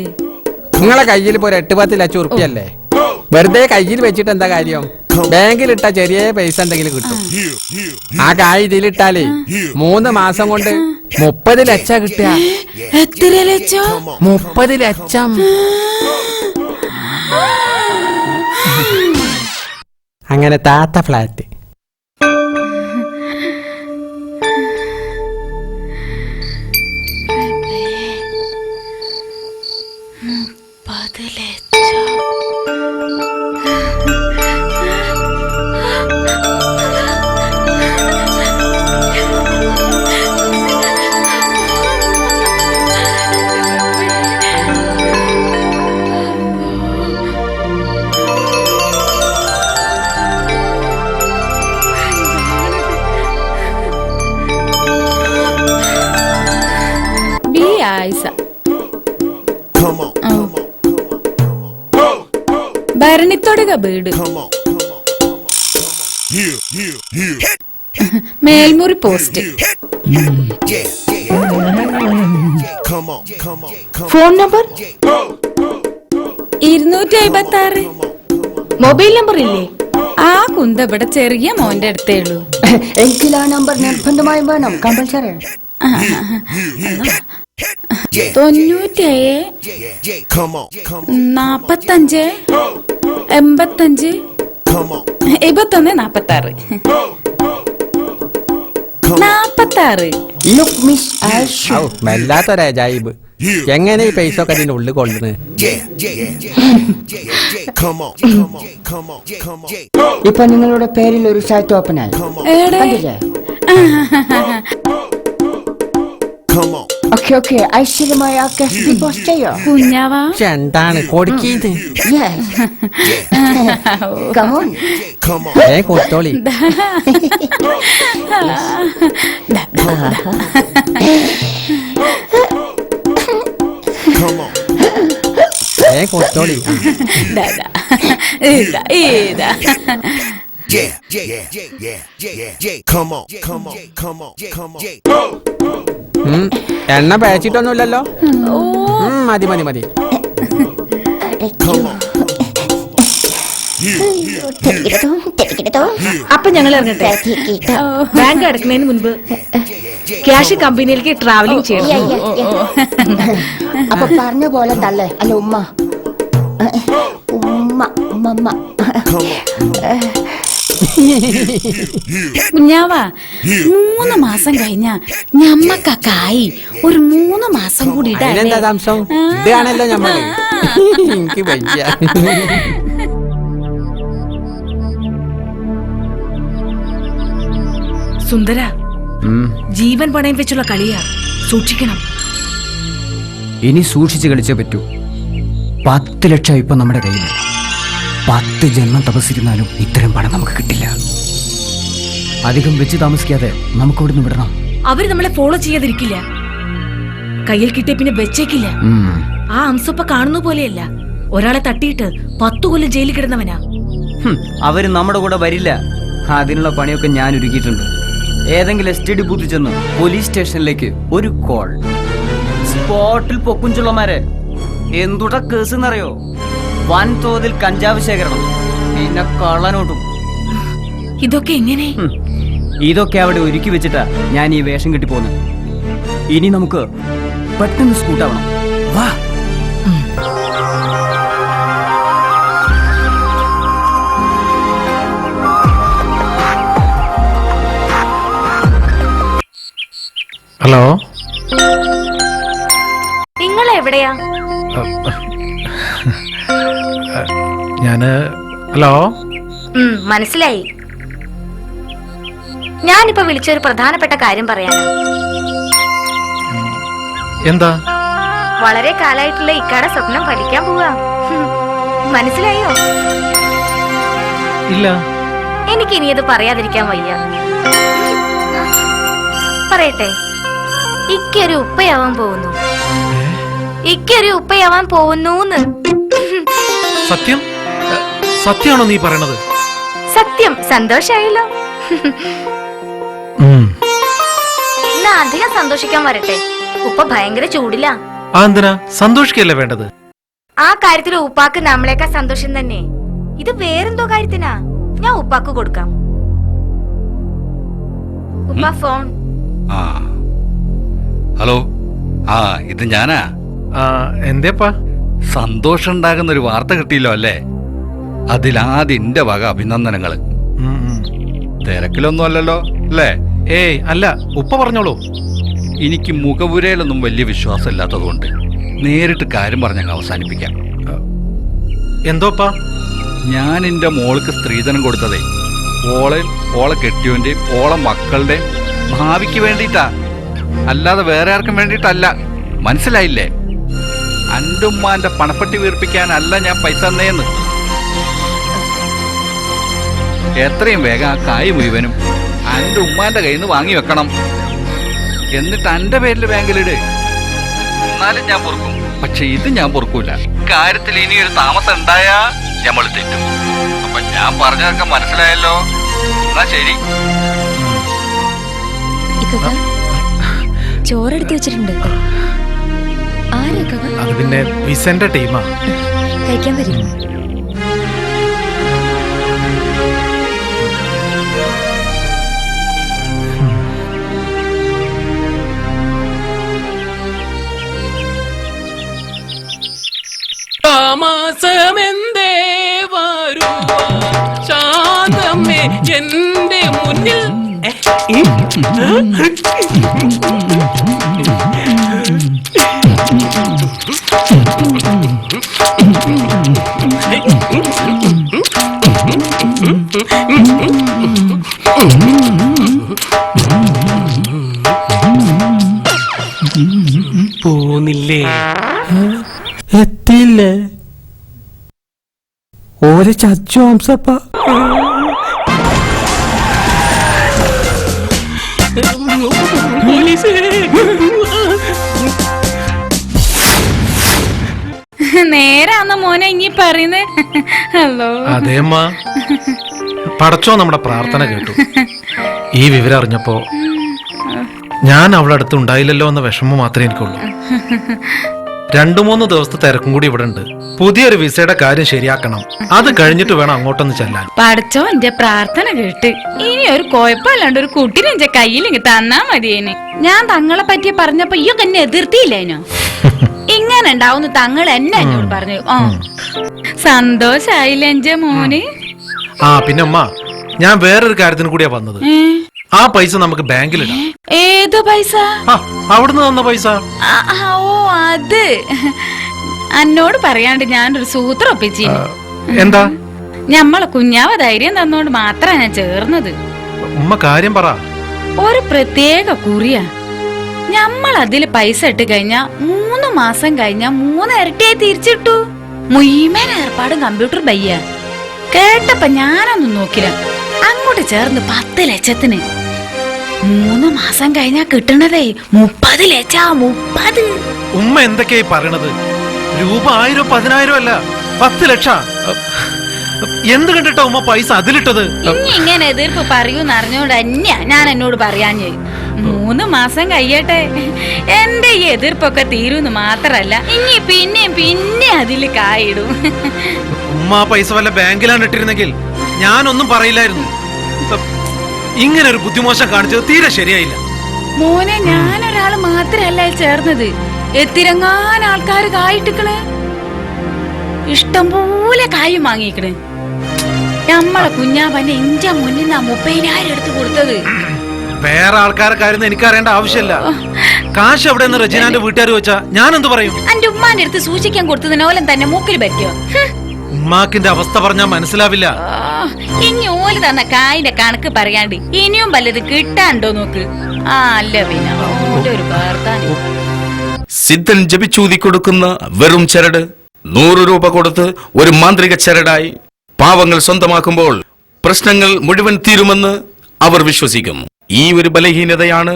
നിങ്ങളെ കയ്യിൽ ഇപ്പൊ 8-10 ലക്ഷം ഉറുപ്പിയല്ലേ? വെറുതെ കയ്യിൽ വെച്ചിട്ട് എന്താ കാര്യം? ബാങ്കിലിട്ട ചെറിയ പൈസ എന്തെങ്കിലും കിട്ടും. ആ കായ് ഇതിലിട്ടാലേ 3 മാസം കൊണ്ട് 30 ലക്ഷം കിട്ടുക. എത്ര ലക്ഷം? 30 ലക്ഷം. അങ്ങനെ താത്ത ഫ്ലാറ്റ്. ഭരണിത്തൊടുക വീട്, Melmuri post, phone number 256. Mobile number ഇല്ലേ? ആ കുന്ത ഇവിടെ ചെറിയ മോന്റെ അടുത്തേ ഉള്ളൂ. എങ്കിൽ ആ നമ്പർ നിർബന്ധമായും വേണം, കമ്പൽസറി. 97 45 85 21 46. 46. വല്ലാത്തൊരജായിബ്. എങ്ങനെ ഈ പൈസ ഒക്കെ അതിന്റെ ഉള്ളിൽ കൊള്ളുന്നത്? ഇപ്പൊ നിങ്ങളുടെ പേരിൽ ഒരു സൈറ്റ് ഓപ്പൺ ആയി. ഓക്കെ ഓക്കെ, ഐശ്വര്യമായ ക്യാഷ് ഡിപ്പോസിറ്റ് ചെയ്യോ കുഞ്ഞാവാ? എന്താണ് കൊടുക്കിയത്? കൊടുത്തോളി. കൊടുത്തോളി. എണ്ണ പേച്ചിട്ടൊന്നുമില്ലല്ലോ. മതി മതി മതി. അപ്പൊ ഞങ്ങൾ ഇറങ്ങട്ടെ. ബാങ്ക് അടക്കുന്നതിന് മുൻപ് ക്യാഷ് കമ്പനിയിലേക്ക് ട്രാവലിംഗ് ചെയ്യണം. അപ്പൊ പറഞ്ഞ പോലെ തള്ളേ അല്ല ഉമ്മ ഉമ്മ ഉമ്മ. കുഞ്ഞാവാ, 3 മാസം കഴിഞ്ഞ ഞമ്മക്കായി ഒരു 3 മാസം കൂടി ഇതാണല്ലോ ഞമ്മള്. എനിക്ക് വയ്യ. സുന്ദര, ജീവൻ പണയം വെച്ചുള്ള കളിയാ, സൂക്ഷിക്കണം. ഇനി സൂക്ഷിച്ച് കളിച്ചേ പറ്റൂ. 10 ലക്ഷം ഇപ്പൊ നമ്മുടെ കയ്യിൽ. 10 ജന്മം തപസ്സിരുന്നാലും ഇത്തരം പണം നമുക്ക് കിട്ടില്ല. അധികം വെച്ച് താമസിക്കാതെ നമുക്ക് ഇവിടുന്ന് വിടണം. അവര് നമ്മളെ ഫോളോ ചെയ്യാതിരിക്കില്ല. കയ്യിൽ കിട്ടിയ പിന്നെ വെച്ചേക്കില്ല. ആ അംസപ്പ കാണുന്ന പോലെയല്ല. ഒരാളെ തട്ടിയിട്ട് 10 കൊല്ലം ജയിലിൽ കിടന്നവനാ. അവര് നമ്മുടെ കൂടെ വരില്ല. അതിനുള്ള പണിയൊക്കെ ഞാൻ ഒരുക്കിയിട്ടുണ്ട്. ഏതെങ്കിലും STD ബൂത്തിൽ ചെന്ന് പോലീസ് സ്റ്റേഷനിലേക്ക് ഒരു കോൾ. സ്പോട്ടിൽ പൊക്കുഞ്ചുള്ളമാരെ. എന്തുട്ടാ കേസ് എന്നറിയോ? വൻതോതിൽ കഞ്ചാവ് ശേഖരണം, പിന്നെ കള്ളനോട്ടും. ഇതൊക്കെ എങ്ങനെ? ഇതൊക്കെ അവിടെ ഒരുക്കി വെച്ചിട്ടാ ഞാൻ ഈ വേഷം കെട്ടി പോകുന്നത്. ഇനി നമുക്ക് പെട്ടെന്ന് സ്കൂട്ടാവണം. വാ. ഹലോ, നിങ്ങൾ എവിടെയാ? ഹലോ. മനസ്സിലായി. ഞാനിപ്പോ വിളിച്ചൊരു പ്രധാനപ്പെട്ട കാര്യം പറയാനാ. എന്താ? വളരെ കാലായിട്ടുള്ള ഇക്കാടെ സ്വപ്നം ഫലിക്കാൻ പോവാ. മനസ്സിലായോ? ഇല്ല. എനിക്ക് ഇനി അത് പറയാതിരിക്കാൻ വയ്യ. പറയട്ടെ, ഇക്കൊരു ഉപ്പയാവാൻ പോകുന്നു. ഇക്കൊരു ഉപ്പയാവാൻ പോകുന്നൂന്ന്. സത്യം? സത്യമാണോ നീ പറയണത്? സത്യം. സന്തോഷായല്ലോ. എന്നാ അധികം സന്തോഷിക്കാൻ വരട്ടെ. ഉപ്പ ഭയങ്കര ചൂടില്ല. എന്തിനാ? സന്തോഷിക്കല്ലേ വേണ്ടത്? ആ കാര്യത്തിൽ ഉപ്പാക്ക് നമ്മളെക്കാൾ സന്തോഷം തന്നെ. ഇത് വേറെന്തോ കാര്യത്തിനാ. ഞാൻ ഉപ്പാക്ക് കൊടുക്കാം. ഉപ്പ ഫോൺ. ഹലോ. ഇത് ഞാനാ. എന്തേപ്പാ? സന്തോഷം ഉണ്ടാകുന്ന ഒരു വാർത്ത കിട്ടിയല്ലോ അല്ലേ? അതിലാദ്യം എന്റെ വക അഭിനന്ദനങ്ങള്. തിരക്കിലൊന്നും അല്ലല്ലോ അല്ലേ? ഏയ് അല്ല, ഉപ്പ പറഞ്ഞോളൂ. എനിക്ക് മുഖപുരയിലൊന്നും വലിയ വിശ്വാസം ഇല്ലാത്തതുകൊണ്ട് നേരിട്ട് കാര്യം പറഞ്ഞങ്ങ് അവസാനിപ്പിക്കാം. എന്തോപ്പാ? ഞാൻ എന്റെ മോൾക്ക് സ്ത്രീധനം കൊടുത്തതേ ഓളെ കെട്ടിയോന്റെ ഓളെ മക്കളുടെ ഭാവിക്ക് വേണ്ടിയിട്ടാ, അല്ലാതെ വേറെ ആർക്കും വേണ്ടിയിട്ടല്ല. മനസ്സിലായില്ലേ? അന്റെ ഉമ്മാന്റെ പണപ്പെട്ടി വീർപ്പിക്കാനല്ല ഞാൻ പൈസ തന്നേന്ന്. എത്രയും വേഗം ആ കായ് മുഴുവനും അന്റെ ഉമ്മാന്റെ കയ്യിൽ നിന്ന് വാങ്ങി വെക്കണം. എന്നിട്ട് അന്റെ പേരിൽ ബാങ്കിലിട്. എന്നാലും ഞാൻ പൊറുക്കും. പക്ഷെ ഇത് ഞാൻ പൊറുക്കൂല. കാര്യത്തിൽ ഇനിയൊരു താമസം ഉണ്ടായാ നമ്മൾ തെറ്റും. അപ്പൊ ഞാൻ പറഞ്ഞതൊക്കെ മനസ്സിലായല്ലോ. എന്നാ ശരി. ചോറെടുത്ത് വെച്ചിട്ടുണ്ട്. അത് പിന്നെ വിസന്റെ ടീമാ. കഴിക്കാൻ വരും. താമസമെന്തേ വരും ശാന്തമേ എന്റെ കുഞ്ഞ് പോന്നില്ലേ? എത്തിയില്ലേ? ഒരു ചച്ചു ഹംസപ്പ. നേരാന്ന മോനെ ഇനി പറയുന്നേ. ഹലോ. അതേമ്മ, പടച്ചോ നമ്മുടെ പ്രാർത്ഥന കേട്ടു. ഈ വിവരം അറിഞ്ഞപ്പോ ഞാൻ അവളുടെ അടുത്ത് ഉണ്ടായില്ലല്ലോ എന്ന വിഷമം മാത്രമേ എനിക്കുള്ളൂ. 2-3 ദിവസത്തെ തിരക്കും കൂടി ഇവിടെ ഉണ്ട്. പുതിയൊരു വിസയുടെ കാര്യം ശരിയാക്കണം. അത് കഴിഞ്ഞിട്ട് വേണം അങ്ങോട്ടൊന്ന് ചെല്ലാൻ. പഠിച്ചോ എന്റെ പ്രാർത്ഥന കേട്ട്. ഇനി ഒരു കുഴപ്പമില്ലാണ്ട് ഒരു കുട്ടീനെ എന്റെ കയ്യിൽ ഇങ്ങ് തന്നാ മതിയേനെ. ഞാൻ തങ്ങളെ പറ്റി പറഞ്ഞപ്പോ ഈ എന്നെ എതിർത്തില്ലേനോ? ഇങ്ങനെ ഉണ്ടാവുന്ന തങ്ങൾ എന്നെ എന്നോട് പറഞ്ഞു. സന്തോഷായില്ല എന്റെ മോന്. പിന്നെ അമ്മ, ഞാൻ വേറൊരു കാര്യത്തിന് കൂടിയാ വന്നത്. ആ പൈസ നമുക്ക് ബാങ്കിലിടാം. ഏത് പൈസ? അവിടുന്ന് തന്ന പൈസ. ഓ അത് എന്നോട് പറയാണ്ട് ഞാനൊരു സൂത്രം ഒപ്പിച്ചിന്. എന്താ? ഞമ്മളെ കുഞ്ഞാവ ധൈര്യം തന്നോണ്ട് മാത്രാ ഞാൻ ചേർന്നത്. ഉമ്മ കാര്യം പറ. ഒരു പ്രത്യേക കുറിയാ. ഞമ്മൾ അതില് പൈസ ഇട്ട് കഴിഞ്ഞാ 3 മാസം കഴിഞ്ഞാ 3 ഇരട്ടിയായി തിരിച്ചിട്ടു. മുഴുവൻ ഏർപ്പാടും കമ്പ്യൂട്ടർ ബയ്യ. കേട്ടപ്പ ഞാനൊന്നും നോക്കില്ല. അങ്ങോട്ട് ചേർന്ന് 10 ലക്ഷത്തിന്. 3 മാസം കഴിഞ്ഞാ കിട്ടണതേ 30 ലക്ഷം. 30. ഉമ്മ എന്തൊക്കെയായി പറയണത്? രൂപ 1000 10,000 അല്ല, 10 ലക്ഷം. എന്ത് കണ്ടിട്ടാ ഉമ്മ പൈസ അതിലിട്ടത്? ഇനി ഇങ്ങനെ എതിർപ്പ് പറയൂന്ന് അറിഞ്ഞോണ്ട് തന്നെയാ ഞാൻ എന്നോട് പറയാഞ്ഞേ. 3 മാസം കഴിയട്ടെ, എന്റെ ഈ എതിർപ്പൊക്കെ തീരുന്ന് മാത്രല്ല ഇനി പിന്നെ അതില് കായിടും. ഉമ്മ പൈസ വല്ല ബാങ്കിലാണ് ഇട്ടിരുന്നെങ്കിൽ ഞാനൊന്നും പറയില്ലായിരുന്നു. ഇങ്ങനെ ഒരു ബുദ്ധിമോശം കാണിച്ചത് തീരെ ശരിയായില്ല. മോനെ, ഞാനൊരാള് മാത്രല്ല ചേർന്നത്. എത്തിരങ്ങാൻ ആൾക്കാര് കായിട്ടിക്കണ്. ഇഷ്ടം പോലെ കായും വാങ്ങിക്കണ്. നമ്മളെ കുഞ്ഞാപ്പന്റെ ഇഞ്ച മുന്നിൽ 30,000 എടുത്ത് കൊടുത്തത്. വേറെ ആൾക്കാരെ കാര്യം എനിക്കറിയേണ്ട ആവശ്യമില്ല. കാശ് എവിടെ നിന്ന് റെജിനാന്റെ വീട്ടുകാർ വെച്ചാ ഞാൻ എന്ത് പറയും? എന്റെ ഉമ്മാന്റെ അടുത്ത് സൂക്ഷിക്കാൻ കൊടുത്തതിനോലം തന്നെ മൂക്കിൽ പറ്റിയോ? ഉമ്മാക്കിന്റെ അവസ്ഥ പറഞ്ഞാ മനസ്സിലാവില്ല. ഇനി ഓല് തന്ന കായിന്റെ കണക്ക് പറയാണ്ട് ഇനിയും വല്ലത് കിട്ടാണ്ടോ നോക്ക്. അല്ല പിന്നെ ഒരു വാർത്താനം. സിദ്ധൻ ജപിച്ചൂതി കൊടുക്കുന്ന വെറും ചരട് 100 രൂപ കൊടുത്ത് ഒരു മാന്ത്രിക ചരടായി പാവങ്ങൾ സ്വന്തമാക്കുമ്പോൾ പ്രശ്നങ്ങൾ മുഴുവൻ തീരുമെന്ന് അവർ വിശ്വസിക്കും. ഈ ഒരു ബലഹീനതയാണ്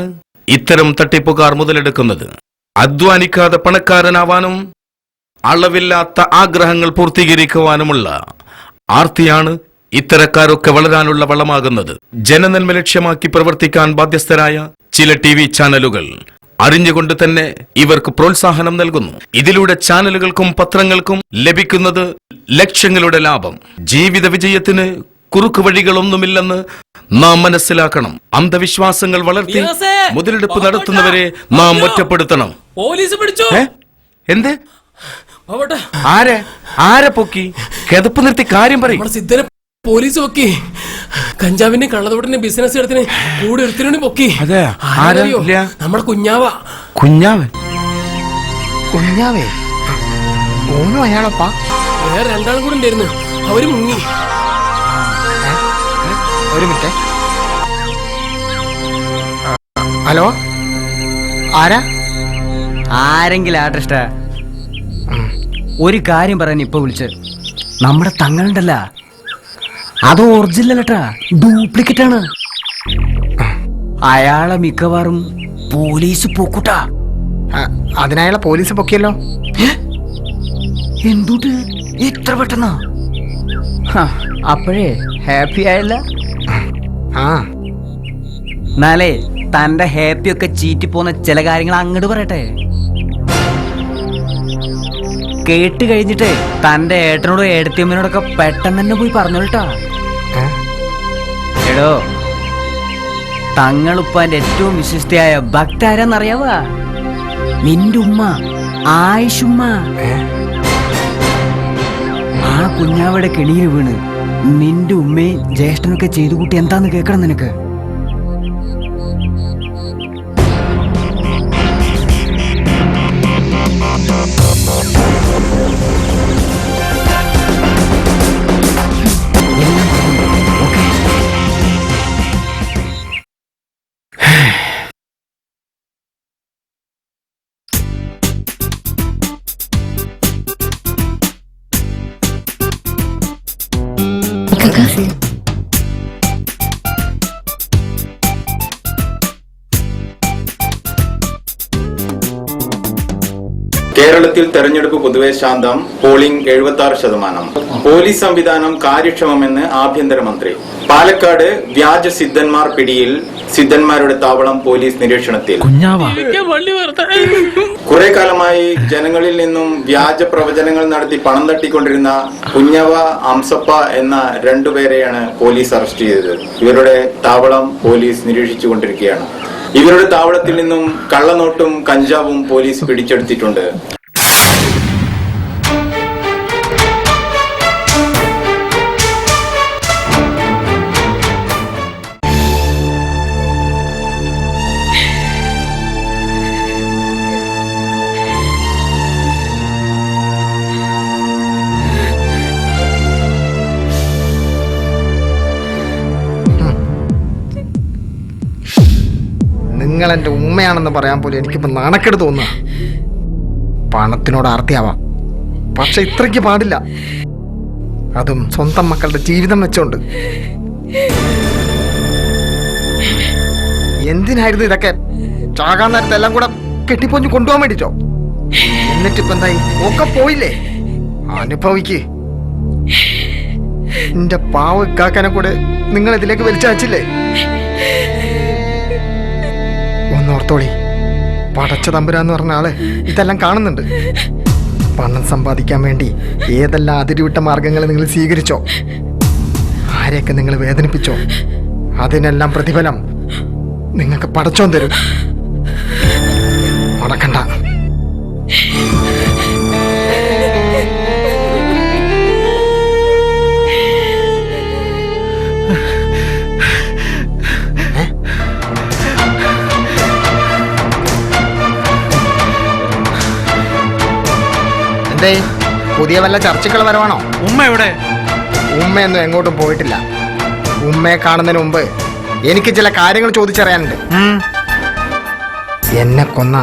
ഇത്തരം തട്ടിപ്പുകാർ മുതലെടുക്കുന്നത്. അധ്വാനിക്കാതെ പണക്കാരനാവാനും അളവില്ലാത്ത ആഗ്രഹങ്ങൾ പൂർത്തീകരിക്കുവാനുമുള്ള ആർത്തിയാണ് ഇത്തരക്കാരൊക്കെ വളരാനുള്ള വളമാകുന്നത്. ജനനന്മ ലക്ഷ്യമാക്കി പ്രവർത്തിക്കാൻ ബാധ്യസ്ഥരായ ചില TV ചാനലുകൾ അറിഞ്ഞുകൊണ്ട് തന്നെ ഇവർക്ക് പ്രോത്സാഹനം നൽകുന്നു. ഇതിലൂടെ ചാനലുകൾക്കും പത്രങ്ങൾക്കും ലഭിക്കുന്നത് ലക്ഷങ്ങളുടെ ലാഭം. ജീവിത വിജയത്തിന് കുറുക്കു വഴികളൊന്നുമില്ലെന്ന് നാം മനസ്സിലാക്കണം. അന്ധവിശ്വാസങ്ങൾ വളർത്തി മുതലെടുപ്പ് നടത്തുന്നവരെ നാം ഒറ്റപ്പെടുത്തണം. പോലീസ് പിടിച്ചു. എന്ത്? ആരെ പൊക്കി? കിതപ്പ് നിർത്തി കാര്യം പറയും. സിദ്ധനെ പോലീസ് പൊക്കി. കഞ്ചാവിന്റെ കള്ളത്തോട്ടിന്റെ ബിസിനസ് എടുത്തിന് കൂടെ ഒരുത്തിനു പൊക്കി. നമ്മുടെ കുഞ്ഞാവൻ. ഓനോ അയാളപ്പാ? വേറെ 2 ആളും കൂടെ ഉണ്ടായിരുന്നു. അവര് മുങ്ങി. ഒരു മിനിറ്റ്. ഹലോ, ആരെങ്കിലും ആട്രിഷ്ട ഒരു കാര്യം പറയാൻ ഇപ്പൊ വിളിച്ച്. നമ്മുടെ തങ്ങളുണ്ടല്ല, അത് ഒറിജിനൽ അല്ലട്ടാ, ഡ്യൂപ്ലിക്കേറ്റ് ആണ്. അയാളെ മിക്കവാറും പോലീസ് പൊക്കൂട്ടാ. അതിനയാളെ പോലീസ് പൊക്കിയല്ലോ. എന്തുട്ട് ഇത്ര പെട്ടെന്നാ? അപ്പോഴേ ഹാപ്പി ആയല്ല. എന്നാലേ തന്റെ ഹാപ്പി ഒക്കെ ചീറ്റി പോന്ന ചില കാര്യങ്ങൾ അങ്ങോട്ട് പറയട്ടെ. കേട്ട് കഴിഞ്ഞിട്ട് തന്റെ ഏട്ടനോടും ഏടത്തിയമ്മനോടൊക്കെ പെട്ടെന്ന് തന്നെ പോയി പറഞ്ഞോട്ടാ. എടോ, തങ്ങളുപ്പാന്റെ ഏറ്റവും വിശ്വസ്തയായ ഭക്ത ആരാന്നറിയാവാ? നിന്റെ ഉമ്മ, ആയിഷുമ്മ. ആ കുഞ്ഞാവയുടെ കെണിയിൽ വീണ് നിന്റെ ഉമ്മയും ജ്യേഷ്ഠനൊക്കെ ചെയ്തു കൂട്ടി എന്താന്ന് കേൾക്കണം നിനക്ക്. കേരളത്തിൽ തെരഞ്ഞെടുപ്പ് പൊതുവെ ശാന്തം. പോളിംഗ് 76%. പോലീസ് സംവിധാനം കാര്യക്ഷമമെന്ന് ആഭ്യന്തരമന്ത്രി. പാലക്കാട് വ്യാജ സിദ്ധന്മാർ പിടിയിൽ. സിദ്ധന്മാരുടെ താവളം പോലീസ് നിരീക്ഷണത്തിൽ. കുറെ കാലമായി ജനങ്ങളിൽ നിന്നും വ്യാജ പ്രവചനങ്ങൾ നടത്തി പണം തട്ടിക്കൊണ്ടിരുന്ന കുഞ്ഞവ, അംസപ്പ എന്ന രണ്ടുപേരെയാണ് പോലീസ് അറസ്റ്റ് ചെയ്തത്. ഇവരുടെ താവളം പോലീസ് നിരീക്ഷിച്ചുകൊണ്ടിരിക്കുകയാണ്. ഇവരുടെ താവളത്തിൽ നിന്നും കള്ളനോട്ടും കഞ്ചാവും പോലീസ് പിടിച്ചെടുത്തിട്ടുണ്ട്. നിങ്ങൾ എൻ്റെ ഉമ്മയാണെന്ന് പറയാൻ പോലും എനിക്കിപ്പോൾ നാണക്കേട് തോന്നുക. പണത്തിനോട് ആർത്തിയാവാം, പക്ഷെ ഇത്രയ്ക്ക് പാടില്ല. അതും സ്വന്തം മക്കളുടെ ജീവിതം വെച്ചോണ്ട്. എന്തിനായിരുന്നു ഇതൊക്കെ? ചാകാൻ നേരത്തെ എല്ലാം കൂടെ കെട്ടിപ്പൊഞ്ഞ് കൊണ്ടുപോകാൻ വേണ്ടിട്ടോ? എന്നിട്ടിപ്പോ എന്തായി? ഒക്കെ പോയില്ലേ? അനുഭവിക്ക്. എന്റെ പാവ ഇക്കാക്കനെ കൂടെ നിങ്ങൾ ഇതിലേക്ക് വലിച്ചയച്ചില്ലേ? ഒന്നോർത്തോളി, പടച്ച തമ്പുരാന്ന് പറഞ്ഞ ആള് ഇതെല്ലാം കാണുന്നുണ്ട്. പണം സമ്പാദിക്കാൻ വേണ്ടി ഏതെല്ലാം അതിരുവിട്ട മാർഗങ്ങൾ നിങ്ങൾ സ്വീകരിച്ചോ, ആരെയൊക്കെ നിങ്ങൾ വേദനിപ്പിച്ചോ, അതിനെല്ലാം പ്രതിഫലം നിങ്ങൾക്ക് പടച്ചോൻ തരും. മടക്കണ്ട. പുതിയ വല്ല ചർച്ചകൾ വരവാണോ? ഉമ്മ എവിടെ? ഉമ്മയൊന്നും എങ്ങോട്ടും പോയിട്ടില്ല. ഉമ്മയെ കാണുന്നതിന് മുമ്പ് എനിക്ക് ചില കാര്യങ്ങൾ ചോദിച്ചറിയാനുണ്ട്. എന്നെ കൊന്ന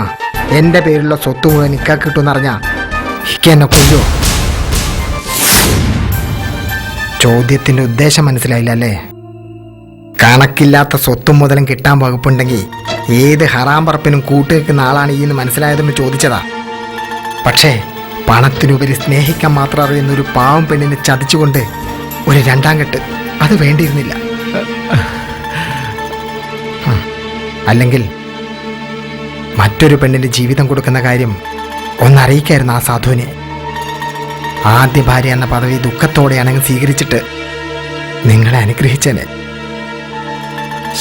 എന്റെ പേരിലുള്ള സ്വത്ത് മുഴുവൻ ഇക്ക കിട്ടുമെന്നറിഞ്ഞാ ഇക്ക എന്നെ കൊല്ലോ? ചോദ്യത്തിന്റെ ഉദ്ദേശം മനസ്സിലായില്ല അല്ലേ? കണക്കില്ലാത്ത സ്വത്തും മുതലും കിട്ടാൻ വകുപ്പുണ്ടെങ്കിൽ ഏത് ഹറാം പറപ്പിനും കൂട്ടുവെക്കുന്ന ആളാണ് ഈ എന്ന് മനസ്സിലായതെന്ന് ചോദിച്ചതാ. പക്ഷേ പണത്തിനുപരി സ്നേഹിക്കാൻ മാത്രം അറിയുന്ന ഒരു പാവം പെണ്ണിനെ ചതിച്ചുകൊണ്ട് ഒരു രണ്ടാം കെട്ട്, അത് വേണ്ടിയിരുന്നില്ല. അല്ലെങ്കിൽ മറ്റൊരു പെണ്ണിന് ജീവിതം കൊടുക്കുന്ന കാര്യം ഒന്നറിയിക്കായിരുന്നു ആ സാധുവിനെ. ആദ്യ ഭാര്യ എന്ന പദവി ദുഃഖത്തോടെയാണെങ്കിൽ സ്വീകരിച്ചിട്ട് നിങ്ങളെ അനുഗ്രഹിച്ചേനെ.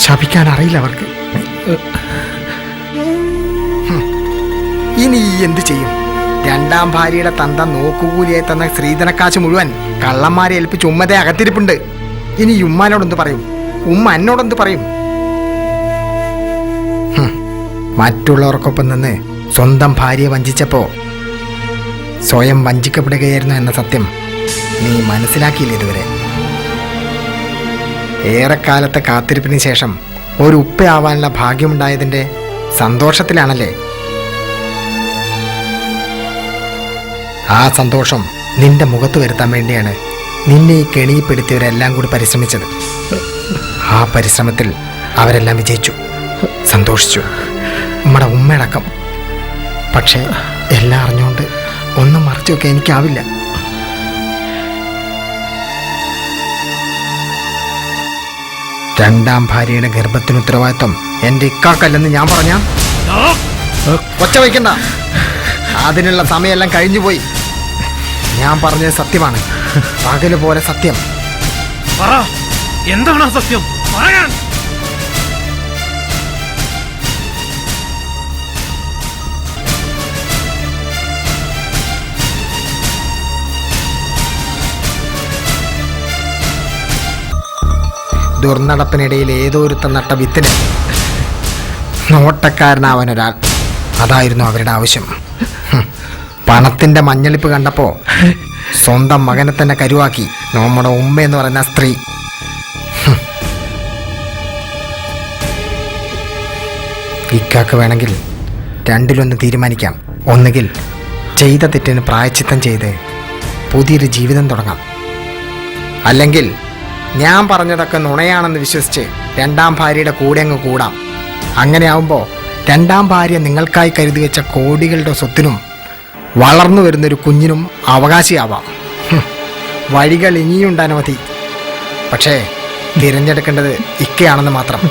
ശപിക്കാൻ അറിയില്ല അവർക്ക്. ഇനി എന്ത് ചെയ്യും? രണ്ടാം ഭാര്യയുടെ തന്ത നോക്കുകൂലിയായി തന്ന സ്ത്രീധനക്കാശ് മുഴുവൻ കള്ളന്മാരെ ഏൽപ്പിച്ച് ഉമ്മതെ അകത്തിരിപ്പുണ്ട്. ഇനി ഉമ്മാനോടെന്ത് പറയും? ഉമ്മ എന്നോടെന്ത് പറയും? മറ്റുള്ളവർക്കൊപ്പം നിന്ന് സ്വന്തം ഭാര്യയെ വഞ്ചിച്ചപ്പോ സ്വയം വഞ്ചിക്കപ്പെടുകയായിരുന്നു എന്ന സത്യം നീ മനസ്സിലാക്കിയില്ല ഇതുവരെ. ഏറെക്കാലത്തെ കാത്തിരിപ്പിന് ശേഷം ഒരു ഉപ്പയാവാനുള്ള ഭാഗ്യമുണ്ടായതിൻ്റെ സന്തോഷത്തിലാണല്ലേ? ആ സന്തോഷം നിന്റെ മുഖത്ത് വരുത്താൻ വേണ്ടിയാണ് നിന്നെ ഈ കെണിയിൽപ്പെടുത്തിയവരെല്ലാം കൂടി പരിശ്രമിച്ചത്. ആ പരിശ്രമത്തിൽ അവരെല്ലാം വിജയിച്ചു, സന്തോഷിച്ചു, നമ്മുടെ ഉമ്മയടക്കം. പക്ഷേ എല്ലാം അറിഞ്ഞുകൊണ്ട് ഒന്നും മറച്ചു വെക്കാൻ എനിക്കാവില്ല. രണ്ടാം ഭാര്യയുടെ ഗർഭത്തിന് ഉത്തരവാദിത്വം എൻ്റെ ഇക്കാക്കല്ലെന്ന് ഞാൻ പറഞ്ഞ ഒച്ച വയ്ക്കണ്ട. അതിനുള്ള സമയമെല്ലാം കഴിഞ്ഞുപോയി. ഞാൻ പറഞ്ഞത് സത്യമാണ്, പകല് പോലെ സത്യം. എന്താണ് സത്യം? പറയാൻ ദുർനടപ്പിനിടയിൽ ഏതോ ഒരു നട്ട വിത്തിന് നോട്ടക്കാരനാവാനൊരാൾ, അതായിരുന്നു അവരുടെ ആവശ്യം. പണത്തിന്റെ മഞ്ഞളിപ്പ് കണ്ടപ്പോ സ്വന്തം മകനെ തന്നെ കരുവാക്കി നമ്മുടെ ഉമ്മ എന്ന് പറയുന്ന സ്ത്രീ. ഇക്കാക്ക് വേണമെങ്കിൽ രണ്ടിലൊന്ന് തീരുമാനിക്കാം. ഒന്നുകിൽ ചെയ്ത തെറ്റിന് പ്രായച്ചിത്തം ചെയ്ത് പുതിയൊരു ജീവിതം തുടങ്ങാം, അല്ലെങ്കിൽ ഞാൻ പറഞ്ഞതൊക്കെ നുണയാണെന്ന് വിശ്വസിച്ച് രണ്ടാം ഭാര്യയുടെ കൂടെ അങ്ങ് കൂടാം. അങ്ങനെ ആവുമ്പോൾ രണ്ടാം ഭാര്യ നിങ്ങൾക്കായി കരുതി വെച്ച കോടികളുടെ സ്വത്തിനും വളർന്നു വരുന്നൊരു കുഞ്ഞിനും അവകാശിയാവാം. വഴികൾ ഇനിയുണ്ട് അനവധി. പക്ഷേ തിരഞ്ഞെടുക്കേണ്ടത് ഇക്കയാണെന്ന് മാത്രം.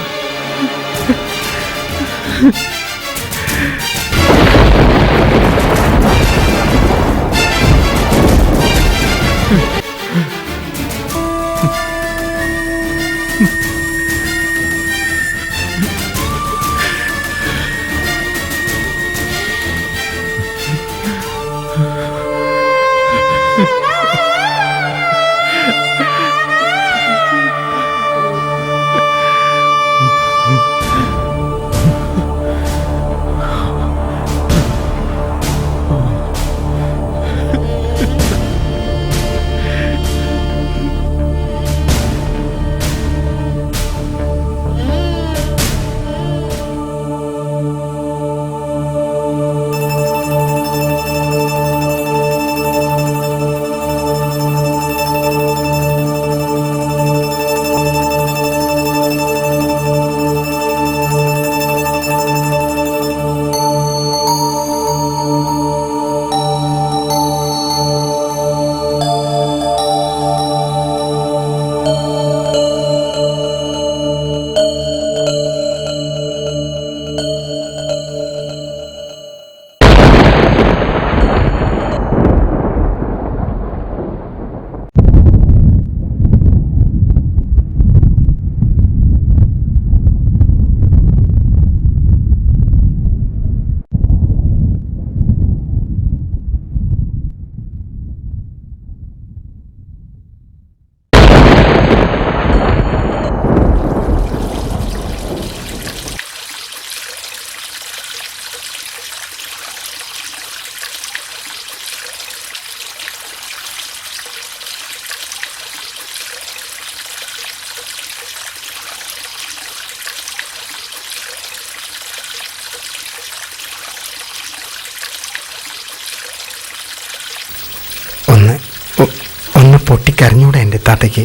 ഒന്ന് പൊട്ടിക്കരഞ്ഞൂടെ എൻ്റെ താത്തയ്ക്ക്?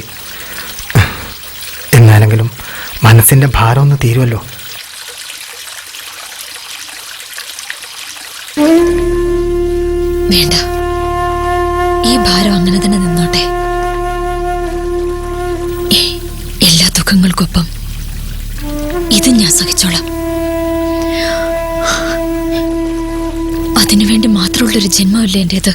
എന്നാലെങ്കിലും മനസ്സിൻ്റെ ഭാരം ഒന്ന് തീരുമല്ലോ. വേണ്ട, ഈ ഭാരം അങ്ങനെ തന്നെ നിന്നോട്ടെ. എല്ലാ ദുഃഖങ്ങൾക്കൊപ്പം ഇത് ഞാൻ സഹിച്ചോളാം. അതിനുവേണ്ടി മാത്രമുള്ളൊരു ജന്മമല്ലേ എൻ്റേത്.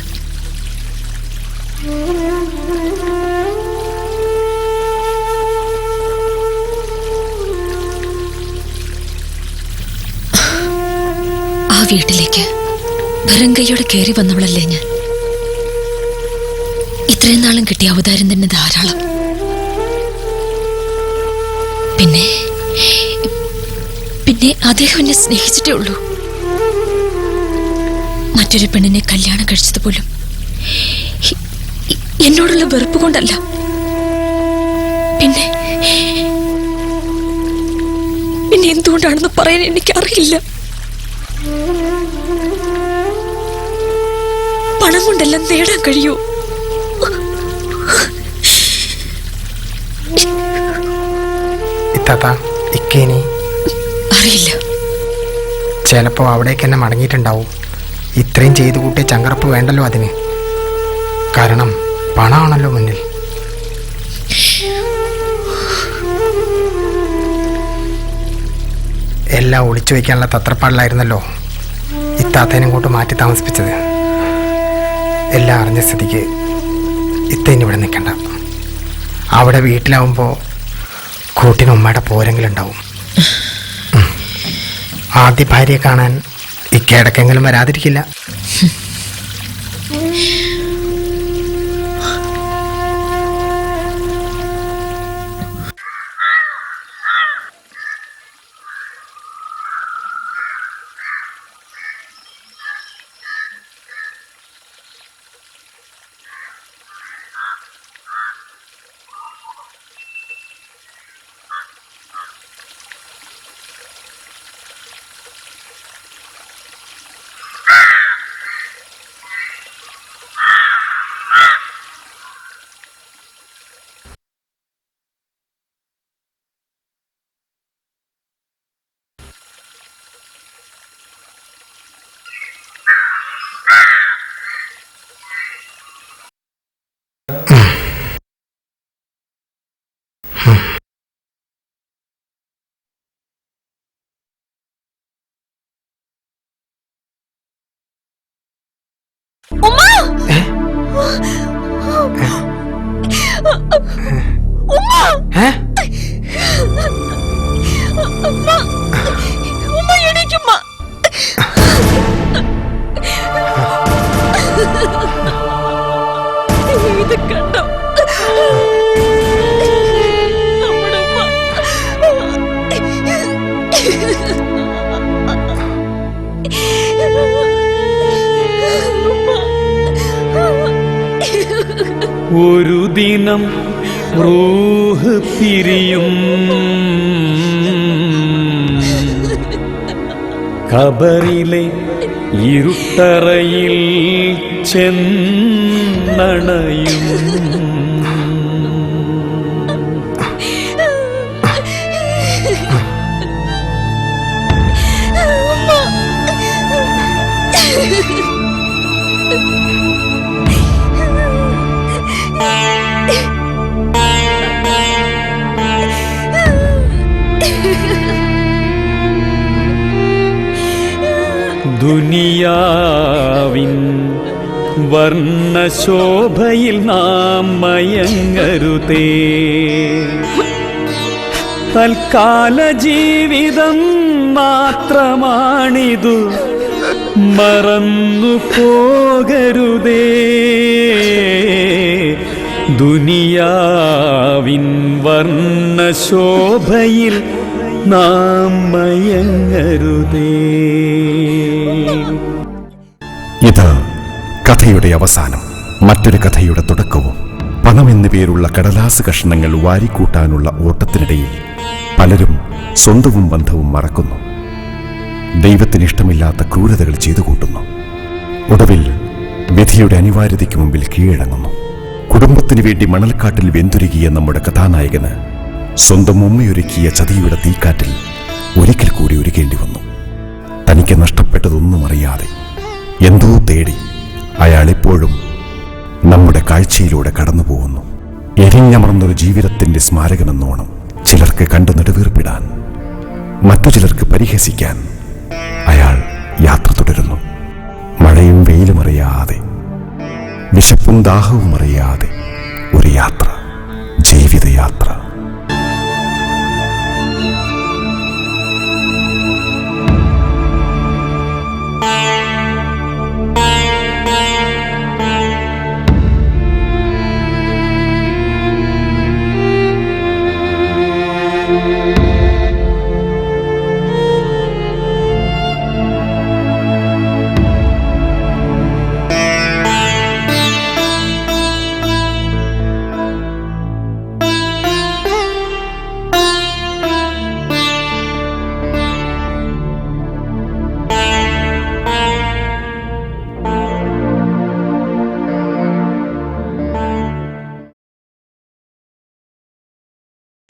ആ വീട്ടിലേക്ക് വെറും കൈയോടെ കയറി വന്നവളല്ലേ ഞാൻ. ഇത്രയും നാളും കിട്ടിയ അവതാരം തന്നെ ധാരാളം. പിന്നെ പിന്നെ അദ്ദേഹം എന്നെ സ്നേഹിച്ചിട്ടേ ഉള്ളൂ. മറ്റൊരു പെണ്ണിനെ കല്യാണം കഴിച്ചതുപോലും എന്നോടുള്ള വെറുപ്പ് കൊണ്ടല്ല. പിന്നെ പിന്നെ എന്തുകൊണ്ടാണെന്ന് പറയാൻ എനിക്കറിയില്ല. പണം കൊണ്ടെല്ലാം നേടാൻ കഴിയൂ. അറിയില്ല. ചിലപ്പോ അവിടേക്ക് തന്നെ മടങ്ങിയിട്ടുണ്ടാവും. ഇത്രയും ചെയ്തു കൂട്ടിയ ചങ്കറപ്പ് വേണ്ടല്ലോ അതിന്. കാരണം പണമാണല്ലോ മുന്നിൽ. എല്ലാം ഒളിച്ചു വയ്ക്കാനുള്ള തത്രപ്പാടിലായിരുന്നല്ലോ ഇത്താത്തേനെ ഇങ്ങോട്ട് മാറ്റി താമസിപ്പിച്ചത്. എല്ലാം അറിഞ്ഞ സ്ഥിതിക്ക് ഇത്തേന് ഇവിടെ നിൽക്കണ്ട. അവിടെ വീട്ടിലാവുമ്പോൾ കൂട്ടിന് ഉമ്മയുടെ പോരെങ്കിലുണ്ടാവും. ആദ്യ ഭാര്യയെ കാണാൻ ഇക്കയിടക്കെങ്കിലും വരാതിരിക്കില്ല. ഒരു ദിനം റൂഹ് പിരിയും. ഖബറിലെ ഇരുട്ടറയിൽ ചെന്നണയും. ദുനിയാവിൻ വർണ്ണശോഭയിൽ നാം മയങ്ങരുതേ. തൽക്കാല ജീവിതം മാത്രമാണിതു, മറന്നു പോകരുതേ. ദുനിയാവിൻ വർണ്ണശോഭയിൽ നാം മയങ്ങരുതേ. ഇത് കഥയുടെ അവസാനം, മറ്റൊരു കഥയുടെ തുടക്കവും. പണമെന്നു പേരുള്ള കടലാസ് കഷ്ണങ്ങൾ വാരിക്കൂട്ടാനുള്ള ഓട്ടത്തിനിടയിൽ പലരും സ്വന്തവും ബന്ധവും മറക്കുന്നു. ദൈവത്തിന് ഇഷ്ടമില്ലാത്ത ക്രൂരതകൾ ചെയ്തു കൂട്ടുന്നു. ഒടുവിൽ വിധിയുടെ അനിവാര്യതയ്ക്ക് മുമ്പിൽ കീഴടങ്ങുന്നു. കുടുംബത്തിനു വേണ്ടി മണൽക്കാട്ടിൽ വെന്തുരുകിയ നമ്മുടെ കഥാനായകന് സ്വന്തം ഉമ്മയൊരുക്കിയ ചതിയുടെ തീക്കാറ്റിൽ ഒരിക്കൽ കൂടി ഒരുക്കേണ്ടി വന്നു. തനിക്ക് നഷ്ടപ്പെട്ടതൊന്നും അറിയാതെ എന്തോ തേടി അയാൾ ഇപ്പോഴും നമ്മുടെ കാഴ്ചയിലൂടെ കടന്നുപോകുന്നു. എരിഞ്ഞമർന്നൊരു ജീവിതത്തിന്റെ സ്മാരകമെന്നോണം ചിലർക്ക് കണ്ടു നെടുവീർപ്പിടാൻ, മറ്റു ചിലർക്ക് പരിഹസിക്കാൻ അയാൾ യാത്ര തുടരുന്നു. മഴയും വെയിലും അറിയാതെ, വിശപ്പും ദാഹവും അറിയാതെ ഒരു യാത്ര, ജീവിതയാത്ര.